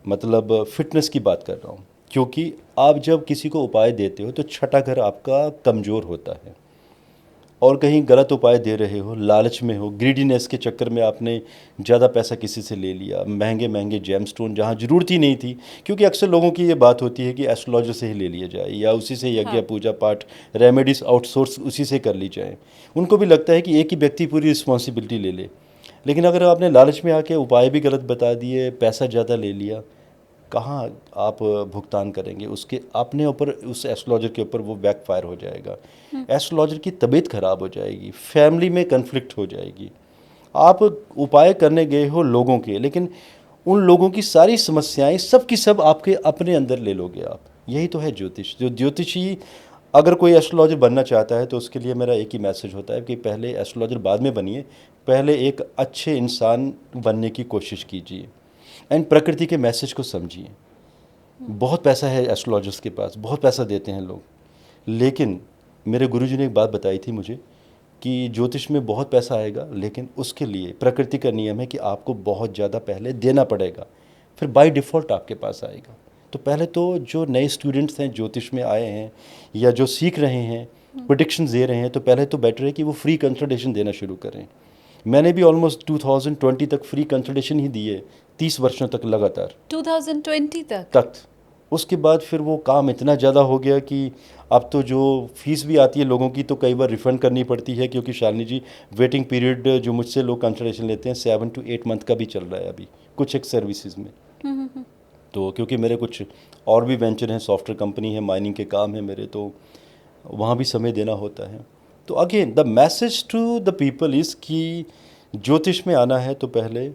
मतलब फिटनेस की बात कर रहा हूँ। क्योंकि आप जब किसी को उपाय देते हो तो छठा घर आपका कमज़ोर होता है, और कहीं गलत उपाय दे रहे हो, लालच में हो, ग्रीडीनेस के चक्कर में आपने ज़्यादा पैसा किसी से ले लिया, महंगे महंगे जेमस्टोन जहाँ ज़रूरत ही नहीं थी। क्योंकि अक्सर लोगों की ये बात होती है कि एस्ट्रोलॉजर से ही ले लिया जाए, या उसी से यज्ञ पूजा पाठ रेमेडीज आउटसोर्स उसी से कर ली जाए। उनको भी लगता है कि एक ही व्यक्ति पूरी रिस्पॉन्सिबिलिटी ले ले। लेकिन अगर आपने लालच में आके उपाय भी गलत बता दिए, पैसा ज़्यादा ले लिया, कहाँ आप भुगतान करेंगे उसके? अपने ऊपर, उस एस्ट्रोलॉजर के ऊपर वो बैकफायर हो जाएगा। एस्ट्रोलॉजर की तबीयत खराब हो जाएगी, फैमिली में कन्फ्लिक्ट हो जाएगी। आप उपाय करने गए हो लोगों के, लेकिन उन लोगों की सारी समस्याएं सब की सब आपके अपने अंदर ले लोगे आप। यही तो है ज्योतिष। जो ज्योतिषी, अगर कोई एस्ट्रोलॉजर बनना चाहता है तो उसके लिए मेरा एक ही मैसेज होता है कि पहले एस्ट्रोलॉजर बाद में बनिए, पहले एक अच्छे इंसान बनने की कोशिश कीजिए एंड प्रकृति के मैसेज को समझिए। बहुत पैसा है एस्ट्रोलॉजर्स के पास, बहुत पैसा देते हैं लोग, लेकिन मेरे गुरुजी ने एक बात बताई थी मुझे कि ज्योतिष में बहुत पैसा आएगा, लेकिन उसके लिए प्रकृति का नियम है कि आपको बहुत ज़्यादा पहले देना पड़ेगा, फिर बाय डिफ़ॉल्ट आपके पास आएगा। तो पहले तो जो नए स्टूडेंट्स हैं, ज्योतिष में आए हैं या जो सीख रहे हैं, प्रेडिक्शंस दे रहे हैं, तो पहले तो बेटर है कि वो फ्री कंसल्टेशन देना शुरू करें। मैंने भी ऑलमोस्ट 2020 तक फ्री कंसल्टेशन ही दी है, 30 वर्षों तक लगातार। 2020 तक? उसके बाद फिर वो काम इतना ज़्यादा हो गया कि अब तो जो फीस भी आती है लोगों की तो कई बार रिफ़ंड करनी पड़ती है, क्योंकि शालिनी जी, वेटिंग पीरियड जो मुझसे लोग कंसल्टेशन लेते हैं 7 to 8 मंथ का भी चल रहा है अभी कुछ एक सर्विसेज में। तो क्योंकि मेरे कुछ और भी वेंचर हैं, सॉफ्टवेयर कंपनी है, माइनिंग के काम है मेरे, तो वहाँ भी समय देना होता है। तो again the message to the people is कि ज्योतिष में आना है तो पहले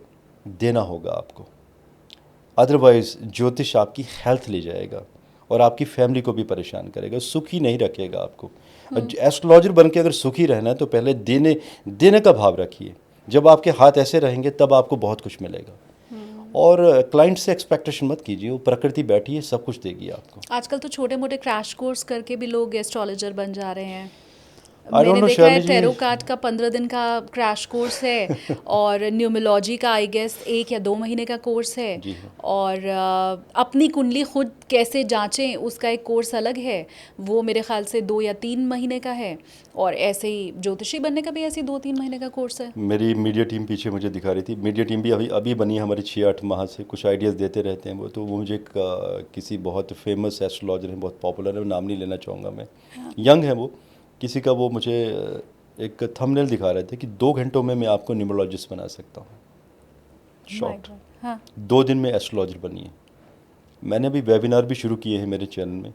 देना होगा आपको, अदरवाइज़ ज्योतिष आपकी हेल्थ ले जाएगा और आपकी फैमिली को भी परेशान करेगा, सुखी नहीं रखेगा आपको। एस्ट्रोलॉजर बन के अगर सुखी रहना है तो पहले देने का भाव रखिए। जब आपके हाथ ऐसे रहेंगे तब आपको बहुत कुछ मिलेगा। और क्लाइंट से एक्सपेक्टेशन मत कीजिए, वो प्रकृति बैठी है, सब कुछ देगी आपको। आजकल तो छोटे मोटे क्रैश कोर्स करके भी लोग एस्ट्रोलॉजर बन जा रहे हैं। I don't मैंने know, देखा है शालिनी जी। टैरो कार्ड का 15 दिन का क्रैश कोर्स है और न्यूमोलॉजी का आई गेस 1 या 2 महीने का कोर्स है। जी हाँ। और अपनी कुंडली खुद कैसे जांचें उसका एक कोर्स अलग है, वो मेरे ख्याल से 2 या 3 महीने का है। और ऐसे ही ज्योतिषी बनने का भी ऐसे 2-3 महीने का कोर्स है। मेरी मीडिया टीम पीछे मुझे दिखा रही थी, मीडिया टीम भी अभी बनी है हमारी 6-8 माह से, कुछ आइडियाज़ देते रहते हैं वो। तो वो मुझे किसी बहुत फेमस एस्ट्रोलॉजर हैं, बहुत पॉपुलर है, नाम नहीं लेना चाहूँगा मैं, यंग है वो, किसी का वो मुझे एक थंबनेल दिखा रहे थे कि 2 घंटों में मैं आपको न्यूमरोलॉजिस्ट बना सकता हूँ। शॉर्ट। हाँ। 2 दिन में एस्ट्रोलॉजर बनिए। मैंने अभी वेबिनार भी शुरू किए हैं मेरे चैनल में,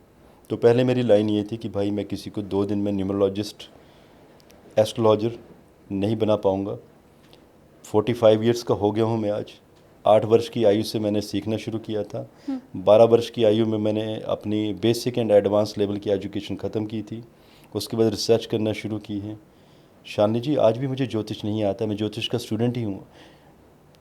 तो पहले मेरी लाइन ये थी कि भाई मैं किसी को 2 दिन में न्यूमरोलॉजिस्ट, एस्ट्रोलॉजर नहीं बना पाऊँगा। 45 ईयर्स का हो गया हूँ मैं आज। 8 वर्ष की आयु से मैंने सीखना शुरू किया था। 12 वर्ष की आयु में मैंने अपनी बेसिक एंड एडवांस लेवल की एजुकेशन ख़त्म की थी। उसके बाद रिसर्च करना शुरू की है। शालिनी जी, आज भी मुझे ज्योतिष नहीं आता, मैं ज्योतिष का स्टूडेंट ही हूँ।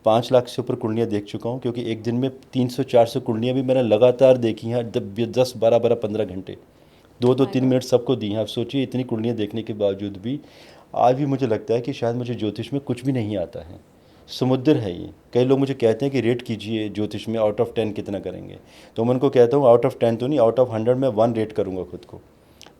5 लाख से ऊपर कुंडलियाँ देख चुका हूँ, क्योंकि एक दिन में 300-400 कुंडलियाँ भी मैंने लगातार देखी हैं, 10-12-15 घंटे, 2-3 मिनट सबको दी हैं। आप सोचिए, इतनी कुंडलियाँ देखने के बावजूद भी आज भी मुझे लगता है कि शायद मुझे ज्योतिष में कुछ भी नहीं आता है। समुद्र है ये। कई लोग मुझे कहते हैं कि रेट कीजिए ज्योतिष में, आउट ऑफ 10 कितना करेंगे। तो मैं उनको कहता हूँ आउट ऑफ 10 तो नहीं, आउट ऑफ 100 में 1 रेट करूँगा खुद को।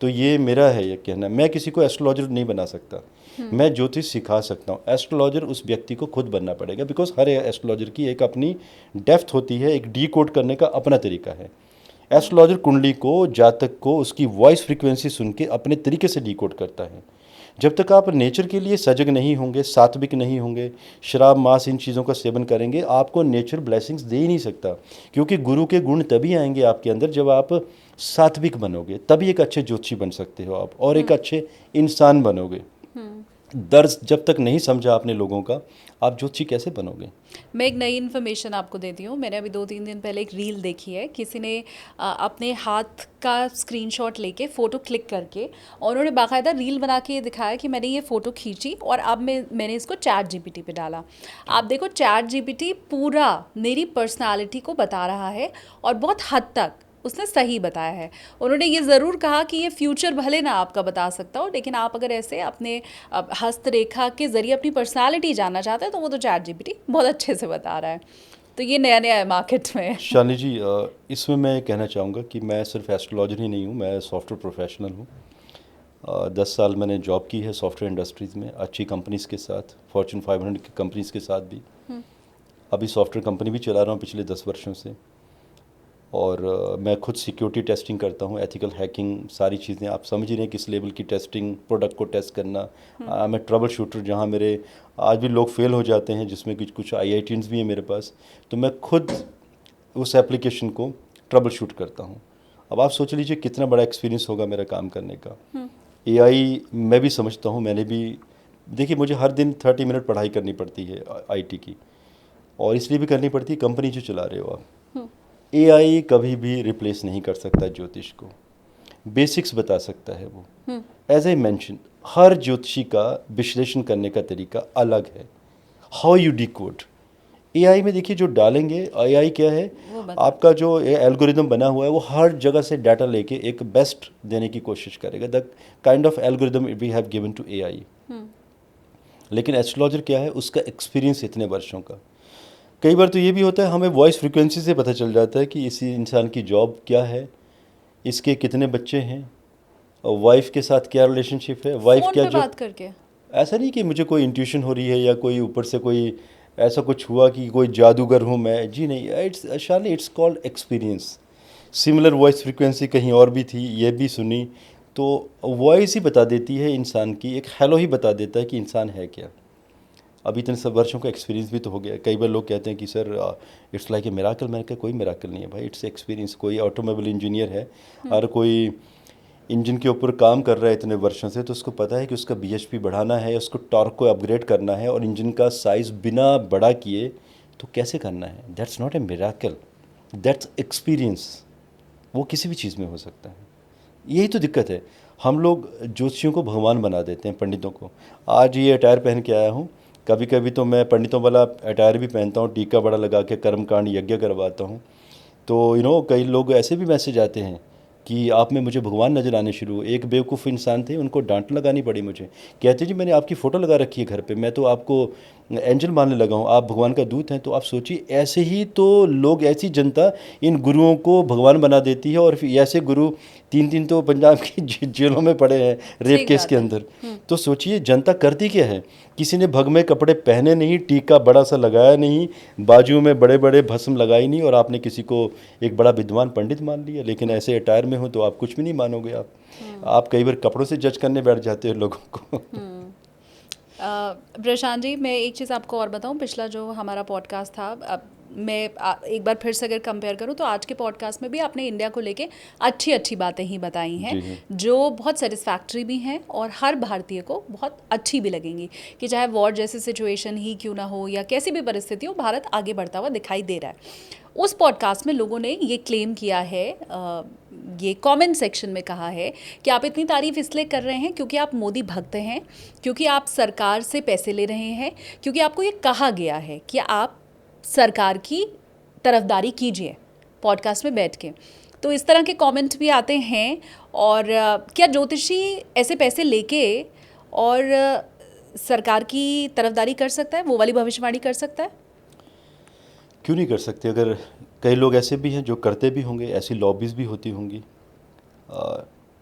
तो ये मेरा है ये कहना। मैं किसी को एस्ट्रोलॉजर नहीं बना सकता, मैं ज्योतिष सिखा सकता हूँ। एस्ट्रोलॉजर उस व्यक्ति को खुद बनना पड़ेगा, बिकॉज हर एस्ट्रोलॉजर की एक अपनी डेप्थ होती है, एक डी कोड करने का अपना तरीका है। एस्ट्रोलॉजर कुंडली को, जातक को, उसकी वॉइस फ्रीक्वेंसी सुन के अपने तरीके से डी कोड करता है। जब तक आप नेचर के लिए सजग नहीं होंगे, सात्विक नहीं होंगे, शराब मांस इन चीज़ों का सेवन करेंगे, आपको नेचर ब्लेसिंग्स दे ही नहीं सकता। क्योंकि गुरु के गुण तभी आएंगे आपके अंदर जब आप सात्विक बनोगे, तभी एक अच्छे ज्योतिषी बन सकते हो आप, और एक अच्छे इंसान बनोगे। दर्द जब तक नहीं समझा आपने लोगों का, आप ज्योतिषी कैसे बनोगे? मैं एक नई इन्फॉर्मेशन आपको देती हूँ। मैंने अभी 2-3 दिन पहले एक रील देखी है। किसी ने अपने हाथ का स्क्रीनशॉट लेके फ़ोटो क्लिक करके, और उन्होंने बाकायदा रील बना के ये दिखाया कि मैंने ये फ़ोटो खींची और अब मैंने इसको चैट जीपीटी पे डाला। आप देखो, चैट जीपीटी पूरा मेरी पर्सनालिटी को बता रहा है, और बहुत हद तक उसने सही बताया है। उन्होंने ये ज़रूर कहा कि ये फ्यूचर भले ना आपका बता सकता हो, लेकिन आप अगर ऐसे अपने हस्तरेखा के ज़रिए अपनी पर्सनालिटी जानना चाहते हैं तो वो तो चैट जीपीटी बहुत अच्छे से बता रहा है। तो ये नया नया है मार्केट में। शालिनी जी, इसमें मैं कहना चाहूँगा कि मैं सिर्फ एस्ट्रोलॉजर ही नहीं हूँ, मैं सॉफ्टवेयर प्रोफेशनल हूँ। 10 साल मैंने जॉब की है सॉफ्टवेयर इंडस्ट्रीज़ में, अच्छी कंपनीज़ के साथ, फॉर्च्यून 500 की कंपनीज़ के साथ भी। अभी सॉफ्टवेयर कंपनी भी चला रहा हूँ पिछले 10 वर्षों से। और मैं खुद सिक्योरिटी टेस्टिंग करता हूँ, एथिकल हैकिंग, सारी चीज़ें आप समझ ही रहे हैं किस लेवल की टेस्टिंग, प्रोडक्ट को टेस्ट करना। मैं ट्रबल शूटर, जहाँ मेरे आज भी लोग फेल हो जाते हैं, जिसमें कुछ IITs भी हैं मेरे पास, तो मैं खुद उस एप्लीकेशन को ट्रबल शूट करता हूँ। अब आप सोच लीजिए कितना बड़ा एक्सपीरियंस होगा मेरा काम करने का। AI मैं भी समझता हूँ, मैंने भी, देखिए मुझे हर दिन 30 मिनट पढ़ाई करनी पड़ती है IT की, और इसलिए भी करनी पड़ती है, कंपनी जो चला रहे हो आप। AI कभी भी रिप्लेस नहीं कर सकता ज्योतिष को, बेसिक्स बता सकता है वो। एज आई मेंशन, हर ज्योतिषी का विश्लेषण करने का तरीका अलग है। हाउ यू डिकोड AI में, देखिए जो डालेंगे AI क्या है, आपका जो एल्गोरिदम बना हुआ है वो हर जगह से डाटा लेके एक बेस्ट देने की कोशिश करेगा। The kind of algorithm we have given to AI। लेकिन एस्ट्रोलॉजर क्या है, उसका एक्सपीरियंस इतने वर्षों का। कई बार तो ये भी होता है, हमें वॉइस फ्रीक्वेंसी से पता चल जाता है कि इसी इंसान की जॉब क्या है, इसके कितने बच्चे हैं, और वाइफ के साथ क्या रिलेशनशिप है, वाइफ फोन क्या पे जो। बात करके ऐसा नहीं कि मुझे कोई इंट्यूशन हो रही है या कोई ऊपर से कोई ऐसा कुछ हुआ कि कोई जादूगर हूँ मैं, जी नहीं। इट्स शाली, it's called experience. Similar voice frequency कहीं और भी थी, ये भी सुनी, तो वॉइस ही बता देती है इंसान की, एक हेलो ही बता देता है कि इंसान है क्या। अभी इतने सब वर्षों का एक्सपीरियंस भी तो हो गया। कई बार लोग कहते हैं कि sir it's like a miracle. मैंने कहा कोई मिराकल नहीं है भाई, इट्स एक्सपीरियंस। कोई ऑटोमोबाइल इंजीनियर है और कोई इंजन के ऊपर काम कर रहा है इतने वर्षों से, तो उसको पता है कि उसका BHP बढ़ाना है, उसको टॉर्क को अपग्रेड करना है, और इंजन का साइज़ बिना बड़ा किए तो कैसे करना है। That's not a miracle, that's experience. वो किसी भी चीज़ में हो सकता है। यही तो दिक्कत है, हम लोग ज्योतिषियों को भगवान बना देते हैं, पंडितों को। आज ये अटायर पहन के आया हूँ, कभी कभी तो मैं पंडितों वाला अटायर भी पहनता हूँ, टीका बड़ा लगा के कर्मकांड यज्ञ करवाता हूँ। तो कई लोग ऐसे भी मैसेज आते हैं कि आप में मुझे भगवान नज़र आने शुरू। एक बेवकूफ़ इंसान थे, उनको डांट लगानी पड़ी मुझे। कहते जी मैंने आपकी फ़ोटो लगा रखी है घर पे, मैं तो आपको एंजल मानने लगा हूँ, आप भगवान का दूत हैं। तो आप सोचिए, ऐसे ही तो लोग, ऐसी जनता इन गुरुओं को भगवान बना देती है। और फिर ऐसे गुरु 3 तो पंजाब की जेलों में पड़े हैं रेप केस के अंदर। तो सोचिए जनता करती क्या है। किसी ने भग में कपड़े पहने नहीं, टीका बड़ा सा लगाया नहीं, बाजुओं में बड़े बड़े भस्म लगाई नहीं, और आपने किसी को एक बड़ा विद्वान पंडित मान लिया। लेकिन ऐसे अटायर में हो तो आप कुछ भी नहीं मानोगे। आप कई बार कपड़ों से जज करने बैठ जाते हो लोगों को। प्रशांत जी, मैं एक चीज़ आपको और बताऊं, पिछला जो हमारा पॉडकास्ट था, अब एक बार फिर से अगर कंपेयर करूँ तो आज के पॉडकास्ट में भी आपने इंडिया को लेके अच्छी अच्छी बातें ही बताई हैं जो बहुत सेटिस्फैक्ट्री भी हैं और हर भारतीय को बहुत अच्छी भी लगेंगी कि चाहे वॉर जैसी सिचुएशन ही क्यों ना हो या कैसी भी परिस्थिति हो, भारत आगे बढ़ता हुआ दिखाई दे रहा है। उस पॉडकास्ट में लोगों ने ये क्लेम किया है, ये कमेंट सेक्शन में कहा है कि आप इतनी तारीफ इसलिए कर रहे हैं क्योंकि आप मोदी भक्त हैं, क्योंकि आप सरकार से पैसे ले रहे हैं, क्योंकि आपको ये कहा गया है कि आप सरकार की तरफदारी कीजिए पॉडकास्ट में बैठ के। तो इस तरह के कमेंट भी आते हैं। और क्या ज्योतिषी ऐसे पैसे लेके और सरकार की तरफदारी कर सकता है, वो वाली भविष्यवाणी कर सकता है? क्यों नहीं कर सकते? अगर कई लोग ऐसे भी हैं जो करते भी होंगे, ऐसी लॉबीज़ भी होती होंगी।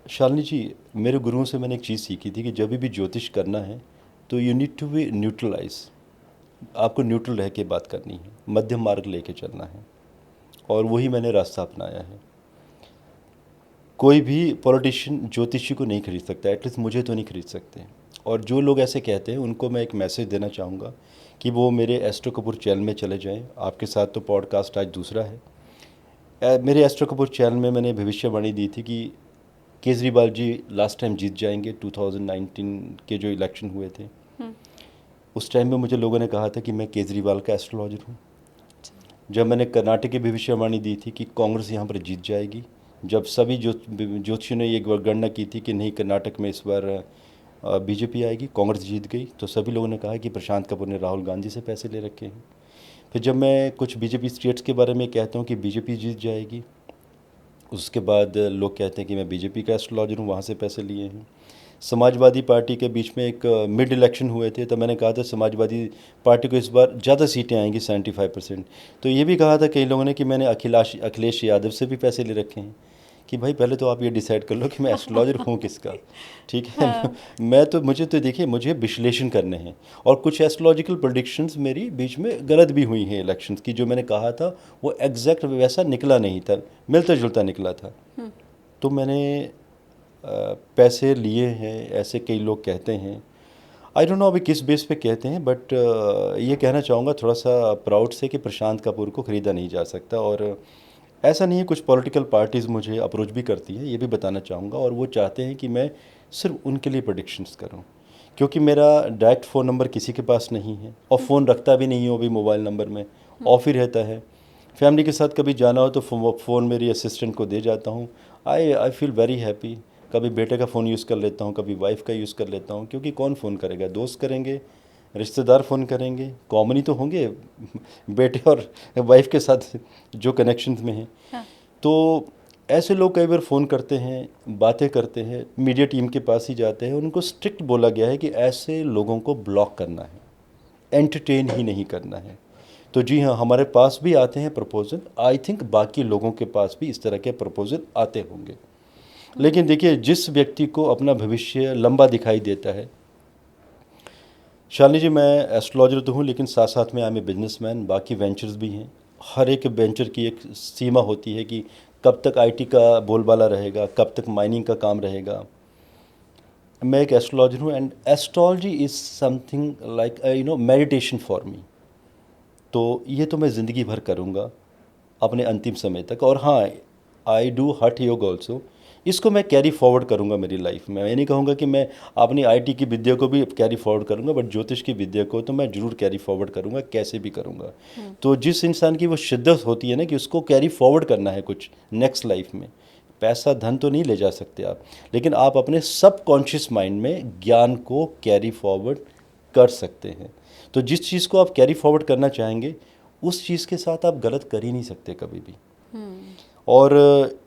शालिनी जी, मेरे गुरुओं से मैंने एक चीज़ सीखी थी कि जब भी ज्योतिष करना है तो you need to be neutralize. आपको न्यूट्रल रह के बात करनी है, मध्यम मार्ग लेके चलना है, और वही मैंने रास्ता अपनाया है। कोई भी पॉलिटिशियन ज्योतिषी को नहीं खरीद सकता, एटलीस्ट मुझे तो नहीं खरीद सकते। और जो लोग ऐसे कहते हैं उनको मैं एक मैसेज देना चाहूँगा कि वो मेरे एस्ट्रो कपूर चैनल में चले जाएं। आपके साथ तो पॉडकास्ट आज दूसरा है। मेरे एस्ट्रो कपूर चैनल में मैंने भविष्यवाणी दी थी कि केजरीवाल जी लास्ट टाइम जीत जाएंगे, 2019 के जो इलेक्शन हुए थे। उस टाइम में मुझे लोगों ने कहा था कि मैं केजरीवाल का एस्ट्रोलॉजर हूँ। जब मैंने कर्नाटक की भविष्यवाणी दी थी कि कांग्रेस यहाँ पर जीत जाएगी, जब सभी ज्योतिषियों ने ये गणना की थी कि नहीं कर्नाटक में इस बार बीजेपी आएगी, कांग्रेस जीत गई, तो सभी लोगों ने कहा कि प्रशांत कपूर ने राहुल गांधी से पैसे ले रखे हैं। फिर जब मैं कुछ बीजेपी स्टेट्स के बारे में कहता हूँ कि बीजेपी जीत जाएगी, उसके बाद लोग कहते हैं कि मैं बीजेपी का एस्ट्रोलॉजर हूँ, वहाँ से पैसे लिए हैं। समाजवादी पार्टी के बीच में एक मिड इलेक्शन हुए थे, तो मैंने कहा था समाजवादी पार्टी को इस बार ज़्यादा सीटें आएंगी, 75%। तो ये भी कहा था कई लोगों ने कि मैंने अखिलेश यादव से भी पैसे ले रखे हैं। कि भाई पहले तो आप ये डिसाइड कर लो कि मैं एस्ट्रोलॉजर हूँ किसका, ठीक है। हाँ। मुझे तो देखिए, मुझे विश्लेषण करने हैं, और कुछ एस्ट्रोलॉजिकल प्रेडिक्शंस मेरी बीच में गलत भी हुई हैं इलेक्शंस की। जो मैंने कहा था वो एग्जैक्ट वैसा निकला नहीं था, मिलता जुलता निकला था। तो मैंने पैसे लिए हैं, ऐसे कई लोग कहते हैं। आई डोंट नो अभी किस बेस पे कहते हैं, बट ये कहना चाहूँगा थोड़ा सा प्राउड से कि प्रशांत कपूर को ख़रीदा नहीं जा सकता। और ऐसा नहीं है, कुछ पॉलिटिकल पार्टीज़ मुझे अप्रोच भी करती है, ये भी बताना चाहूँगा, और वो चाहते हैं कि मैं सिर्फ उनके लिए प्रेडिक्शंस करूँ, क्योंकि मेरा डायरेक्ट फ़ोन नंबर किसी के पास नहीं है, और फ़ोन रखता भी नहीं हूँ अभी मोबाइल नंबर में, ऑफ ही रहता है। फैमिली के साथ कभी जाना हो तो फ़ोन मेरी असिस्टेंट को दे जाता हूँ। I feel very happy. कभी बेटे का फ़ोन यूज़ कर लेता हूँ, कभी वाइफ का यूज़ कर लेता हूँ, क्योंकि कौन फ़ोन करेगा, दोस्त करेंगे, रिश्तेदार फ़ोन करेंगे, कॉमन ही तो होंगे बेटे और वाइफ के साथ जो कनेक्शन में हैं। हाँ। तो ऐसे लोग कई बार फ़ोन करते हैं, बातें करते हैं, मीडिया टीम के पास ही जाते हैं। उनको स्ट्रिक्ट बोला गया है कि ऐसे लोगों को ब्लॉक करना है, एंटरटेन ही नहीं करना है। तो जी हाँ, हमारे पास भी आते हैं प्रपोजल। आई थिंक बाकी लोगों के पास भी इस तरह के प्रपोजल आते होंगे। लेकिन देखिए, जिस व्यक्ति को अपना भविष्य लंबा दिखाई देता है, शालिनी जी, मैं एस्ट्रोलॉजर तो हूँ, लेकिन साथ साथ में आई एम ए बिजनेसमैन। बाकी वेंचर्स भी हैं। हर एक वेंचर की एक सीमा होती है कि कब तक आईटी का बोलबाला रहेगा, कब तक माइनिंग का काम रहेगा। मैं एक एस्ट्रोलॉजर हूँ, and astrology is something like meditation for me. तो ये तो मैं ज़िंदगी भर करूँगा अपने अंतिम समय तक। और हाँ, आई डू हठ योग ऑल्सो। इसको मैं कैरी फॉरवर्ड करूँगा मेरी लाइफ में। मैं नहीं कहूँगा कि मैं अपनी आईटी की विद्या को भी कैरी फॉरवर्ड करूँगा, बट ज्योतिष की विद्या को तो मैं ज़रूर कैरी फॉरवर्ड करूँगा, कैसे भी करूँगा। तो जिस इंसान की वो शिद्दत होती है ना कि उसको कैरी फॉरवर्ड करना है कुछ नेक्स्ट लाइफ में, पैसा धन तो नहीं ले जा सकते आप, लेकिन आप अपने सबकॉन्शियस माइंड में ज्ञान को कैरी फॉरवर्ड कर सकते हैं। तो जिस चीज़ को आप कैरी फॉरवर्ड करना चाहेंगे, उस चीज़ के साथ आप गलत कर ही नहीं सकते कभी भी। और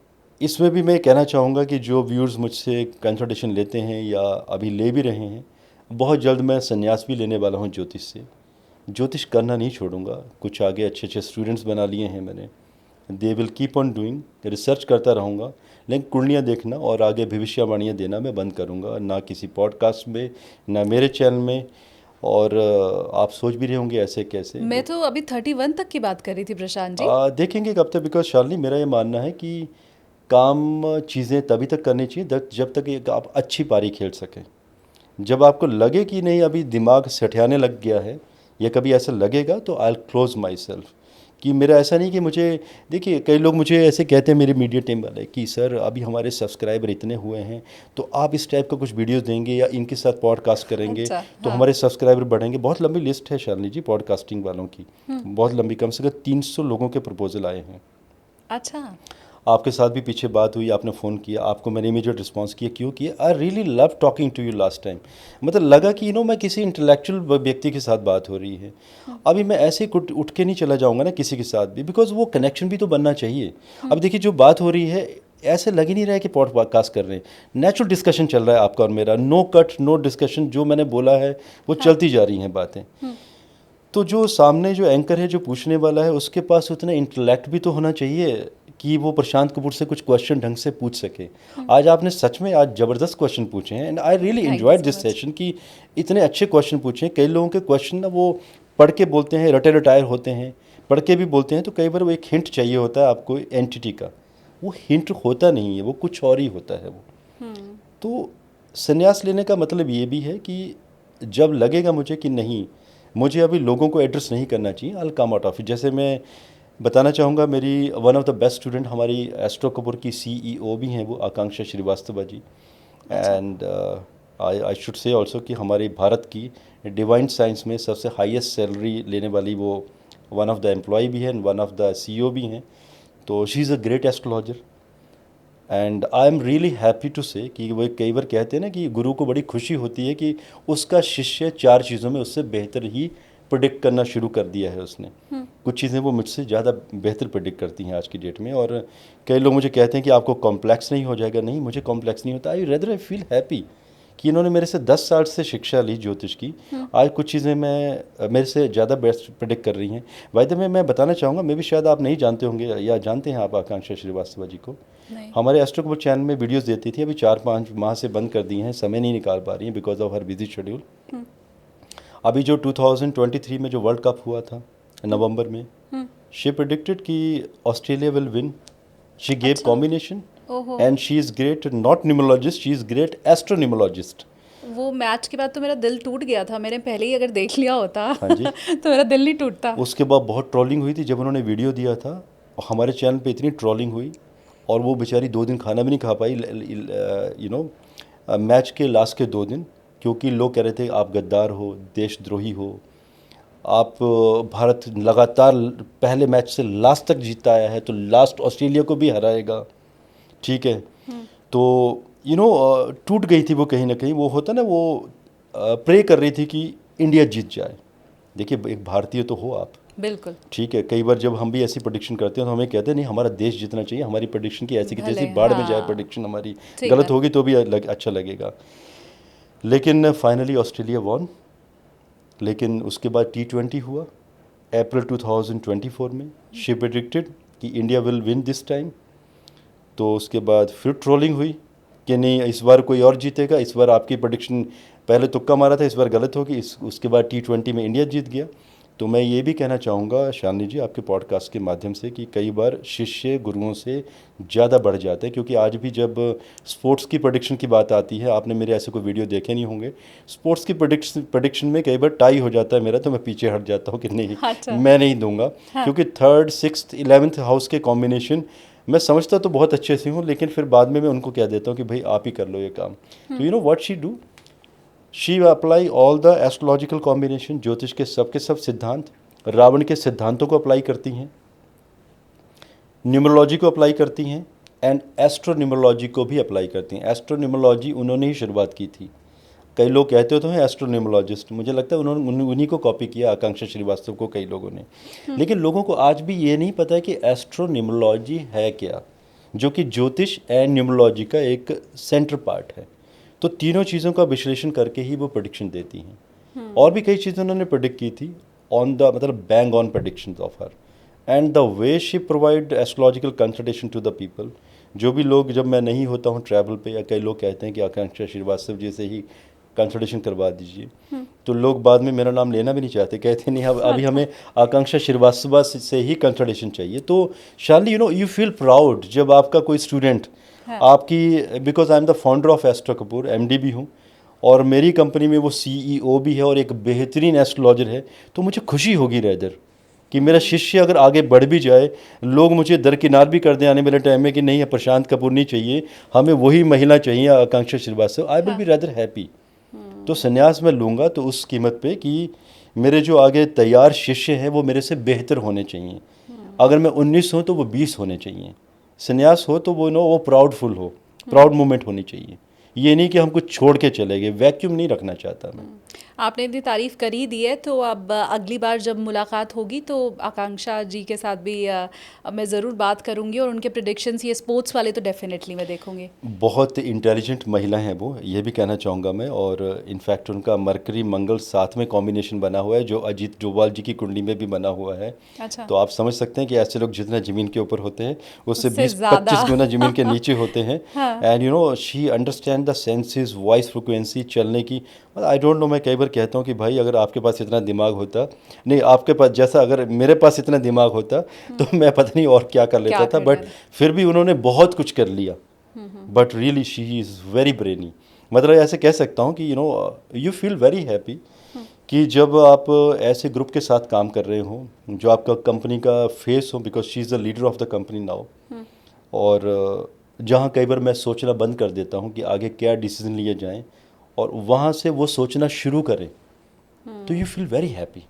इसमें भी मैं कहना चाहूँगा कि जो व्यूअर्स मुझसे कंसल्टेशन लेते हैं या अभी ले भी रहे हैं, बहुत जल्द मैं संन्यास भी लेने वाला हूँ ज्योतिष से। ज्योतिष करना नहीं छोड़ूंगा। कुछ आगे अच्छे अच्छे स्टूडेंट्स बना लिए हैं मैंने। They will keep on doing, research करता रहूँगा, लेकिन कुंडलियाँ देखना और आगे भविष्यवाणियाँ देना मैं बंद करूँगा, ना किसी पॉडकास्ट में, ना मेरे चैनल में। और आप सोच भी रहे होंगे ऐसे कैसे। मैं तो अभी 31 तक की बात कर रही थी प्रशांत जी। देखेंगे कब तक, बिकॉज शालिनी मेरा ये मानना है कि काम चीज़ें तभी तक करनी चाहिए जब तक एक आप अच्छी पारी खेल सकें। जब आपको लगे कि नहीं अभी दिमाग सठियाने लग गया है, या कभी ऐसा लगेगा, तो I will close my self कि मेरा ऐसा नहीं कि मुझे, देखिए कई लोग मुझे ऐसे कहते हैं मेरे मीडिया टीम वाले कि सर अभी हमारे सब्सक्राइबर इतने हुए हैं तो आप इस टाइप का कुछ वीडियोस देंगे या इनके साथ पॉडकास्ट करेंगे अच्छा, तो हाँ। हमारे सब्सक्राइबर बढ़ेंगे। बहुत लंबी लिस्ट है शालिनी जी पॉडकास्टिंग वालों की, बहुत लंबी, कम से कम 300 लोगों के प्रपोजल आए हैं। अच्छा। आपके साथ भी पीछे बात हुई, आपने फ़ोन किया, आपको मैंने इमीडिएट रिस्पांस किया, क्यों किया? I really love talking to you last time. मतलब लगा कि मैं किसी इंटेलेक्चुअल व्यक्ति के साथ बात हो रही है। अभी मैं ऐसे ही उठ के नहीं चला जाऊंगा ना किसी के साथ भी, बिकॉज वो कनेक्शन भी तो बनना चाहिए। अब देखिए जो बात हो रही है ऐसे लग ही नहीं रहा है कि पॉडकास्ट कर रहे हैं, नेचुरल डिस्कशन चल रहा है आपका और मेरा, नो कट नो डिस्कशन, जो मैंने बोला है वो चलती जा रही हैं बातें। तो जो सामने जो एंकर है जो पूछने वाला है उसके पास उतना इंटेलेक्ट भी तो होना चाहिए कि वो प्रशांत कपूर से कुछ क्वेश्चन ढंग से पूछ सके। आज आपने सच में आज ज़बरदस्त क्वेश्चन पूछे हैं and I really thank you enjoyed so this much. Session कि इतने अच्छे क्वेश्चन पूछे हैं। कई लोगों के क्वेश्चन ना वो पढ़ के बोलते हैं, रटे रटायर होते हैं, पढ़ के भी बोलते हैं, तो कई बार वो एक हिंट चाहिए होता है आपको एंटिटी का, वो हिंट होता नहीं है, वो कुछ और ही होता है वो। तो संन्यास लेने का मतलब ये भी है कि जब लगेगा मुझे कि नहीं, मुझे अभी लोगों को एड्रेस नहीं करना चाहिए, I come out of it. जैसे मैं बताना चाहूँगा, मेरी one of the best student हमारी एस्ट्रो कपूर की सीईओ भी हैं, वो Akanksha Srivastava ji. And I should say also कि हमारे भारत की डिवाइन साइंस में सबसे हाईएस्ट सैलरी लेने वाली वो वन ऑफ द एम्प्लॉय भी हैं and one of the CEO भी हैं। तो she is a great astrologer and I am really happy to say कि वो कई बार कहते हैं ना कि गुरु को बड़ी खुशी होती है कि उसका शिष्य 4 चीज़ों में उससे बेहतर ही प्रिडिक्ट करना शुरू कर दिया है उसने। कुछ चीज़ें वो मुझसे ज़्यादा बेहतर प्रिडिक्ट करती हैं आज की डेट में। और कई लोग मुझे कहते हैं कि आपको कॉम्प्लेक्स नहीं हो जाएगा, नहीं मुझे कॉम्प्लेक्स नहीं होता, आई रेदर आई फील हैप्पी कि इन्होंने मेरे से 10 साल से शिक्षा ली ज्योतिष की, आज कुछ चीज़ें मैं मेरे से ज़्यादा बेस्ट प्रिडिक्ट कर रही हैं। वाय द वे मैं बताना चाहूँगा, मे भी शायद आप नहीं जानते होंगे या जानते हैं आप आकांक्षा श्रीवास्तव जी को, नहीं। हमारे एस्ट्रो कपूर चैनल में वीडियोस देती थी, अभी 4-5 माह से बंद कर दी हैं, समय नहीं निकाल पा रही हैं because of her busy schedule. अभी जो 2023 में जो वर्ल्ड कप हुआ था नवंबर में, शी प्रेडिक्टेड कि Australia will win, she gave combination ओहो। And she is great not numerologist, she is great astronumerologist. वो मैच के बाद तो मेरा दिल टूट गया था, मैंने पहले ही अगर देख लिया होता हाँ जी। तो मेरा दिल नहीं टूटता। उसके बाद बहुत ट्रोलिंग हुई थी जब उन्होंने वीडियो दिया था, और हमारे चैनल पे इतनी ट्रोलिंग हुई और वो बेचारी 2 दिन खाना भी नहीं खा पाई, मैच के लास्ट के 2 दिन, क्योंकि लोग कह रहे थे आप गद्दार हो, देशद्रोही हो, आप भारत लगातार पहले मैच से लास्ट तक जीतता आया है तो लास्ट ऑस्ट्रेलिया को भी हराएगा, ठीक है। तो टूट गई थी वो कहीं ना कहीं, वो होता ना वो प्रे कर रही थी कि इंडिया जीत जाए। देखिए एक भारतीय तो हो आप, बिल्कुल। ठीक है, कई बार जब हम भी ऐसी प्रेडिक्शन करते हैं तो हमें कहते हैं नहीं हमारा देश जीतना चाहिए, हमारी प्रेडिक्शन की ऐसी की भले, जैसी बाढ़ में जाए हाँ। प्रेडिक्शन हमारी, ठीक गलत है। होगी तो भी अच्छा लगेगा। लेकिन फाइनली ऑस्ट्रेलिया वॉन। लेकिन उसके बाद T20 हुआ अप्रैल 2024 में, शी प्रेडिक्टेड कि India will win this time. तो उसके बाद फिर ट्रोलिंग हुई कि नहीं इस बार कोई और जीतेगा, इस बार आपकी प्रेडिक्शन पहले तुक्का मारा था, इस बार गलत होगी। उसके बाद T20 में इंडिया जीत गया। तो मैं ये भी कहना चाहूँगा शालिनी जी आपके पॉडकास्ट के माध्यम से कि कई बार शिष्य गुरुओं से ज़्यादा बढ़ जाते हैं, क्योंकि आज भी जब स्पोर्ट्स की प्रेडिक्शन की बात आती है, आपने मेरे ऐसे कोई वीडियो देखे नहीं होंगे, स्पोर्ट्स की प्रेडिक्शन में कई बार टाई हो जाता है मेरा, तो मैं पीछे हट जाता हूँ कि नहीं अच्छा। मैं नहीं दूंगा। क्योंकि 3rd 6th 11th हाउस के कॉम्बिनेशन मैं समझता तो बहुत अच्छे से हूँ, लेकिन फिर बाद में मैं उनको कह देता हूँ कि भाई आप ही कर लो ये काम। तो you know what she do, she apply all the astrological combination, ज्योतिष के सब सिद्धांत, रावण के सिद्धांतों को अप्लाई करती हैं, न्यूमरोलॉजी को अप्लाई करती हैं एंड एस्ट्रोन्यूमरोलॉजी को भी अप्लाई करती हैं। एस्ट्रोन्यूमरोलॉजी उन्होंने ही शुरुआत की थी। कई लोग कहते तो हैं एस्ट्रोन्यूमरोलॉजिस्ट, मुझे लगता है उन्होंने उन्हीं को कॉपी किया, आकांक्षा श्रीवास्तव को, कई लोगों ने। लेकिन लोगों को आज भी ये नहीं पता है कि एस्ट्रोन्यूमरोलॉजी है क्या, जो कि ज्योतिष एंड न्यूमरोलॉजी का एक सेंटर पार्ट है। तो तीनों चीज़ों का विश्लेषण करके ही वो प्रेडिक्शन देती हैं। और भी कई चीज़ें उन्होंने प्रेडिक्ट की थी ऑन द मतलब bang on predictions of her and the way she provide astrological consultation to the people. जो भी लोग, जब मैं नहीं होता हूँ ट्रैवल पे, या कई लोग कहते हैं कि आकांक्षा श्रीवास्तव जी से ही कंसल्टेशन करवा दीजिए, तो लोग बाद में मेरा नाम लेना भी नहीं चाहते, कहते नहीं अभी हमें आकांक्षा श्रीवास्तव से ही कंसल्टेशन चाहिए। तो शाली यू फील प्राउड जब आपका कोई स्टूडेंट आपकी, because I am the founder of astro Kapoor, MD भी हूँ, और मेरी कंपनी में वो CEO भी है और एक बेहतरीन एस्ट्रोलॉजर है, तो मुझे खुशी होगी रेदर कि मेरा शिष्य अगर आगे बढ़ भी जाए, लोग मुझे दरकिनार भी कर दें आने वाले टाइम में कि नहीं प्रशांत कपूर नहीं चाहिए, हमें वही महिला चाहिए Akanksha Srivastava, I will be rather happy. तो संन्यास मैं लूँगा तो उस कीमत पे कि मेरे जो आगे तैयार शिष्य हैं वो मेरे से बेहतर होने चाहिए। अगर मैं 19 हूँ तो वो 20 होने चाहिए। संन्यास हो तो वो प्राउडफुल हो, प्राउड मोमेंट होनी चाहिए। ये नहीं कि हम कुछ छोड़ के चले गए, वैक्यूम नहीं रखना चाहता मैं। आपने इतनी तारीफ कर ही दी है तो अब अगली बार जब मुलाकात होगी तो आकांक्षा जी के साथ भी मैं ज़रूर बात करूंगी और उनके प्रेडिक्शंस ये स्पोर्ट्स वाले तो डेफिनेटली मैं देखूंगी। बहुत इंटेलिजेंट महिला हैं वो, ये भी कहना चाहूँगा मैं। और इनफैक्ट उनका मरकरी मंगल साथ में कॉम्बिनेशन बना हुआ है जो अजीत डोभाल जी की कुंडली में भी बना हुआ है। अच्छा। तो आप समझ सकते हैं कि ऐसे लोग जितना ज़मीन के ऊपर होते हैं उससे उससे 20-25 गुना ज़मीन के नीचे होते हैं। हाँ। And she understand the senses, voice frequency, चलने की। आई डोंट नो, मैं कई बार कहता हूँ कि भाई अगर आपके पास इतना दिमाग होता, नहीं आपके पास जैसा अगर मेरे पास इतना दिमाग होता तो मैं पता नहीं और क्या कर लेता था, बट फिर भी उन्होंने बहुत कुछ कर लिया। But really she is very brainy. मतलब ऐसे कह सकता हूँ कि यू फील वेरी हैप्पी कि जब आप ऐसे ग्रुप के साथ काम कर रहे हो जो आपका कंपनी का फेस हो, because she is the leader of the company now. और जहाँ कई बार मैं सोचना बंद कर देता हूँ कि आगे क्या डिसीजन लिए जाएं और वहाँ से वो सोचना शुरू करें, तो यू फील वेरी हैप्पी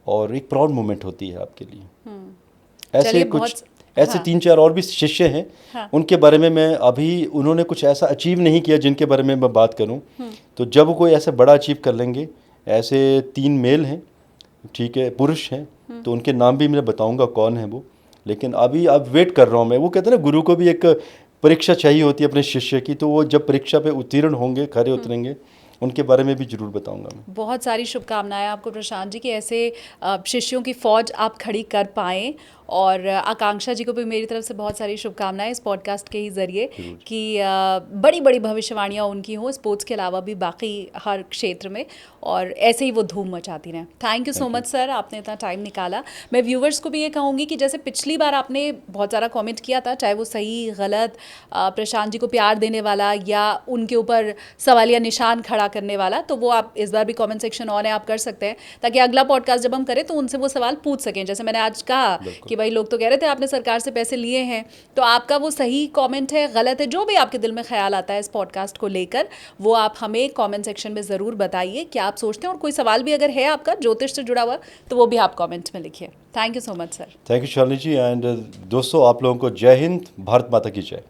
और एक प्राउड मोमेंट होती है आपके लिए। ऐसे कुछ ऐसे 3-4 और भी शिष्य हैं। हाँ। उनके बारे में मैं अभी, उन्होंने कुछ ऐसा अचीव नहीं किया जिनके बारे में मैं बात करूं। तो जब वो कोई ऐसा बड़ा अचीव कर लेंगे, ऐसे 3 मेल हैं, ठीक है, पुरुष हैं, तो उनके नाम भी मैं बताऊंगा कौन है वो। लेकिन अभी अब वेट कर रहा हूं मैं। वो कहते हैं ना गुरु को भी एक परीक्षा चाहिए होती है अपने शिष्य की, तो वो जब परीक्षा पे उत्तीर्ण होंगे, खरे उतरेंगे, उनके बारे में भी जरूर बताऊंगा मैं। बहुत सारी शुभकामनाएं आपको प्रशांत जी कि ऐसे शिष्यों की फौज आप खड़ी कर पाएँ। और आकांक्षा जी को भी मेरी तरफ से बहुत सारी शुभकामनाएं इस पॉडकास्ट के ही ज़रिए कि बड़ी बड़ी भविष्यवाणियां उनकी हों स्पोर्ट्स के अलावा भी बाकी हर क्षेत्र में, और ऐसे ही वो धूम मचाती रहें। Thank you so much sir, आपने इतना टाइम निकाला। मैं व्यूवर्स को भी ये कहूँगी कि जैसे पिछली बार आपने बहुत सारा कमेंट किया था, चाहे वो सही गलत, प्रशांत जी को प्यार देने वाला या उनके ऊपर सवालिया निशान खड़ा करने वाला, तो वो आप इस बार भी कमेंट सेक्शन ऑन है, आप कर सकते हैं ताकि अगला पॉडकास्ट जब हम करें तो उनसे वो सवाल पूछ सकें। जैसे मैंने आज कहा कि भाई लोग तो कह रहे थे आपने सरकार से पैसे लिए हैं, तो आपका वो सही कमेंट है, गलत है, जो भी आपके दिल में ख्याल आता है इस पॉडकास्ट को लेकर, वो आप हमें कमेंट सेक्शन में ज़रूर बताइए क्या आप सोचते हैं। और कोई सवाल भी अगर है आपका ज्योतिष से जुड़ा हुआ तो वो भी आप कमेंट में लिखिए। Thank you so much sir. Thank you Shalini ji. And दोस्तों, आप लोगों को जय हिंद, भारत माता की जय।